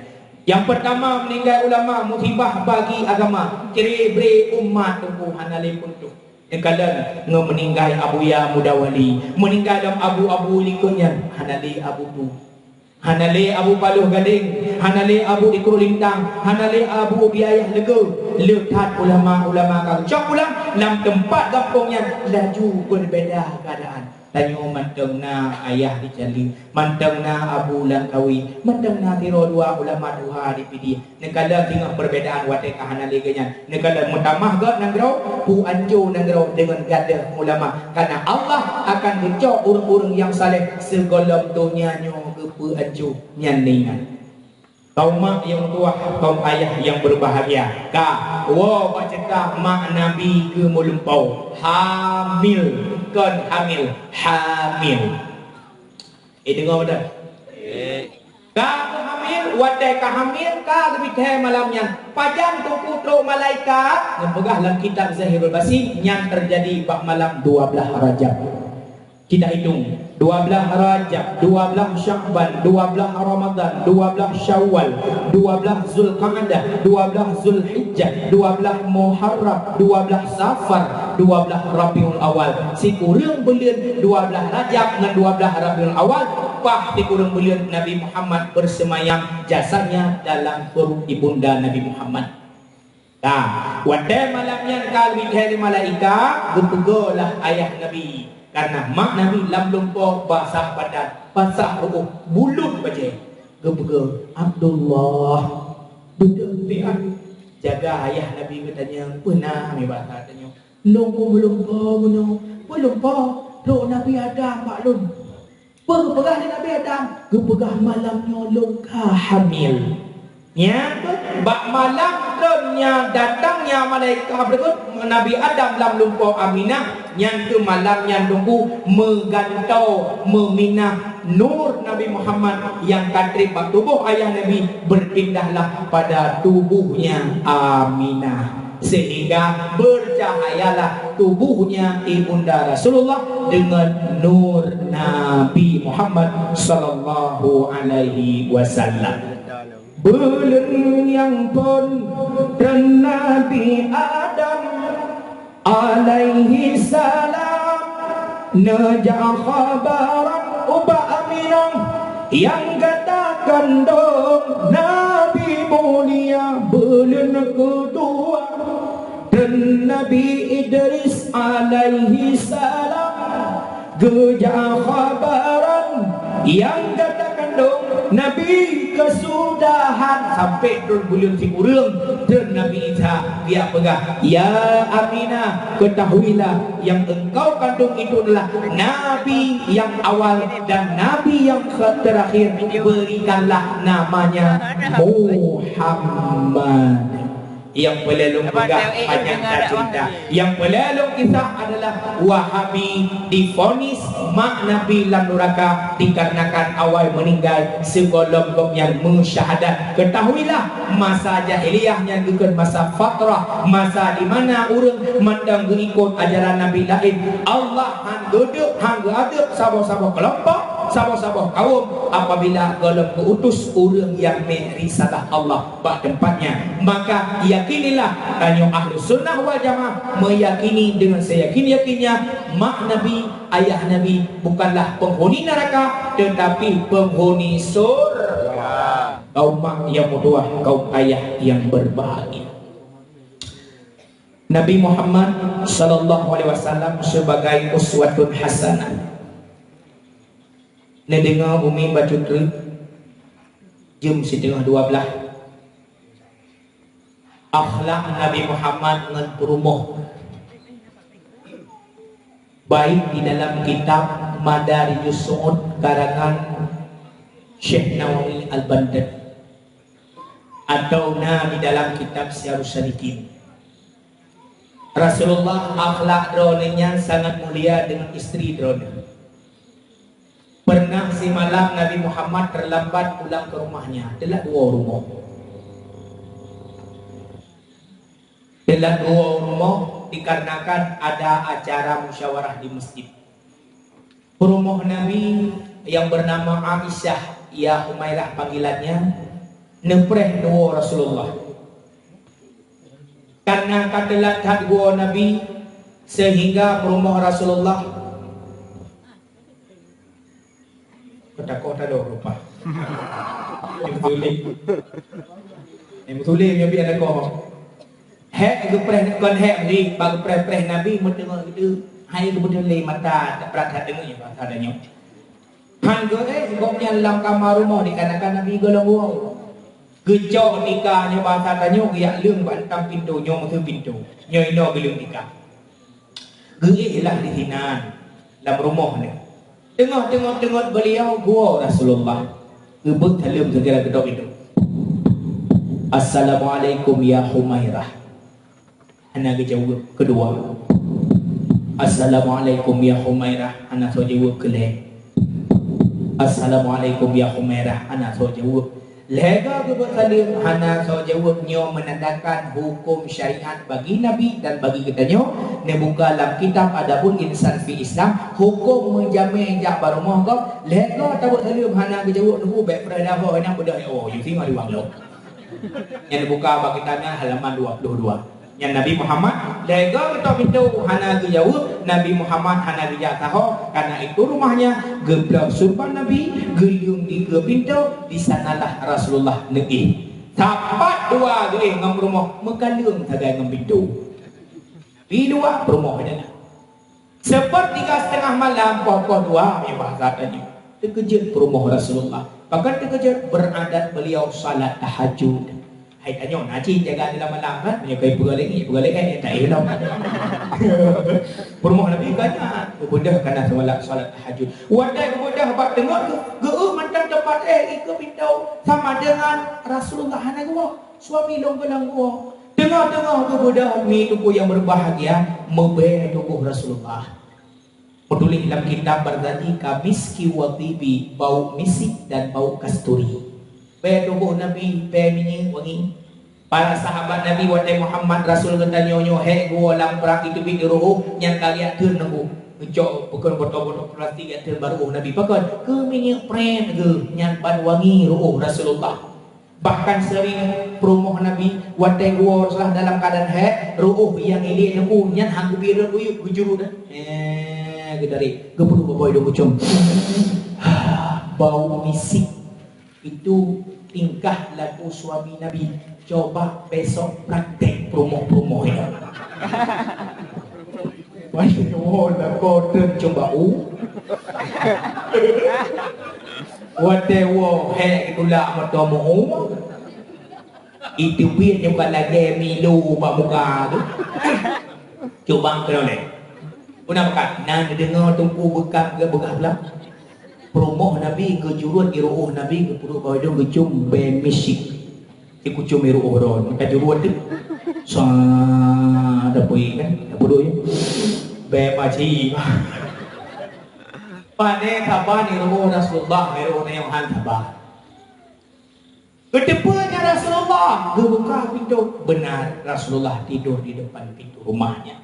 Yang pertama, meninggal ulama musibah bagi agama. Cerebre umat tunggu hanale puntuh. Yang kadang meninggal Abu Ya Mudawali, meninggal dalam abu-abu lingkungan hanale Abu Tu. Hanale Abu Paluh Gading, hanale Abu Ikru Lintang, hanale Abu Biayah Lega. Lekat ulama-ulama kau cok pulang dalam tempat kampungnya laju berbeza keadaan. Tanya mantengna ayah dicali, mantengna Abu Langkawi, mantengna tiro dua ulama duha di pidi. Negala tengah perbedaan watek hanale ganyan. Negala mutamah gak nangrau, pu anjo nangrau dengan gada ulama. Karena Allah akan gecok urang-urang yang saleh segolong dunia nyo pu anjo nyaningan. Kaum mak yang tua, kaum ayah yang berbahagia. Ka, wo baca mak Nabi ke Mulumpau, hamil, kan hamil. Dengar betul? Ka hamil, wadai ka hamil, ka lebih teh malamnya. Pajang tu putruk malaikat, yang pegah dalam kitab Zahirul Basin yang terjadi bak malam 12 Rajab. Kita hitung 12 Rajab, 12 Syakban, 12 Ramadan, 12 Syawal, 12 Zulqa'dah, 12 Zulhijjah, 12 Muharram, 12 Safar, 12 Rabiul Awal. Si kurang bulan 12 Rajab dengan 12 Rabiul Awal, pah di kurang bulan Nabi Muhammad bersemayam jasanya dalam perut ibunda Nabi Muhammad. Nah, wadai malamnya kalau dari malaikat, gepegolah ayah Nabi. Karena mak Nabi lam lumpur basah badan, basah ruh, bulut baca. Gepege Abdullah duduk lihat jaga ayah Nabi katanya pernah ni bahasa katanya lumpur belum lo Nabi Adam Pak Lun pegah di Nabi Adam gepegah malamnya longkah hamil ya bak malam nya datangnya malaikat berikut Nabi Adam dalam lumpur Aminah yang ke malam yang tunggu megantau meminah nur Nabi Muhammad yang katrip tubuh ayah Nabi berpindahlah pada tubuhnya Aminah sehingga bercahayalah tubuhnya ibunda Rasulullah dengan nur Nabi Muhammad sallallahu alaihi wasallam. Belum yang pun dan Nabi Adam alaihi salam najah khabaran ubah Aminah yang katakan dong Nabi mulia belum kedua dan Nabi Idris alaihi salam gejah khabaran yang katakan dong Nabi kesudahan sampai turun bulan si urang dan Nabi Isa dia pegah ya Aminah ketahuilah yang engkau kandung itu adalah Nabi yang awal dan Nabi yang terakhir berikanlah namanya Muhammad. Yang pelelong pegah panjang cerita. Yang pelelong kisah adalah Wahabi difonis mak Nabi lan neraka dikarenakan awal meninggal sebelum yang mensyahadat. Ketahuilah masa jahiliyahnya bukan masa fatrah, masa di mana orang mandang mengikut ajaran Nabi lain. Allah hang duduk hang adab sabah-sabah kelompok sabah-sabah kaum apabila golong keutus orang yang merisalah Allah bak tempatnya maka yakinilah tanya ahlu sunnah wal jamaah meyakini dengan seyakin-yakinnya mak Nabi ayah Nabi bukanlah penghuni neraka tetapi penghuni surga. Kaum mak yang mutuah kaum ayah yang berbahagia. Nabi Muhammad sallallahu alaihi wasallam sebagai uswatun hasanah. Dengar umi baca tu jam setengah 12 akhlak Nabi Muhammad dengan perumuh. Baik di dalam kitab Madarijus Su'ud karangan Syekh Nawawi Al-Bandad atau di dalam kitab Syiarus Salikin. Rasulullah akhlak dronenya sangat mulia dengan istri drone. Pernah si malam Nabi Muhammad terlambat pulang ke rumahnya. Telah 2 rumah. Telah 2 rumah dikarenakan ada acara musyawarah di masjid. Rumah Nabi yang bernama Aisyah, ya Humairah panggilannya, nepreh 2 Rasulullah. Karena katelat hak 2 Nabi sehingga rumah Rasulullah kota-kota dah rupa. Yang betul yang biar ada kau. Hek gepreh kon hek ni bag preh Nabi mun tengok gitu. Hai kemudian le mata tak pernah tengoknya bahasa adanya. Han go goknya dalam kamar rumah dikarenakan Nabi golong uang. Gejok nikahnya bahasa adanya giak leung bantang pintu nyong tu pintu. Nyoi no gelung nikah. Geilah di hinan dalam rumah ni. Tengok beliau gua Rasulullah. Gebut dalam segala gedok itu. Assalamualaikum ya Humairah. Anak jawab kedua. Assalamualaikum ya Humairah. Anak jawab kelih. Assalamualaikum ya Humairah. Anak jawab. Lega gebut salim. Anak jawab nyo menandakan hukum syariat bagi Nabi dan bagi kita nyo. Ni buka dalam kitab adapun insan fi Islam hukum menjamin jak barumah kau. Lega tabut salim. Anak jawab nunggu baik pada dah anak budak oh you tengok di wang lo. Yang dibuka bagi tanya halaman 22. Yang Nabi Muhammad lega kita pintu hana jawab Nabi Muhammad hana dia tahu karena itu rumahnya geblak surban Nabi geliung di ke pintu di sanalah Rasulullah negeri. Tapat 2 ge ngam rumah mekaliung tagai ngam pintu. Di 2 rumah ada. Seperti 3:30 malam pokok 2 yang bahasa tadi. Terkejut rumah Rasulullah. Bahkan terkejut beradat beliau salat tahajud. Hai tanya naci jaga dalam malam kan menyukai pergalek tak elok. Rumah Nabi banyak kemudah karena salat tahajud. Wadai kemudah bab tengok geuh mantan tempat ikut pintu sama dengan Rasulullah hana gua suami longgolang gua. Tengok kemudah mi tubuh yang berbahagia mebe tubuh Rasulullah. Penulis dalam kitab berganti kamiski wa tibi, bau misik dan bau kasturi. Pe tubuh Nabi, pe minyak wangi. Para sahabat Nabi wadai Muhammad Rasul kata nyonyo he gua lamprak itu bi ruh yang kalian teun nunggu. Ngejok bukan botol-botol plastik yang teun baru Nabi pakai ke minyak pren ke nyan ban wangi ruh Rasulullah. Bahkan sering perumah Nabi wadai gua salah dalam keadaan he ruh yang ini nunggu nyan hang biru uyuk gujuru dah. Dari gepudu boboy do kucum. Bau misik itu tingkah laku suami Nabi. Coba besok praktek promo-promo ini. Wah, laku tercoba wadewo he itulah matomo. Itu biar juga lagi milu pak muka tu. Coba kena le. Una makan, nan dengar tumpu bekak ke bekak belah. Promo Nabi ke jurut di ruh Nabi ke puruk bawah dong ke cum be misik. Iku cum iru oron, ka jurut tu. Sa ada pui kan, puruk ya. Be paci. Pane taban di ruh Rasulullah, ruh yang han taban. Kedepanya Rasulullah, gebuka pintu. Benar Rasulullah tidur di depan pintu rumahnya.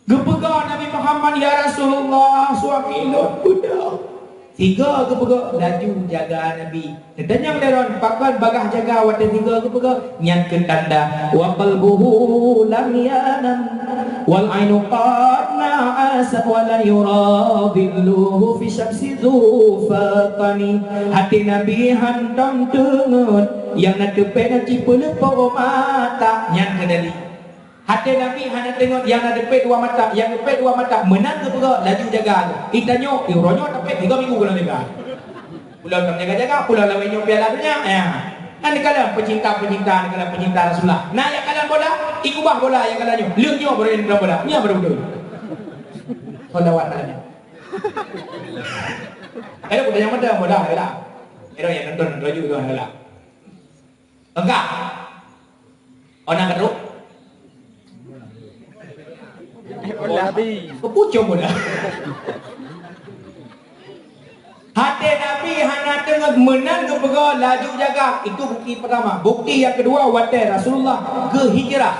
Gepegang Nabi Muhammad ya Rasulullah suami lo budak. 3 gepegang laju jaga Nabi. Dan yang deron pakan bagah jaga wadah 3 gepegang yang ketanda wa qalbuhu lam yanam wal ainu qad na'asa wa la yuradilluhu fi syamsi zufatani. Hati Nabi hantam tengut yang nak tepe nak cipele po mata yang kedali. Hati Nabi hanya tengok yang ada pet 2 mata, yang pet 2 mata menang ke perut laju jaga. Kita nyok, ronyo tapi 3 minggu kena jaga. Pulau tak jaga-jaga, pulau lawan nyok biar lalunya. Ya. Ane kala pecinta-pecinta, kala pecinta Rasulullah. Nah yang kala bola, ikubah bola yang kalanya. Leungnya baru yang bola. Nya baru betul. Solawat kalanya. Kalau udah yang mana bola lah. Pero yang nonton juga lah. Enggak. Orang kedua. Bola habis. Kepucuk bola. Hati Nabi hana tengah menang ke pegawai laju jaga. Itu bukti pertama. Bukti yang kedua, watai Rasulullah ke hijrah.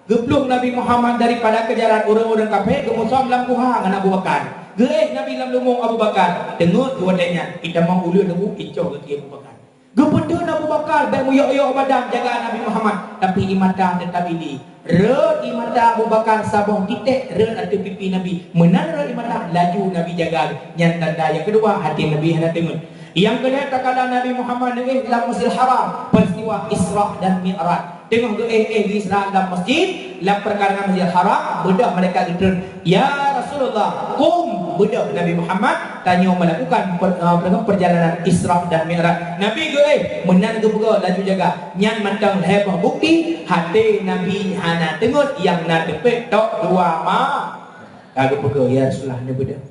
Geplung Nabi Muhammad daripada kejaran orang-orang kafir ke musuh dalam kuha dengan Abu Bakar. Geih Nabi dalam lumung Abu Bakar. Dengar watainya. Kita mau ulu nunggu icau ke Abu Bakar. Gepedun Abu Bakar dan muyok-yok badan jaga Nabi Muhammad. Tapi imata tetap ini. Re imata Abu Bakar sabong titik. Re ada pipi Nabi. Menang re imata laju Nabi jaga. Yang tanda yang kedua hati Nabi hendak tengok. Yang kedua takala Nabi Muhammad dalam Masjidil Haram. Peristiwa Isra dan Mi'raj. Tengok di Isra dalam masjid. Dalam perkara Masjidil Haram. Bedah mereka gitu. Ya Rasulullah. Kum. Bedah Nabi Muhammad. Tanya melakukan perjalanan Isra dan Mi'raj. Nabi menang ke pegawai laju jaga. Yang mantang hebah bukti. Hati Nabi hana tengok. Yang nak tepek tok dua ma. Kagak pegawai ya Rasulullah. Ini bedah.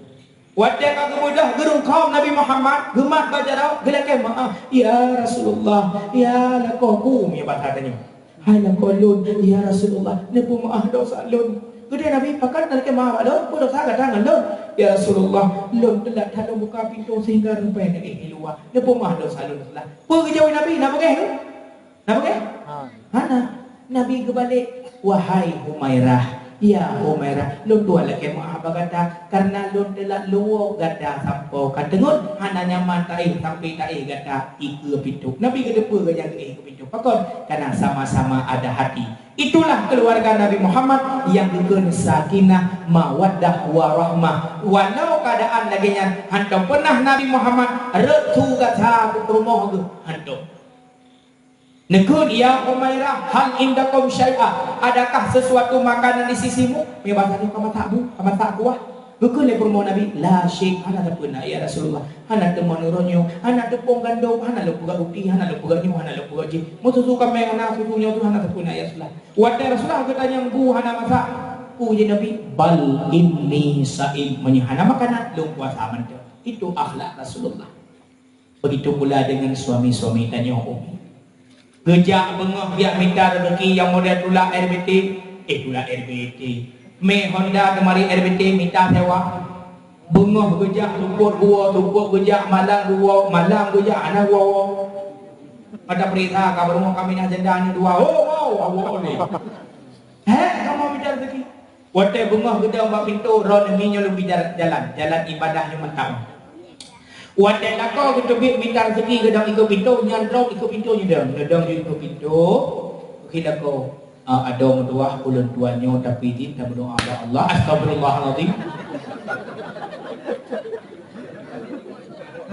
Wadah kagak mudah gerung kaum Nabi Muhammad gemat baca dah gelakai maaf ya Rasulullah ya lakokum ya bahasanya hai lakolun ya Rasulullah nepu maaf dosa lun gede Nabi pakat gelakai maaf lun ku dosa gadangan lun ya Rasulullah lun telah tadu buka pintu sehingga rupanya di luar nepu maaf dosa lun lah pergi jauh Nabi nak pakai hana Nabi kebalik wahai Humairah ya Humairah, lun dua lagi maaf kata karena lun telah luo gada sampo katengut hana nyaman tai sampai tai gada iku pintu. Nabi gede pe gajang ke pintu. Pakon karena sama-sama ada hati. Itulah keluarga Nabi Muhammad yang dikeun sakinah, mawaddah warahmah. Walau keadaan lagi yang hantam pernah Nabi Muhammad retu gata ke rumah ke hantam. Nekun ya Umairah hal indakum syai'ah. Adakah sesuatu makanan di sisimu? Memang tadi kamu tak bu, kamu tak kuah. Bekul le permo Nabi la syai' ana tak pernah ya Rasulullah. Ana teu manuronyo, ana tepung gandum, ana lu puga uti, ana lu puga nyu, ana lu puga ji. Mutu suka main ana susunya tu ana tak pernah ya Rasulullah. Wadah Rasulullah katanya bu hana masak. Puji Nabi bal inni sa'im menyahana makanan lu puasa aman. Itu akhlak Rasulullah. Begitu pula dengan suami-suami tanya Umi. Gejak bengah biak minta rezeki yang model tula RBT. Tula RBT. Me Honda kemari RBT minta sewa. Bengah gejak tumput gejak malang gejak anak gua. Ada perintah kabar rumah kami nak janda ni dua. Oh, Allah ni. Kamu minta rezeki. Wate bengah gejak mbak pintu ron minyo lebih jalan ibadahnya mentang. Wadah lakau kita minta rezeki gedang ikut pintu nyandrong ikut pintu nyedang ikut pintu kita kau ada mendoa ulun tuannya tapi kita berdoa Allah astagfirullahaladzim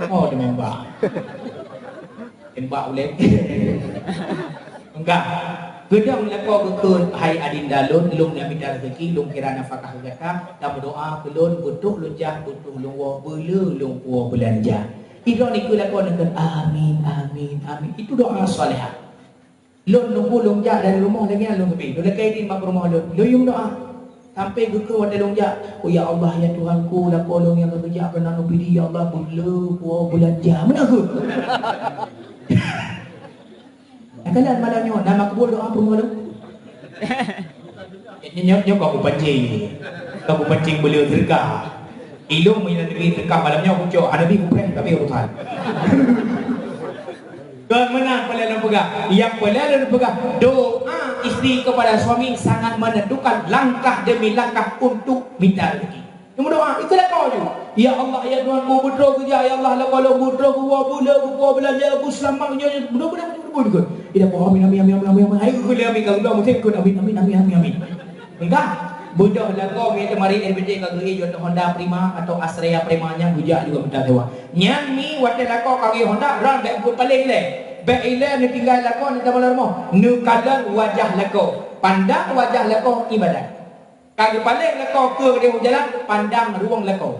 oh dia tembak ulek enggak gedang lakau kekun hai adinda lun nak minta rezeki lun kira nafkah kata dan berdoa kelun butuh lunjah butuh lungwa bela lungwa belanja itu niku lakau dengan amin itu doa solehah lun nunggu lunjah dari rumah lagi lun kepi lun lekai di mak rumah lun yung doa sampai ke wada lunjah oh ya Allah ya Tuhanku lakau lun yang kerja kena nubi ya Allah bela puah belanja mana aku kalian malamnya nama kebul doa apa malu? Nyok kau pancing beliau terka. Ilmu yang nanti terka malamnya aku cok ada bingung pernah tapi aku tahan. Kemenang pelayan pegang. Yang pelayan pegang doa istri kepada suami sangat menentukan langkah demi langkah untuk minta rezeki. Yang berdoa itulah kau juga. Ya Allah ya Tuhan ku berdoa kerja ya Allah lah kalau berdoa ku buat belanja aku selamatnya berdoa juga. Ida po amin. Hai ku le amin kalau mesti ku amin. Enggak. Bodoh lah kau mi temari RBT kalau ijo Honda Prima atau Astrea Primanya gujak juga minta sewa. Nyang mi wate lah kau kaki Honda ran dak ku paling le. Baik ile ni tinggal lah kau ni dalam rumah. Nu kalan wajah lah kau. Pandang wajah lah kau ibadat. Kaki paling lah kau ke dia jalan pandang ruang lah kau.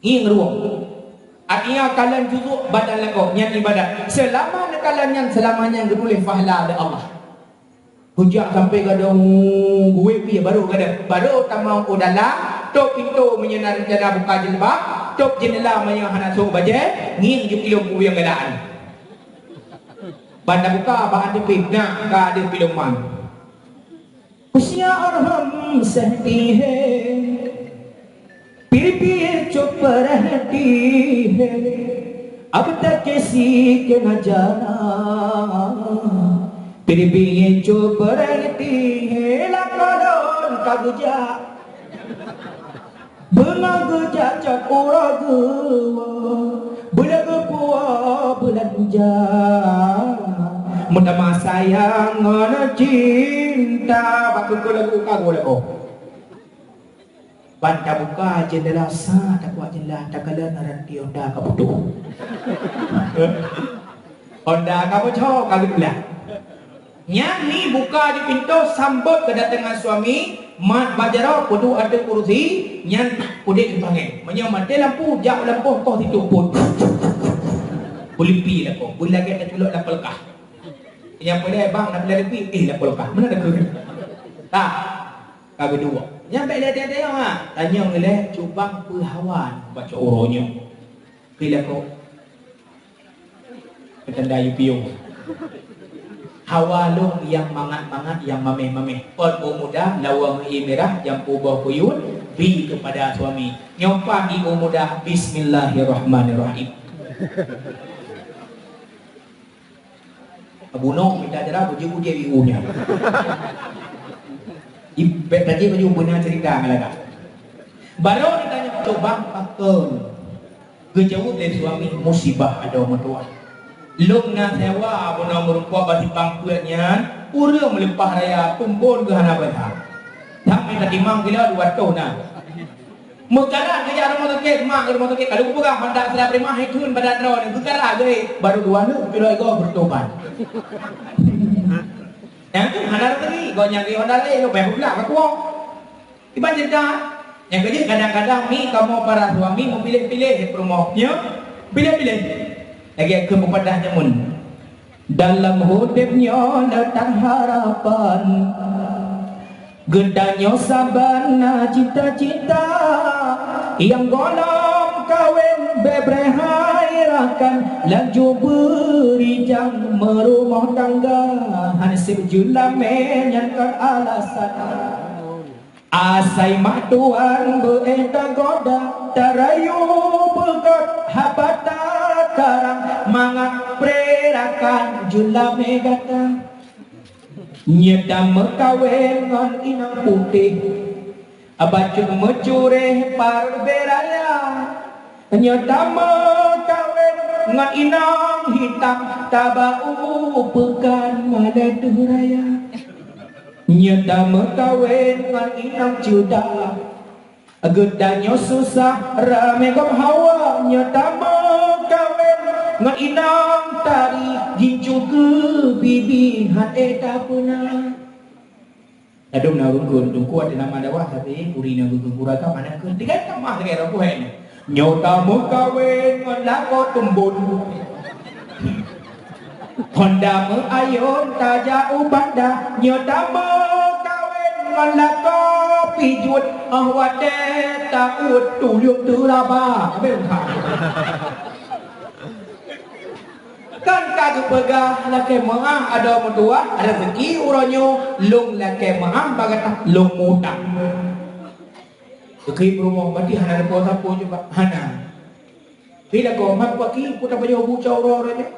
Ing ruang. Artinya kalian juzuk badan lagu yang ibadat. Selama kalian yang selamanya boleh pahala dari Allah. Hujak sampai kadang gue pi baru tamang ko dalam top pintu menyenar jana buka jilbab, top jendela mayang hana so baje, nging juk ilmu yang gadaan. Banda buka bahan dipik nak ka ada piluman. Usia arham sehti hai, pir chop rahti hai, ab tak kisi ke na jana. फिर भी ये चुप रहती है लकड़ों का गुजा बुलग जा चकोरग बुलग पुआ बुलंजा मुंडा sayang ngono cinta bakul lagu kago lagu banta buka jendela sa takwa jendela takala naranti onda kaputu onda kaputu kagulah. Yang ni buka di pintu sambut kedatangan suami, mat bajaro kudu ada kursi, yang kudu dipanggil. Menyo mati lampu, jauh lampu kau tidur pun. Bulipi lah kau, bul lagi ada culuk lapal kah. Yang boleh bang nak beli lebih, lapal kah. Mana ada kau? Tak, kau dua. Yang baik dia ah, tanya oleh cubang perhawan baca uronya. Bila kau ketandai piung. Hawalung yang mangat-mangat yang mameh-mameh. Pon muda lawang merah yang ubah kuyun bi kepada suami. Nyompa ibu muda bismillahirrahmanirrahim. Abu Noh minta darah buji-buji ibunya. Ibet tadi baju benar cerita ngalaga. Baru ditanya coba pakon. Kejauh dari suami musibah ada mertua. Lung na sewa bona merupa bagi pangkuatnya urang melempah raya tumbon ke hana bata. Tak minta dimang gila 2 tahun na. Mekara kerja rumah sakit, mak rumah sakit kalau buka hendak sudah terima hitun badan ron mekara ge baru 2 nu kilo ego bertobat. Yang tu hana tadi go nyang ge honda le go bae pula ka kuo. Iban cerita yang kerja kadang-kadang ni kamu para suami memilih-pilih rumahnya, pilih-pilih. Lagi kepada nyamun dalam hidupnya datang harapan gedanya sabana cita-cita yang golong kawin beberehayrakan laju berijang merumah tangga hansip julame nyangkan alasan asai mak tuan beeda goda tarayu begot habata karang mangat prerakan julame gata nyeta mekawin ngon inang putih abacut mecure par beraya nyeta mekawin ngon inang hitam tabau pekan mana duraya nyeta mekawin ngon inang cuda gedanya susah rame gom hawa nyeta mekawin ngan inang tari gincu ke bibi han eta puna adum na rungkun tu kuat dalam adawah tapi puri na rungkun kuraka mana ke tiga kamah ke ro kuhen nyota mekawin ngan lako tumbun honda me ayon taja ubanda nyota mekawin ngan lako pijut ahwate taut tulyuk turaba abe ka kan kagak pegah laki maah ada mertua ada rezeki uronyo lung laki maah bagatah lung muda rezeki rumah berarti hana ada puasa pun juga hana bila kau mat pagi putar baju buca urornya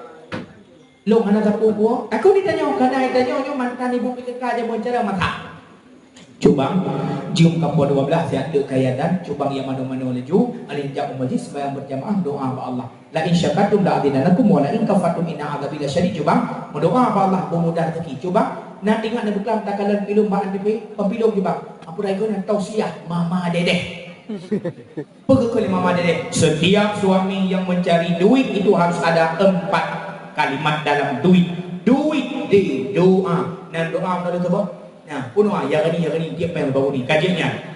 lung hana sapu buah aku ditanya kanai tanya nyo mantan ibu pikir kaja boncara mata cubang jum kapal 12 ya ada kayatan cubang yang mana-mana laju alin jam majlis sembahyang berjamaah doa kepada Allah la in syakartum la azidannakum wa la in kafartum inna adzabi lasyadid cubang berdoa kepada Allah memudah rezeki cubang nak ingat nak bukan takalan pilum bahan depe pempilum cubang apa rai kau nak tausiah mama dedeh pergi ke mama dedeh setiap suami yang mencari duit itu harus ada 4 kalimat dalam duit di doa dan doa melalui sebab nah, puno yang ini dia pengen baru ni kajiannya.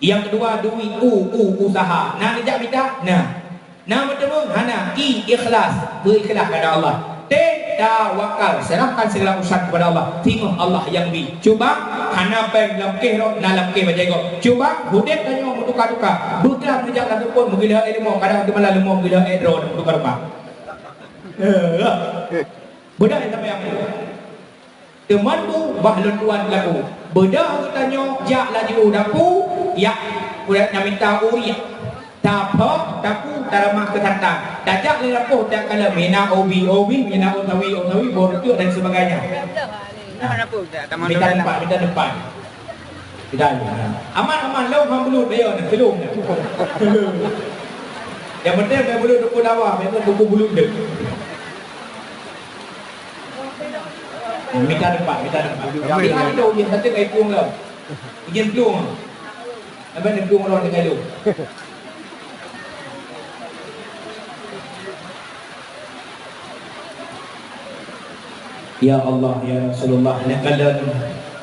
Yang kedua duit usaha. Nah, dijak minta. Nah, Nah bertemu hana ikhlas, berikhlas kepada Allah. Tawakal, serahkan segala urusan kepada Allah. Tengok Allah yang bi. Cuba hana pen lamkeh ro na lamkeh bajego. Cuba hudet tanyo mutuka-tuka. Bukan sejak lalu pun menggila ilmu kadang tu malah ilmu menggila edro mutuka-tuka. Bedah sampai yang itu. Teman tu bahlun tuan laku. Bedah tanyo jak laju dapu ya kuda nak minta uriak. Tapak tapu taramah ketantang. Tajak le rapuh tak kala mena obi mena otawi bortuk dan sebagainya. Minta depan. Tidak. Aman lau hang belut dia nak kelung. Yang penting dia belut duku dawa, memang duku belut dia. Minta depan. Dia ada dia satu kai puang lau. Ingin pelung. Abang dia pelung orang dengan lu. Ya Allah, ya Rasulullah, nakalan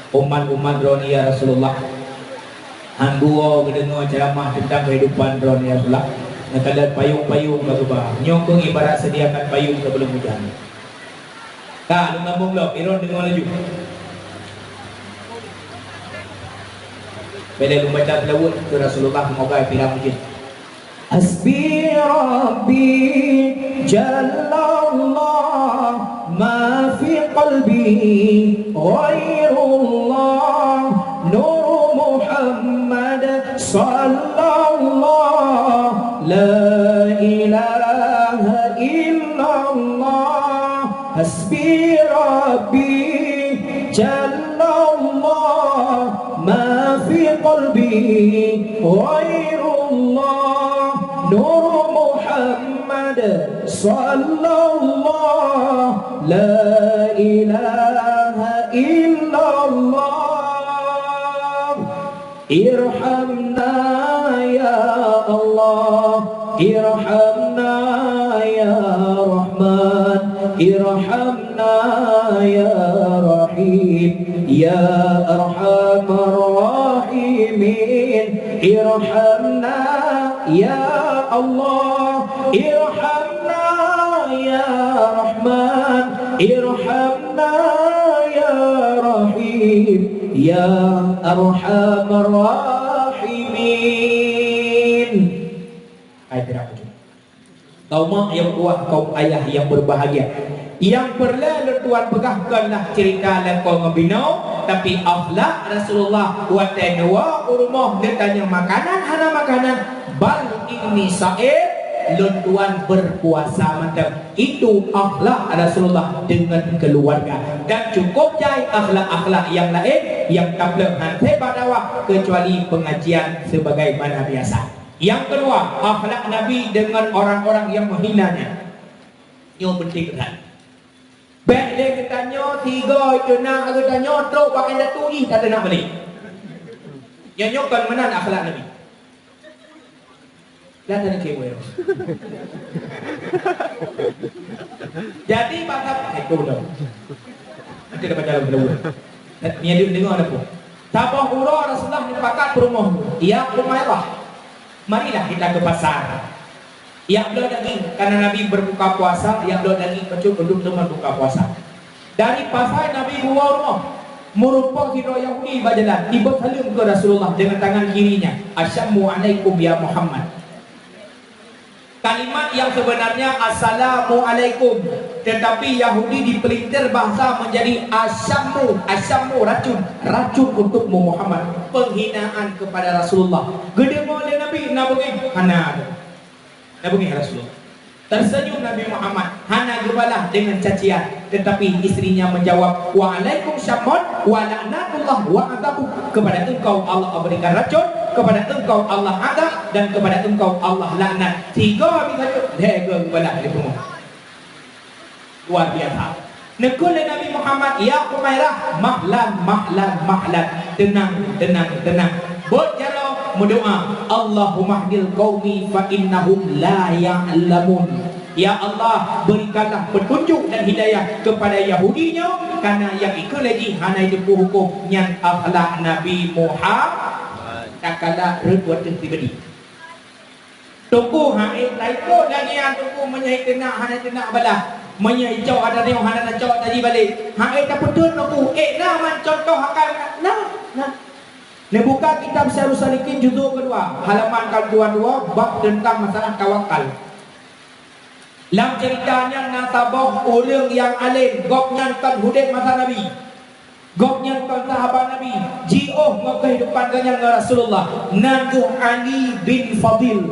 umat roni ya Rasulullah. Hangguo mendengar ceramah tentang kehidupan roni ya Rasulullah. Nakalan payung bagubah. Nyokong ibarat sediakan payung sebelum hujan. Lu ngambung lo, iron dengar laju. Bila lu baca selawat ke Rasulullah, semoga pirang mungkin. Hasbi Rabbi Jalallah ما في قلبي غير الله نور محمد صلى الله لا إله إلا الله حسبي ربي جل الله ما في قلبي غير الله نور محمد صلى الله لا إله إلا الله ارحمنا يا الله ارحمنا يا رحمن ارحمنا يا رحيم يا أرحم الراحمين ارحمنا يا الله ارحمنا يا رحمن ارحمنا يا رحيم يا أرحم الراحمين. Kaum mak yang kuat, kaum ayah yang berbahagia, yang perlu tuan pegahkanlah cerita dan kau ngebinau, tapi akhlak Rasulullah wa tanwa urmah dia tanya makanan hana makanan bal ini sa'id tuan berpuasa mantap. Itu akhlak Rasulullah dengan keluarga, dan cukup jai akhlak-akhlak yang lain yang tak boleh hantai badawah kecuali pengajian sebagaimana biasa. Yang kedua, akhlak Nabi dengan orang-orang yang menghinanya. Yang penting kan. Baik dia katanya tiga itu nak katanya teruk pakai datu ih tak nak beli. Yang nyokan mana akhlak Nabi? Lihat ada kewe. Jadi bahasa itu dah. Nanti dapat jalan kedua. Ni ada dengar ada pun. Tabah urah Rasulullah menyepakkan rumah. Ya Umairah. Marilah kita ke pasar. Yang belum daging karena Nabi berbuka puasa, yang belum daging kecil belum teman buka puasa. Dari pasar Nabi bawa rumah. Merupakan hero Yahudi berjalan tiba salam ke Rasulullah dengan tangan kirinya. Assalamualaikum ya Muhammad. Kalimat yang sebenarnya Assalamualaikum, tetapi Yahudi dipelintir bahasa menjadi Asyamu racun untukmu Muhammad, penghinaan kepada Rasulullah. Gede oleh Nabi nabungi hana nabungi Rasulullah. Tersenyum Nabi Muhammad hana gebalah dengan cacian, tetapi istrinya menjawab Waalaikumsalam wa la'natullah wa adabu, kepada engkau Allah berikan racun, kepada engkau Allah adab, dan kepada engkau Allah laknat. Tiga habis racun lega gebalah dia semua. Luar biasa. Nekul Nabi Muhammad ya Umairah mahlan tenang berjara berdoa Allahumma hdil qaumi fa innahum la ya'lamun. Ya Allah, berikanlah petunjuk dan hidayah kepada Yahudinya, karena yang ikut lagi hana itu hukum yang akhlak Nabi Muhammad tak kala rebuat pribadi. Tuku haik taiko lagi yang tuku menyai kena hana kena balah. Menyai cok ada tengok hana nak cok tadi balik. Haik tak betul tuku. Nah man contoh akan nah. Ni buka kitab Syarhus Salikin juzuk kedua, halaman ke-22 bab tentang masalah tawakal. Dalam ceritanya nasabah orang yang alim, gopnya kan hudib masa Nabi. Gopnya kan sahabat Nabi. Jioh ke kehidupan dengan Rasulullah. Nabi Ali bin Fadil.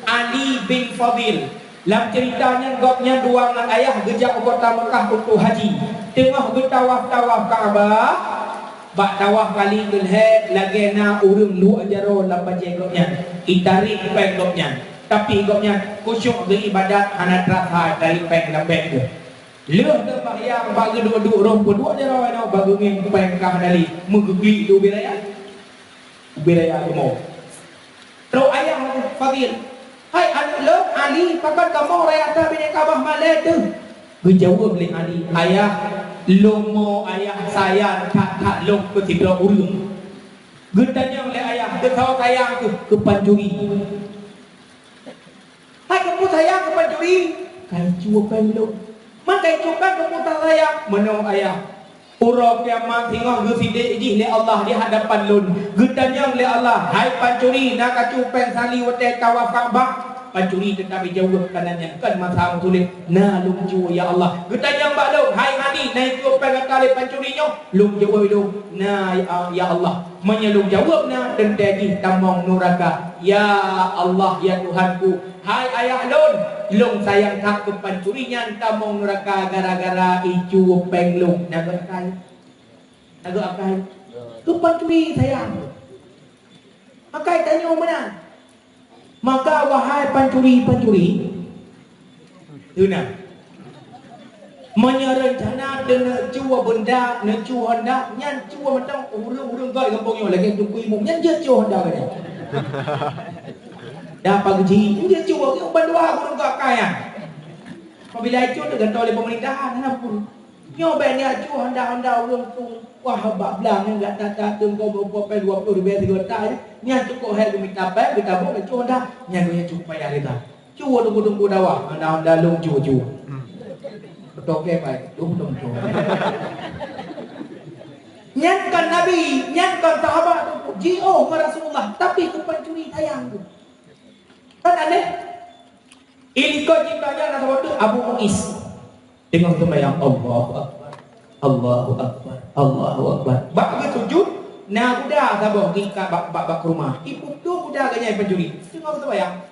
Ali bin Fadil. Dalam ceritanya gopnya dua anak ayah gejak kota Mekah untuk haji. Tengah bertawaf-tawaf Kaabah. Bak tawaf kali kelhe lagi na urung lu ajaro lapan jengoknya. Itarik peng gopnya. Tapi gopnya kusyuk beribadat hana terasa dari peng lembek tu. Leuh tu bahyang bagi dua-dua orang berdua ajaro ana bagi ngin peng kah dari menggebi tu biraya. Biraya mau. Terus ayah Fadil. Hai Ali, pakat kamu raya atas bini Kaabah malai tu. Gejawab oleh Ali, ayah lomo ayah saya tak lom ke tidak urung. Getanya oleh ayah, dia tahu sayang tu ke pancuri. Hai kamu sayang ke pancuri? Kai cua pelok. Man kai cua kamu tak sayang. Menong ayah. Urang kiamat tengok geside ijih le Allah di hadapan lun. Getanya oleh Allah, hai pancuri nak kacupeng sali wote tawaf Kaabah. Pancuri tetapi jawab kanannya kan masa tulis nah lung jua ya Allah. Getanya mbak lung, hai Ali naik cupeng kata le pancurinya. Lung jawab itu nah ya Allah. Menyelung jawab nah dan tadi tamong neraka. Ya Allah ya Tuhanku. Hai ayah lun, lung sayang tak ke pancurinya tamong neraka gara-gara icu peng lung. Naga akai. Ke pancuri sayang. Akai tanya mana? Maka wahai pancuri-pancuri, tuna menyerencana dengan cua benda, dengan cua hendak, nyan cua mentang urung-urung kau kampungnya lagi tunggu imum, nyan je cua hendak kan? Dah pagi dia cua ke bandua urung kau kaya. Apabila itu dengan oleh pemerintahan, kenapa? Nyobain dia cua hendak urung tu. Wah habak belang enggak tak tunggu berapa 20 ribu 3 tahun nya cukup hai minta pai kita buat cu dah nya nya cukup payah kita cu tunggu dawa anda lung cu toke pai tunggu nyankan nabi nyankan sahabat jio Rasulullah tapi ku pencuri sayang tu kan aneh ini kau cintanya sahabat tu Abu Muis dengan sembahyang Allahu Akbar. Bak sujud, nah budak sabar kita bak rumah. Ibu tu budak ganya pencuri. Tengok tu bayang.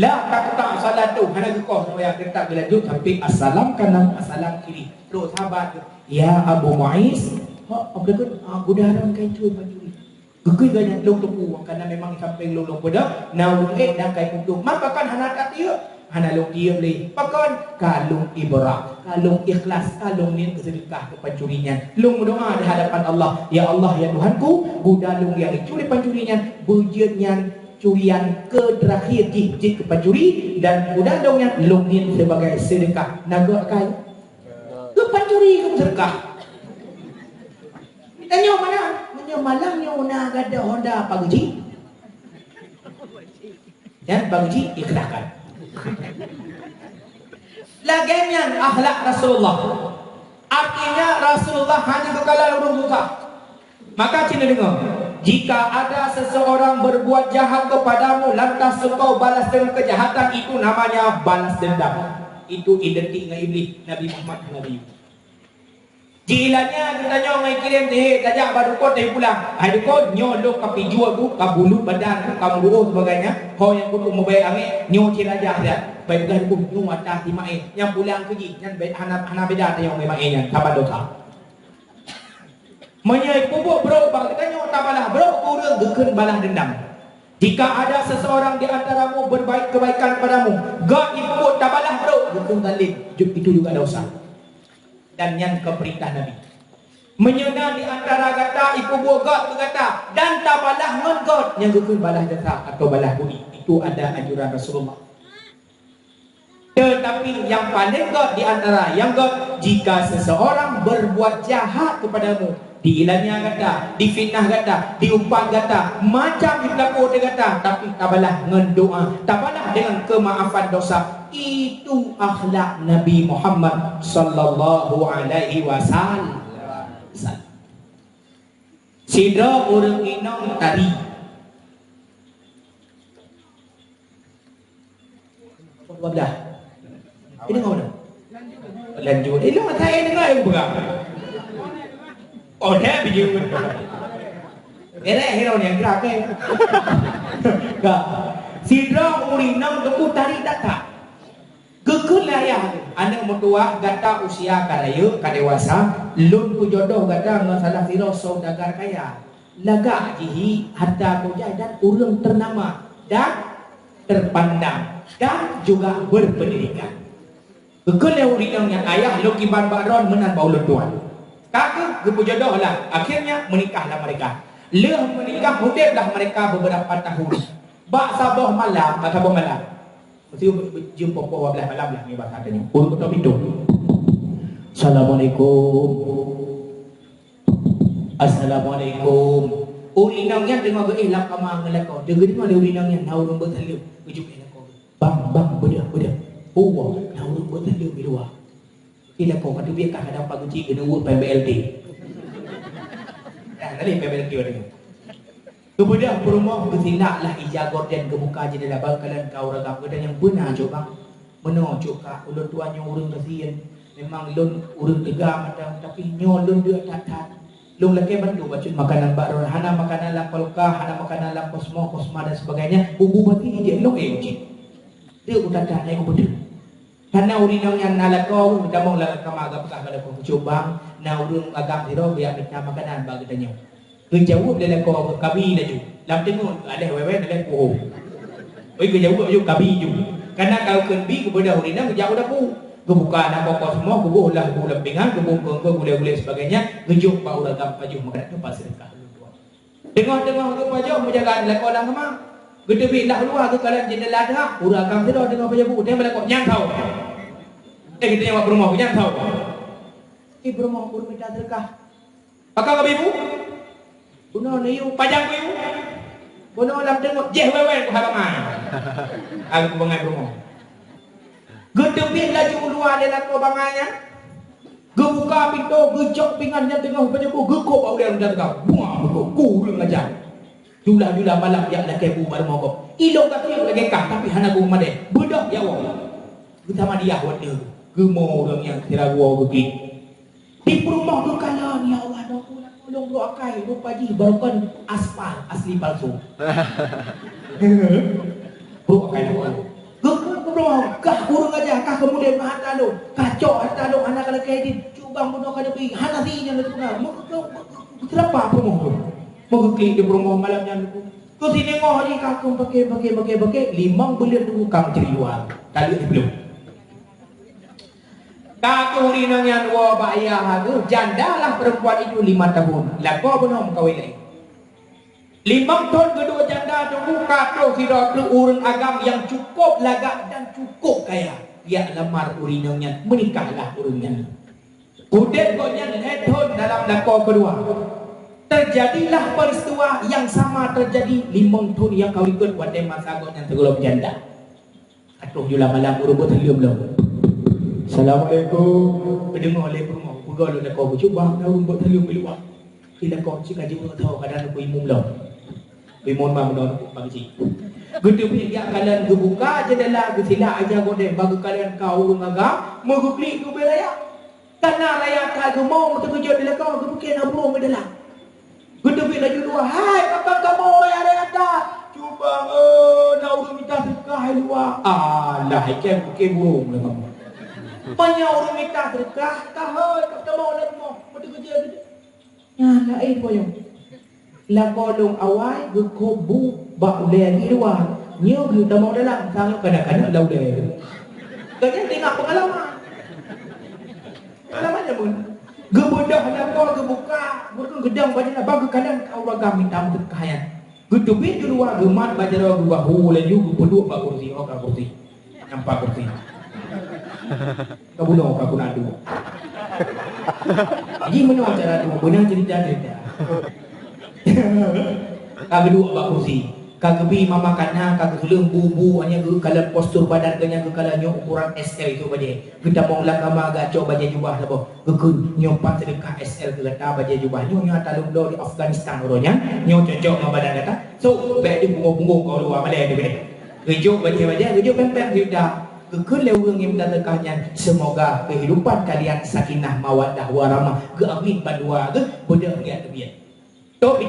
La tak salat tu, hana gekah sembahyang tetap berlanjut sampai assalam kanan, assalam kiri. Terus sahabat tu, ya Abu Muis, apa tu? Budak orang kain pencuri. Gegui ganya long tupu karena memang sampai long pada. Nah dah kain tupu. Maka kan hana tak dia. Hana long dia boleh. Pakan kalung ibrah, kalung ikhlas, kalung niat sedekah ke pancurinya. Lung berdoa di hadapan Allah, ya Allah ya Tuhanku, budak lung yang dicuri pancurinya, bujurnya curian ke terakhir ke pancuri dan budak lung yang lung niat sebagai sedekah. Naga kai ke pancuri ke sedekah. Tanya mana? Tanya malamnya nak ada Honda pagi. Dan pagi ikhlaskan. Laginya akhlak Rasulullah. Artinya Rasulullah hanya kekala urung muka. Maka cina dengar, jika ada seseorang berbuat jahat kepadamu lantas engkau balas dengan kejahatan, itu namanya balas dendam. Itu identik dengan iblis. Nabi Muhammad Nabi. Jilanya ditanya orang kirim teh kajak baru kau teh pulang. Hai kau nyolok kapi jual tu, kabulut badan tu, kamu buruh sebagainya. Kau yang kudu membayar angin, nyo cirajah dia. Baik dah ku nyo atas di mai. Yang pulang keji, yang baik hana beda yang mai nya, tabat dosa. Menyai pupuk bro, bang ditanya tak balah bro, kurang gekeun balah dendam. Jika ada seseorang di antaramu berbaik kebaikan padamu, God ibu tak balah bro, gekeun zalim. Itu juga dosa. Dan yang keperintah Nabi menyena di antara kata ibu buat berkata dan tak balah non God yang gugur balah jasa atau balah budi. Itu ada anjuran Rasulullah. Tetapi yang paling God di antara yang God, jika seseorang berbuat jahat kepadamu, diilanya kata, difitnah kata, diumpan kata, macam diberlaku dia kata, tapi tabalah dengan doa, tabalah dengan kemaafan dosa. Itu akhlak Nabi Muhammad sallallahu alaihi wasallam. Sidra orang inang tari. Wablah. Ini ngau dah. Lanjut. Ini mata ini dengar yang berapa? Oh dah biju. Ini hero yang gerak kan? Kak. Sidra urinang deku tari data. Gekun lah ya. Anak mertua gata usia karaya kadewasa. Lun ku jodoh gata masalah sidra saudagar kaya. Laga jihi harta kujai dan urang ternama dan terpandang dan juga berpendidikan. Gekun lah urinang yang ayah Lukiban Bakron menan baulun tuan. Kakak jodoh lah. Akhirnya menikahlah mereka. Leh menikah hudiblah mereka beberapa tahun. Bak sabah malam, mesti jumpa pukul 12 malam lah ni bahasa tadi. Urut ketok pintu. Assalamualaikum. Assalamualaikum. Urinangnya tengok ke lah kamar ngelakau. Dengar mana urinangnya naurung bertaluk. Ujuk elakau. Bang, bedah. Oh, naurung bertaluk di luar. Elakau kata biarkah ada apa kunci kena urut PBLT. Tadi PBLT ada. Kemudian perumah bertinaklah ija gorden kebuka jendela bakalan kau regap kedan yang benar coba menocok kak ulun tuanya urun kasihan memang lun urun tegam macam tapi nyolun dia tak lung laki bantu bacun makanan baru hana makanan lampolka hana makanan lamposma dan sebagainya bubu bati dia lung uji dia udah tak naik betul karena urinang yang nalakau kita mau lakam agak pekah pada kau coba na urun agak diro biar kita makanan bagi tanya kejauh dalam kau kabi laju. Lam tengok ada wewe dalam pohon. Oi kejauh laju kabi ju. Karena kalau kenbi kepada urinang kejauh dah pu. Kebuka nak kau semua kubuh lah bulan pingan kubuh kau gule sebagainya. Kejuk bau lagam paju maka tu pasal kah. Tengok ke paju menjaga dalam kau dah kemang. Gede bilah luar ke kalan jendela dah. Urang kau tidak dengan paju bu. Dia melakok nyang tahu. Kita yang berumah nyang tahu. Berumah minta terkah. Pakak ibu? Bunuh ni you, pajang ku you. Bunuh lam tengok, jeh wewe ku habangan. Aku bangai rumah. Gedebit laju luar dia nak bangannya. Gebuka pintu, gejok pingannya tengah pada ku, gekop au dia dah tegak. Buah ku lu ngajar. Jula malam yang nak kebu baru mogok. Ilok tak kieu lagi kah tapi hana ku made. Budak ya wong. Utama dia wade. Gemo orang yang kira gua begitu. Di rumah tu kalan ya Allah dah tolong bro akai rupa ji barukan aspal asli palsu. Bro akai lu. Gekun bro kah kurang aja kah kemudian harta lu. Kacau harta lu anak kalau kayak di cubang bodoh kada pi hana ti nya lu kenal. Kenapa bro tu? Mau klik di rumah malamnya lu. Tu sini ngoh ni kakung pakai 5 bulan dulu kang ceri luar. Kali belum. Kakak urinang yang dua bayar tu jandalah perempuan itu 5 tahun. Lako belum kahwin lagi. 5 tahun kedua janda tunggu kakak tidak urun agam yang cukup lagak dan cukup kaya. Dia lamar urinangnya menikahlah urunnya. Kemudian koknya tahun dalam lako kedua. Terjadilah peristiwa yang sama terjadi 5 tahun yang kau ikut pada masa kau yang tergolong janda. Atuh jula malam urut terlium belum. Assalamualaikum. Pendengar oleh rumah. Pegawai nak kau cuba nak buat taliung keluar. Kita kau cik kaji pun tahu kadang aku imum belum. Imum mah menor bagi. Gede pi ya kalian gebuka jendela gesila aja gode bagi kalian kau urung agak megukli ku beraya. Tanah raya ka gemau tu kerja dela kau gebuke na burung medela. Gede pi laju dua. Hai kakak kamu ya ada. Cuba na urung minta sedekah luar. Alah ikan buke burung lah kamu. Banyak orang minta sedekah, tahu tak mau nak mau, betul kerja tu. Ya, lain boyong. Lakolong awal gekobu bak lagi luar. Nyo kita mau dalam, sangat kadang-kadang lau deh. Kerja tengok pengalaman. Pengalamannya pun. Gebedah lakol gebuka, bukan gedang badan bagi kadang kau raga minta sedekah. Gedebit keluar gemat bajar gua laju gepeduk bak kursi, kursi. Nampak kursi. Kau bunuh aku nadu. Jadi mana cara tu? Benar cerita. Kagak dua bak kursi. Kagak bi mama kana kagak sulung bubu hanya ke kalau postur badan kenya ke kalau nyok ukuran SL itu baje. Kita mau lakama agak coba baje jubah sabo. Gekun nyopat sedekah SL ke kata baje jubah. Nyonya talung do di Afghanistan uronya. Nyok cocok sama badan kata. So baik di punggung kau luar malai tu gede. Gejuk baje gejuk pempek sudah. Gekun leweng yang mendatangkannya. Semoga kehidupan kalian sakinah mawaddah warahmah. Geamin bandua ke bodoh lihat tebian. Tok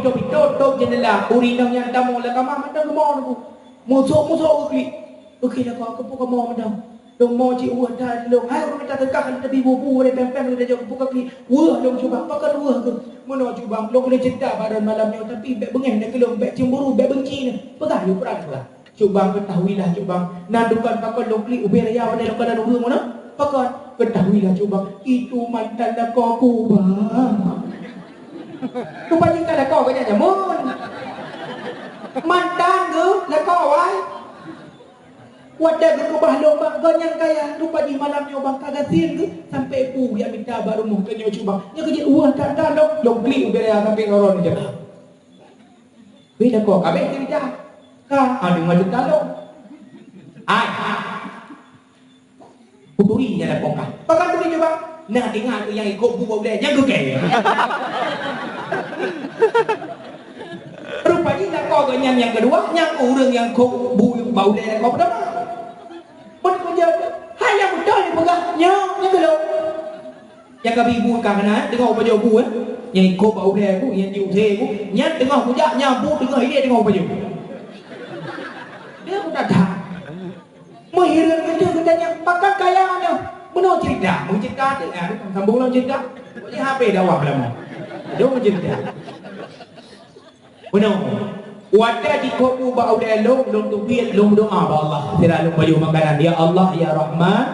jendela urinang yang tamu la kamar madam mau aku musuk ukli dah kau buka mau madam dong mau ci uah dah dong hai orang minta tekak tadi bubu oleh pempen udah jauh buka kli uah dong coba pakai uah tu mana coba dong boleh cerita badan malamnya tapi bek bengeh nak kelong bek cemburu bek benci ni pegang you perang lah coba ketahuilah coba nandukan pakai dong kli uber ya pada lokal dan urang mana pakai ketahuilah coba itu mantan dah kau bang. Rupanya kan là kau cái nhà nhà môn mantan ke là kau ai wadah ke bahlong bang kau yang kaya rupanya malamnya bang kagak sin ke sampai pu dia minta baru mau ke nyoba bang nya kerja uang tak ada dong beli ubera sampai loron je beda kau kabeh kerja ka ada macam talong ai puturi nya lah kau kan pakai turi coba nah dengar tu yang ikut bubu dia yang ke rupanya tak kau kenyang yang kedua yang orang yang kau bau dia kau pada pun kerja hai yang betul ni pegang yang belum yang kami ibu kana dengar apa jawab bu yang ikut bau dia aku yang jiu saya aku yang dengar kerja yang bu dengar dia dengar apa jawab dia pun datang menghirang kerja yang pakai kaya dia benar cerita dia sambung lah cerita boleh HP dakwah lama dia mencerita benar wadah di kopu bau dia long tubir long doa ba Allah selalu baju makanan ya Allah ya Rahman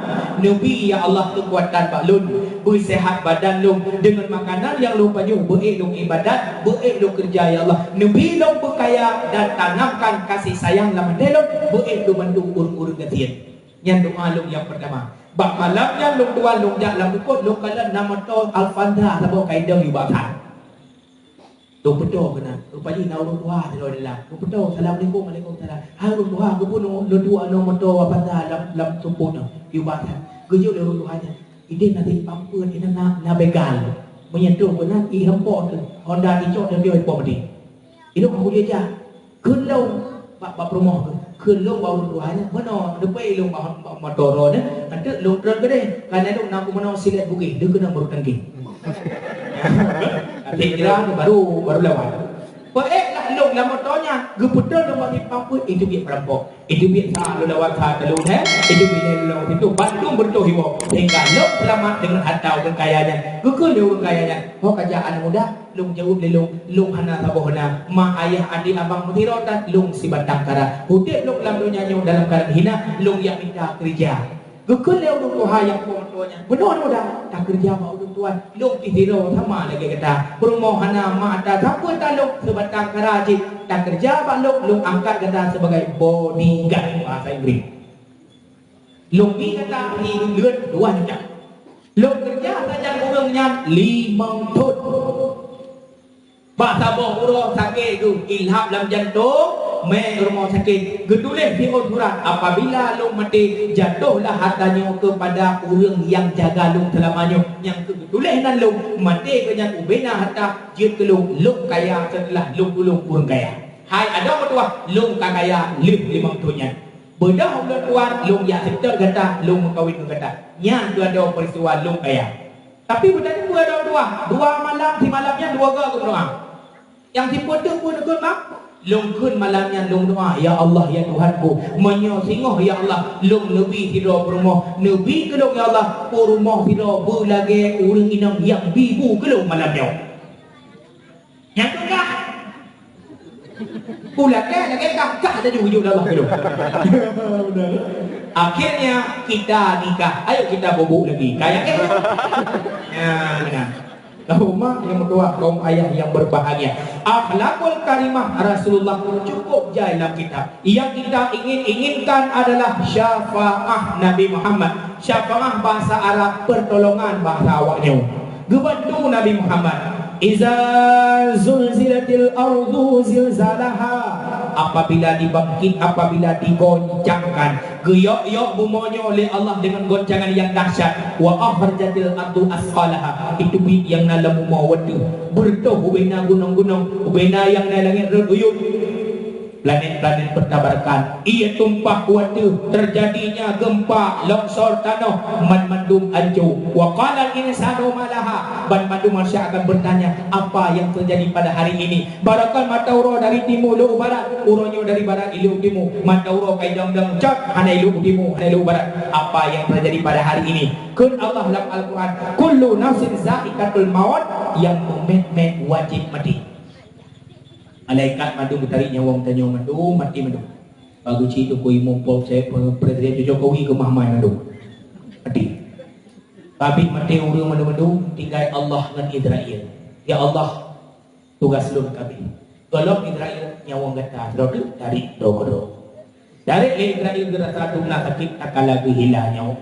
Nabi ya Allah kekuatan pak lun bersihat badan long dengan makanan yang long baju baik long ibadat baik long kerja ya Allah Nabi long berkaya dan tanamkan kasih sayang lama delong baik long bantu urus gatian yang doa long yang pertama bak malamnya long dua long jak lam ikut long kala nama to Al-Fanda sabo kaidang yu bakan long betul kena rupanya naurung dua di dalam long betul assalamualaikum waalaikumsalam harung dua ke pun long dua nama to Al-Fanda lam tumpuna yu bakan gejuk long dua nya ide nanti pampun ina na begal menyentuh benar i hempok tu Honda dicok dan dia hempok mati itu aku dia ja kelau bak rumah tu kelau bau duanya mana depai long motor ni ada long drone gede kan ada nak mana silat bukit dia kena barukan ke nanti kira baru lewat baik lah long dalam motornya geputar long bagi pampun itu biar perampok itu biar sah lu lewat sah telur itu biar lewat itu Bandung bertuh hiwo sehingga long selamat dengan atau kekayanya kekul kekayanya kerjaan mudah long jauh dari long hana sabohna ma ayah adik abang mutirotan long si batang kara hudip long dalam dunia dalam keadaan hina long yang minta kerja gekul le orang tua yang tuanya benar mudah tak kerja ma orang tuan long tihiro sama lagi kata permohana ma ada siapa taluk sebatang kara cik tak kerja ba long angkat kata sebagai bodyguard bahasa Inggeris long ni kata hidup leuan 2 juta long kerja saja orangnya 5 tahun bahasa boh urang sakit tu ilham dalam jantung mai rumah sakit getulis di surat apabila lu mati jatuhlah hartanya kepada orang yang jaga lu selamanya yang getulis nan lu mati kena ubena harta jut ke lu kaya setelah lu kurang kaya hai ada betua lu kaya lih 5 tahunnya bedah orang tuan lu ya setel kata lu mengkawin kata nya tu ada peristiwa lu kaya tapi benar itu ada dua malam di malamnya 2 ke doa yang dipotong pun ikut mak lungkun malamnya lung doa ya Allah ya Tuhanku menyosingoh ya Allah lung nabi tiro rumah nabi kelung ya Allah rumah tiro belage urang inang yang bibu kelung malamnya yang kah pulake lagi kah ada wujud Allah kelung akhirnya kita nikah ayo kita bobok lagi kayak ya benar Lahumma yang kedua kaum ayah yang berbahagia. Akhlakul karimah Rasulullah cukup jauh dalam kitab. Yang kita inginkan adalah syafaah Nabi Muhammad. Syafaah bahasa Arab pertolongan bahasa awaknya. Gebantu Nabi Muhammad. Iza zulzilatil ardu zilzalaha, apabila dibangkit, apabila digoncangkan, geyok-yok bumonya oleh Allah dengan goncangan yang dahsyat. Wa akhrajatil ardu asqalaha, itu bit yang na lamu mau wadu bertuh ubena gunung-gunung, ubena yang na langit reduyuk, planet-planet bertabarkan, ia tumpah kuatu, terjadinya gempa, longsor tanah, mandum hancur. Wa qala al-insanu malaha, mandum manusia akan bertanya, apa yang terjadi pada hari ini? Barakal matauro dari timur lu barat, uronyo dari barat ilu timur, matauro kaidang-dang cak hana ilu timur, hana ilu barat. Apa yang terjadi pada hari ini? Kun Allah dalam Al-Quran, kullu nafsin za'iqatul maut, yang memet wajib mati. Malaikat madu bertarik nyawa tanya madu mati madu. Bagus itu kui mumpul saya Presiden Jokowi ke mahmai madu. Mati. Tapi mati urang madu tinggal Allah dengan Israel. Ya Allah tugas lu kami. Kalau Israel nyawa gata rodu dari dogo. Dari Israel gerasa tuna sakit tak lagi hilang nyawa.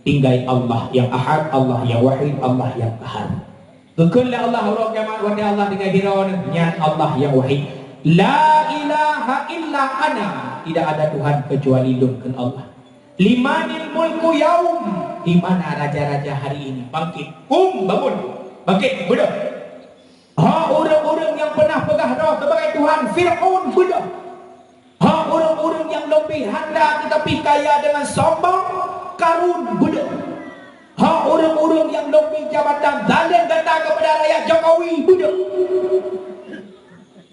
Tinggal Allah yang Ahad, Allah yang Wahid, Allah yang Qahar. Kekullah Allah huruf kiamat wadi Allah dengan hirawan nyat Allah yang wahid. La ilaha illa ana, tidak ada Tuhan kecuali Tuhan Allah. Limanil mulku yaum, di mana raja-raja hari ini bangkit. Bangun, bangkit, budak. Orang-orang yang pernah pegah roh sebagai Tuhan, Fir'aun budak. Orang-orang yang lebih handal tetapi kaya dengan sombong, Karun budak. Orang-orang yang lebih jabatan zalim kata kepada rakyat Jokowi budak.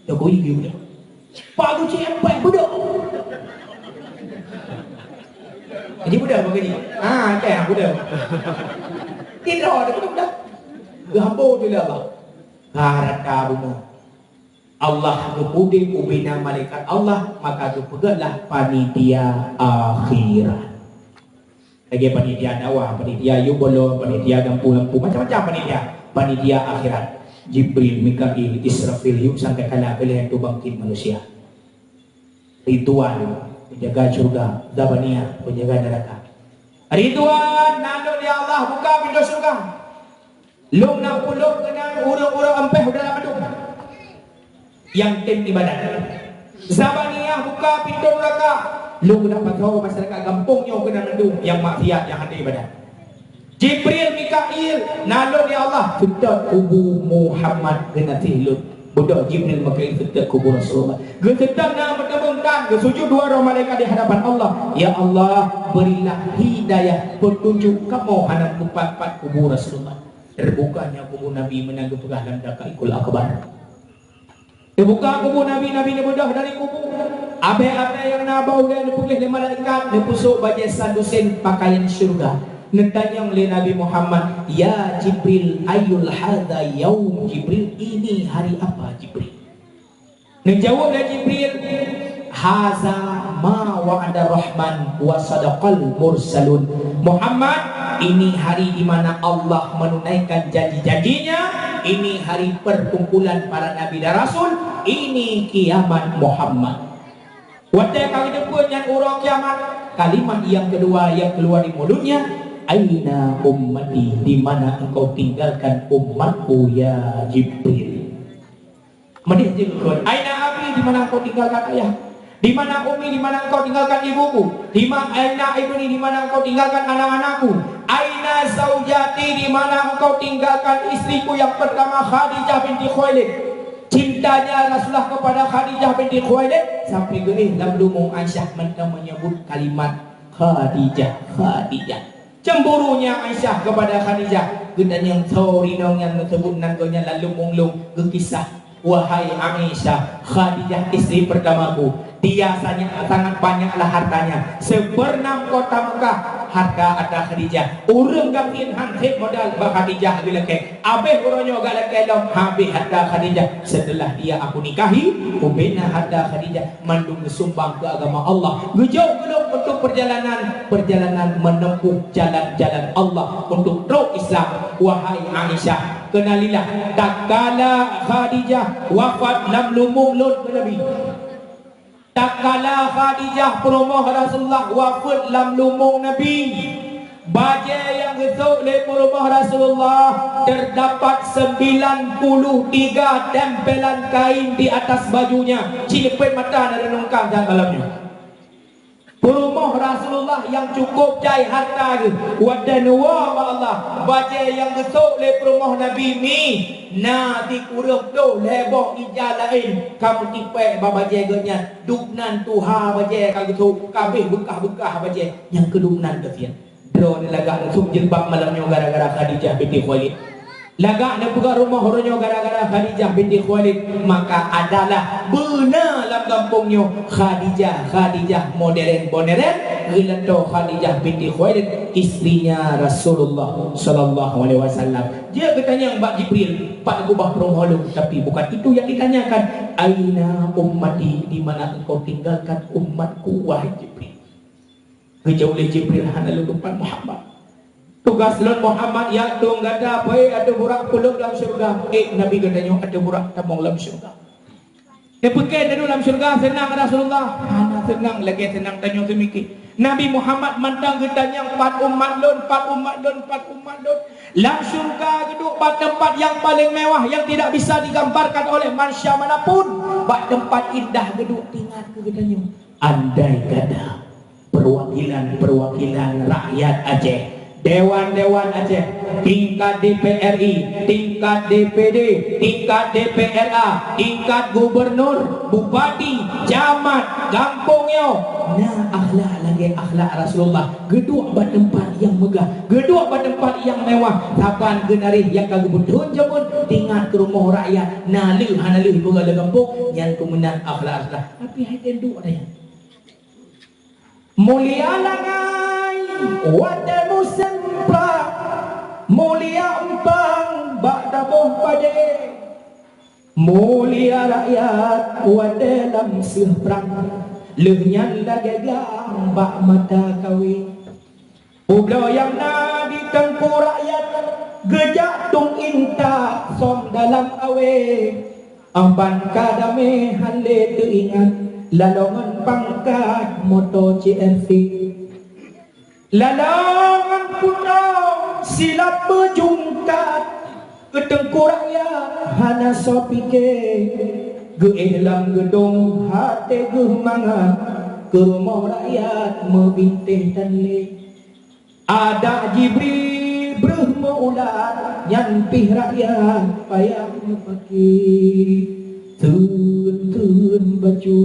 Jokowi budak. Pak Guci Empat budak. Jadi budak apa ni? Kan budak. Tidak ada budak. Gambo dia Allah. Harata budak. Allah kepuding ubina malaikat Allah, maka kepegahlah panitia akhirat. Lagi panitia dakwah, panitia yubolo, panitia lampu-lampu, macam-macam panitia akhirat. Jibril, Mikail, Israfil, yuk sampai kala pilihan itu bangkit manusia. Ridwan, penjaga surga. Zabaniyah, penjaga neraka. Ridwan, nandun ya Allah, buka pintu surga. Lung nak pulung dengan urang-urang empeh dalam aduk. Yang tim di badan. Zabaniyah, buka pintu neraka. Lu dapat tahu masyarakat kampungnya kena mendung yang maksiat yang ada ibadah. Jibril, Mikail, nalun ya Allah, sedot kubu Muhammad kena tilut. Budak Jibril, Mikail sedot kubu Rasulullah. Sedot nak bertembungkan, sujud dua orang malaikat di hadapan Allah. Ya Allah, berilah hidayah, petunjuk kamu anak empat kubu Rasulullah. Terbukanya kubu Nabi menangguh pegah dan dakaikul akbar. Dibuka kubu Nabi-Nabi ni mudah dari kubu. Abe-abe yang nabau dia dipulih lima malaikat, dipusuk baju sandusin pakaian syurga. Netanya oleh Nabi Muhammad, ya Jibril, ayul hadha yaum. Jibril, ini hari apa Jibril? Menjawab dari Jibril, haza ma wa'ada rahman wa sadaqal mursalun. Muhammad, ini hari di mana Allah menunaikan janji-janjinya. Ini hari perkumpulan para nabi dan rasul. Ini kiamat Muhammad. Waktu kali depan yang urang kiamat, kalimat yang kedua yang keluar di mulutnya, aina ummati, di mana engkau tinggalkan umatku ya Jibril. Menit jengkol, aina abi, di mana engkau tinggalkan ayah? Di mana umi, di mana engkau tinggalkan ibuku? Di mana aina ibni, di mana engkau tinggalkan anak-anakku? Aina zaujati, di mana engkau tinggalkan istriku yang pertama Khadijah binti Khuwailid? Cintanya Rasulullah kepada Khadijah binti Khuwailid sampai gini lalu Aisyah menyebut kalimat Khadijah. Cemburunya Aisyah kepada Khadijah. Gedan yang sorry dong yang disebut nangonya lalu munglung kisah, wahai Aisyah, Khadijah istri pertamaku. Dia sangat banyaklah hartanya. Sebenam kota Mekah harta ada Khadijah. Urang gamin hanhit modal ba Khadijah bilake. Abeh uronyo galake dong habis harta Khadijah. Setelah dia aku nikahi, ubena harta Khadijah mandung sumbang ke agama Allah. Gejauh belum untuk perjalanan menempuh jalan-jalan Allah untuk roh Islam. Wahai Aisyah, kenalilah tak kala Khadijah wafat lam lumung lun Nabi. Tak kala Khadijah perumahan Rasulullah wafat lam lumung Nabi. Baju yang gesuk oleh rumah Rasulullah terdapat 93 tempelan kain di atas bajunya. Cilipin mata dan renungkan dalam malamnya. Rumah Rasulullah yang cukup cai harta ke wadan wa Allah. Baju yang gesuk oleh rumah Nabi ni nanti kurang tu leboh ijal lain kamu tipe babaje genya duknan tuha baje kalau gesuk kabeh bekah-bekah baje yang keduknan kefian. Drone lagak nusuk jilbab malamnya gara-gara Khadijah binti Khuwailid. Lagak nak buka rumah orangnya gara-gara Khadijah binti Khuwailid. Maka adalah benar dalam kampungnya Khadijah modern Gelento Khadijah binti Khuwailid, istrinya Rasulullah sallallahu alaihi wasallam. Dia bertanya Mbak Jibril, Pak gubah rumah lu, tapi bukan itu yang ditanyakan. Aina ummati, di mana engkau tinggalkan umatku wahai Jibril? Kejauh oleh Jibril hana lupa Muhammad. Tugas lon Muhammad yang tu gada apa ada burak puluk dalam syurga. Nabi katanya ada burak tamong dalam syurga. Dia pergi dalam syurga senang Rasulullah. Hana senang lagi senang tanya semikir. Nabi Muhammad mantang katanya 4 umat lon. Dalam syurga geduk pada tempat yang paling mewah yang tidak bisa digambarkan oleh manusia manapun. Pada tempat indah geduk tinggal katanya. Andai kata perwakilan rakyat Aceh, dewan-dewan Aceh, tingkat DPRI, tingkat DPD, tingkat DPRA, tingkat gubernur, bupati, camat, kampungnya. Nah, akhlak Rasulullah. Geduk pada tempat yang megah, geduk pada tempat yang mewah. Tapan genari yang kagak betul jamun tingkat ke rumah rakyat. Nalih bunga kampung yang kemenang akhlak Rasulullah. Tapi hai tenduk ada. Mulia langai wadamu sempra, mulia empang bak dabuh pade, mulia rakyat wadalam sehprang, lehnyan lagegang bak mata kawi. Ublo yang na di tengku rakyat, gejak tung inta som dalam awe, amban kadame hale teringat. Lalongan pangkat moto CRV, lalongan putra silap berjungkat ketengku rakyat hana sopike geelam gedung hati gemangan ke rumah rakyat membintih dan le ada Jibril bermaulat nyampih rakyat payah pakai tun baju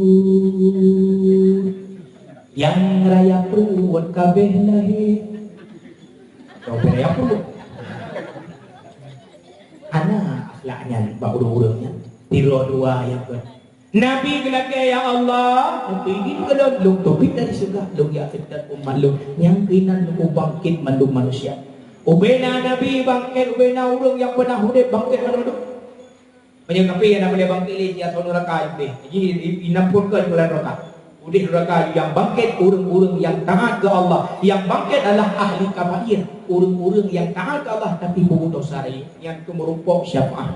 yang raya perut kabeh lahir kau raya perut ana akhlaknya bak urang-urangnya tiro dua yang ber Nabi gelake ya Allah ingin kelon lu topik dari surga lu ya fitat umat lu yang kinan lu bangkit mandung manusia ubena Nabi bangkit ubena urang yang pernah hidup bangkit mandung banyak kape yang boleh bangkit lagi atau neraka itu. Jadi inampurkan bulan neraka. Udih neraka yang bangkit urang-urang yang taat ke Allah. Yang bangkit adalah ahli kabair, urang-urang yang taat ke Allah tapi berbuat dosa yang kemerumpok syafaat.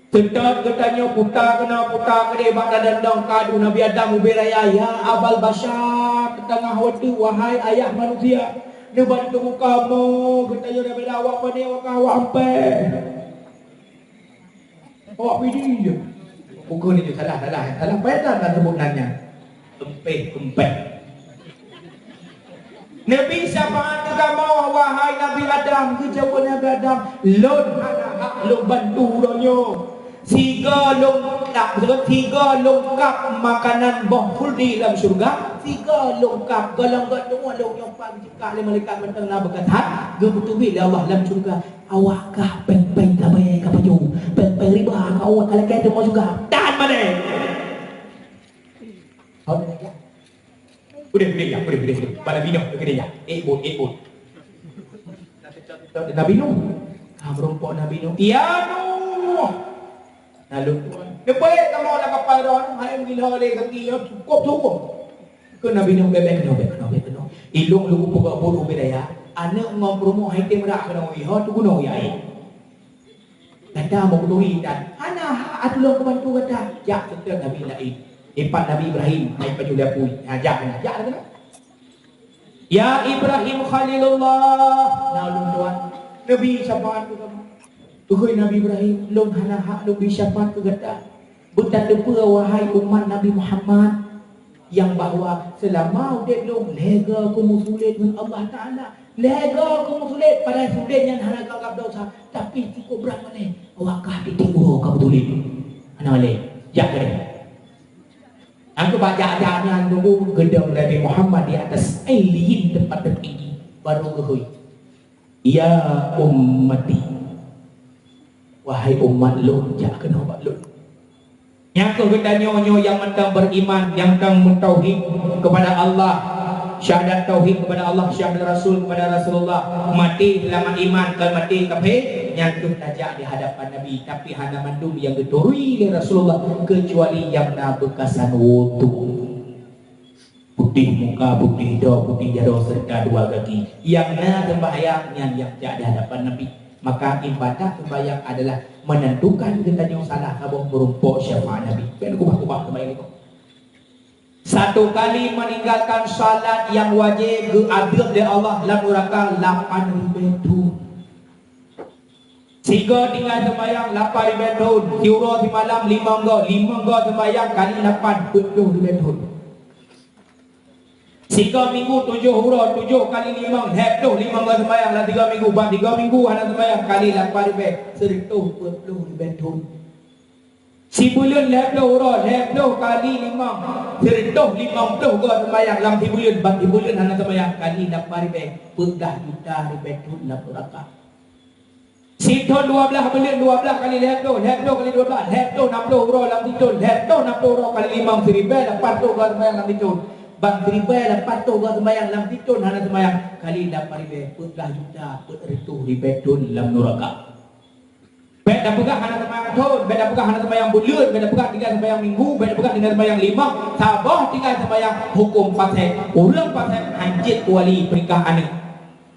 Tetap katanya puta kena bak dadang kadu Nabi Adam uberaya ya abal basyar ketengah waktu wahai ayah manusia. Dia bantu kamu katanya daripada awak pada awak ampe. Awak pilih je. Buku ni je salah payah tak sebutannya. Empeh. Nabi syafaat ke kamu wahai Nabi Adam, kejauhan Nabi Adam, lon hak lu bantu donyo. Tiga lengkap makanan bahfuldi dalam syurga. 3 lengkap golongan semua lu nyopang jika oleh malaikat mentengah berkata, gebetubi Allah dalam syurga. Awakkah peng-peng kabaya ka baju, peng-peng riba ka awak kalau kaya mau juga. Tahan mana? Udah ya. Pada bino gede ya. Ebot. Nabi Nuh. Berumpuk Nabi Nuh. Ya Nuh. Lalu depan kamu nak kapal ron, hai gila le kaki cukup. Ke Nabi Nuh bebek kena. Ilung lu buka bodoh bedaya. Anak ngom promo hai tem rak kena wi ho tu gunung ya ai. Kata mau doi dan ana atulung kebantu kata. Ya setiap Nabi lain. Empat Nabi Ibrahim naik baju lapui. Ajak kena. Ya Ibrahim Khalilullah. Nah ulun tuan, Nabi syafaat ke kamu. Uhoi Nabi Ibrahim, lun hana hak Nabi syafaat ke gata. Betanda pura wahai umat Nabi Muhammad yang bahawa selama udah belum lega kamu sulit dengan Allah Ta'ala, lega kamu sulit pada sulit yang hana kagap dosa, tapi cukup berapa ni wakah ditinggu kamu tulis ana le jak kene aku baca ajaran tunggu gedung Nabi Muhammad di atas alien tempat tertinggi baru kehui ya ummati wahai umat lu jak kena buat lu yang kepada nyonya yang mentang beriman, yang mentang mentauhid kepada Allah, syahadat tauhid kepada Allah, syahadat Rasul kepada Rasulullah, mati dalam iman, kalau mati kafir, yang tu tajak di hadapan Nabi, tapi hana mandum yang diturui oleh Rasulullah kecuali yang nak bekasan wudu. Putih muka, putih hidung, putih jadau serta dua kaki. Yang nak sembahyang yang tak di hadapan Nabi. Maka ibadah sembahyang adalah menentukan kita yang salah kabur merumpuk syafaat Nabi. Kan kubah-kubah sembahyang itu. Satu kali meninggalkan salat yang wajib keadil dari Allah dalam neraka 8.000 tahun. Tiga tinggal sembahyang 8.000 tahun. Tiura di malam 5 go sembahyang kali 8.000 tahun. Tiga minggu 7 huruf 7 kali 5 heptuh 5 go sembahyang lah 3 minggu bah 3 minggu hana sembahyang kali 8.000 120 tahun. Si bulan heptuh huruf heptuh kali 5 150 go sembahyang dalam bulan bah bulan hana sembahyang kali 8.000 pedah juta tahun lah neraka. Situ 12 bulan 12 kali heptuh kali 12 heptuh 60 huruf dalam tahun heptuh 60 huruf kali 5 1.000 80 go sembahyang dalam tahun. Bang ribai lah patuh gua sembahyang dalam titun hana sembahyang kali 8.000 putlah juta ribu tahun dalam neraka. Beda pegah hana sembahyang tahun, beda pegah hana sembahyang bulan, beda pegah tinggal sembahyang minggu, beda pegah tinggal sembahyang 5, sabah tinggal sembahyang hukum fasih. Urang fasih anjit wali perikah anak.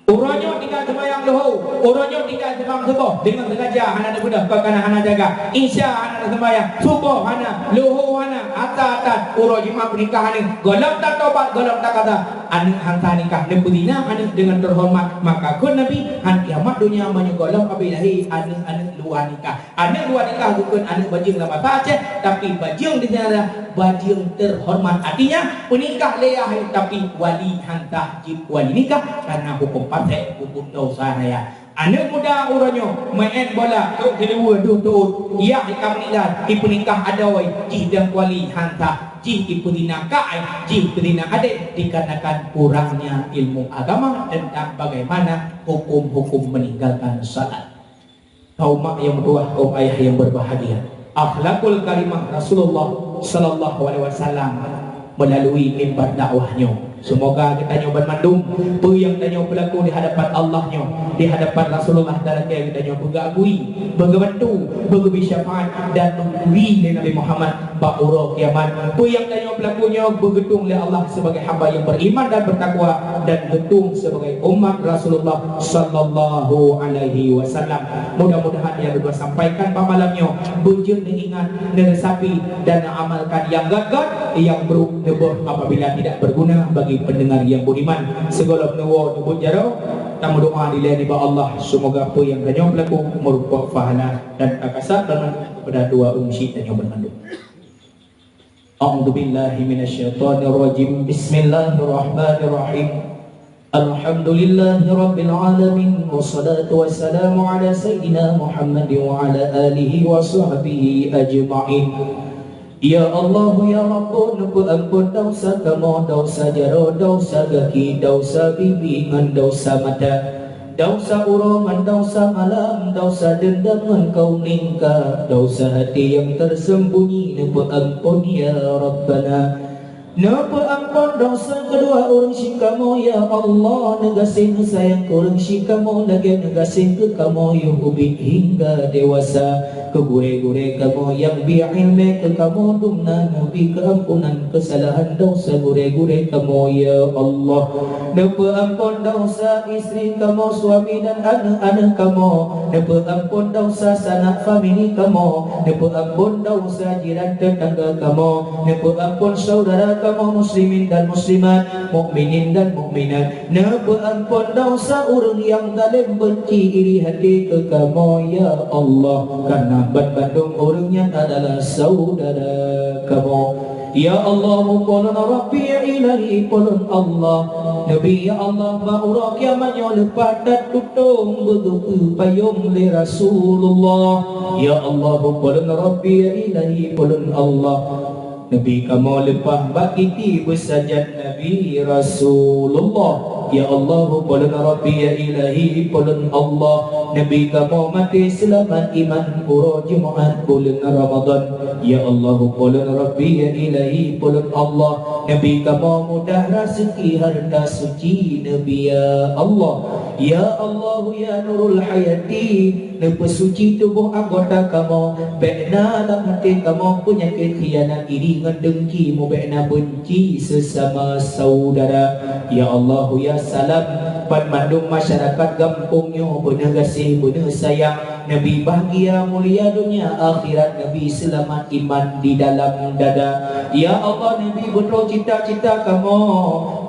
Urangnya tinggal sembahyang lohau, urangnya tinggal sembahyang subuh dengan sengaja hana ada budak kerana hana jaga. Isya hana sembahyang, subuh hana, lohau hana, atas urang jemaah pernikahan golong tak tobat, golong tak kata anak hantar nikah nepudina anak dengan terhormat maka kun Nabi han kiamat dunia menyegolong abilahi anak luar nikah. Anak luar nikah bukan anak bajing lama saja, tapi bajing di sana bajing terhormat. Artinya penikah leah tapi wali hantar jib wali nikah karena hukum partai hukum dosa raya. Anak muda urangnya main bola tu kedua tahun ia ikam nikah ipunikah adawai jih dan wali hantar jih ipudina kai jih ipudina adik dikarenakan kurangnya ilmu agama tentang bagaimana hukum-hukum meninggalkan salat. Kaum mak yang bertuah, kaum ayah yang berbahagia, akhlakul karimah Rasulullah sallallahu alaihi wasallam melalui mimbar dakwahnya. Semoga kita nyoba mandung apa yang kita nyoba berlaku di hadapan Allahnya, di hadapan Rasulullah dan kita nyoba beragui, berbantu, berberi syafaat dan memberi Nabi Muhammad ba'ura kiamat. Apa yang kita nyoba berlakunya bergetung oleh Allah sebagai hamba yang beriman dan bertakwa dan getung sebagai umat Rasulullah sallallahu alaihi wasallam. Mudah-mudahan yang berdua sampaikan pada malamnya bujur diingat, neresapi dan amalkan yang gagal, yang buruk nebuh apabila tidak berguna bagi pendengar yang beriman. Segala penewa nyebut jaro tamu doa dilihat di Allah. Semoga apa yang kanyang berlaku merupakan pahala dan akasat dan kepada dua unsi dan yang bermandu. A'udzu billahi minasyaitonir rajim. Bismillahirrahmanirrahim. Alhamdulillahi rabbil alamin wassalatu wassalamu ala sayyidina Muhammad wa ala alihi wa sahbihi ajma'in. Ya Allah ya Rabbun ampun dosa kamu, dosa jaro, dosa kaki, dosa bimbingan, dosa mata, dosa urongan, dosa malam, dosa dendam engkau ningka, dosa hati yang tersembunyi ampun ya Rabbana. Napa ampun dosa kedua orang si kamu ya Allah, negasin sayang kurang si kamu lagi negasin ke kamu yang ubi hingga dewasa, ke gure-gure kamu yang bi'ilme ke kamu dumna nabi keampunan kesalahan dosa gure-gure kamu ya Allah. Napa ampun dosa istri kamu, suami dan anak-anak kamu, napa ampun dosa sanak famili kamu, napa ampun dosa jiran tetangga kamu, napa ampun saudara kaum muslimin dan muslimat, mukminin dan mukminat. Ampun dosa orang yang zalim benci iri hati ke kamu ya Allah, karena Bandung orangnya adalah saudara kamu. Ya Allah, qulna rabbi ya ilahi qulun Allah. Nabi ya Allah ba'ura kiamatnya lepas dan tutung begitu payung li Rasulullah. Ya Allah, qulna rabbi ya ilahi qulun Allah. Nabi kamu lepas bakiti bersajad Nabi Rasulullah. Ya Allah, qulna rabbi ya ilahi qulun Allah. Nabi kamu mati selamat iman ura Jumaat bulan Ramadan. Ya Allah, qulna rabbi ya ilahi qulun Allah. Nabi kamu mudah rezeki harta suci Nabi ya Allah. Ya Allah ya nurul hayati, Lepas suci tubuh anggota kamu, Bekna dalam hati kamu penyakit khianat iri dengan dengki mu, Bekna benci sesama saudara. Ya Allah ya salam pan mandung masyarakat kampungnya, benar kasih benar sayang Nabi bahagia mulia dunia akhirat, Nabi selamat iman di dalam dada. Ya Allah Nabi betul cita-cita kamu,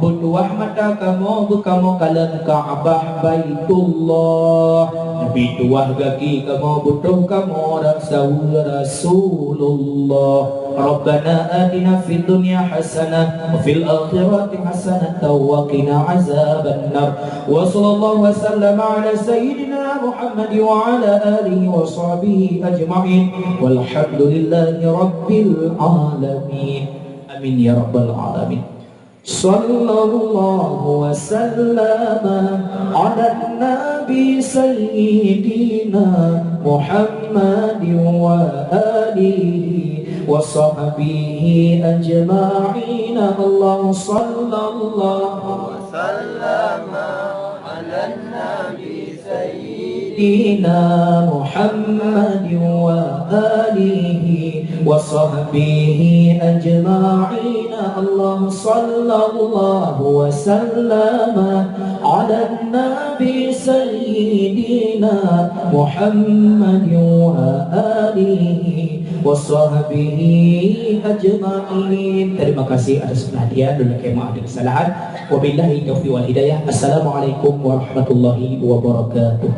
bertuah mata kamu, berkamu kalam Ka'bah Baitullah. Nabi tuah gaki kamu, betul kamu rasul Rasulullah. Rabbana atina fid dunya hasanah wa fil akhirati hasanah wa qina azaban nar. Wa sallallahu wa sallama ala sayyidina Muhammad wa ala alihi wa sahbihi ajma'in. Walhamdulillahi rabbil alamin. Amin ya rabbal alamin. Sallallahu wa sallama ala nabi sayyidina Muhammad wa alihi wa sahbihi ajma'in. Allah sallallahu wa sallama ala nabi sayyidina Muhammad wa alihi wa sahbihi ajma'in. Allah sallallahu wa sallama ala nabi sayyidina Muhammad wa alihi wasahbihi ajma'in. Terima kasih atas perhatian dan maaf ada kesalahan. Wabillahi taufiq wal hidayah. Assalamualaikum warahmatullahi wabarakatuh.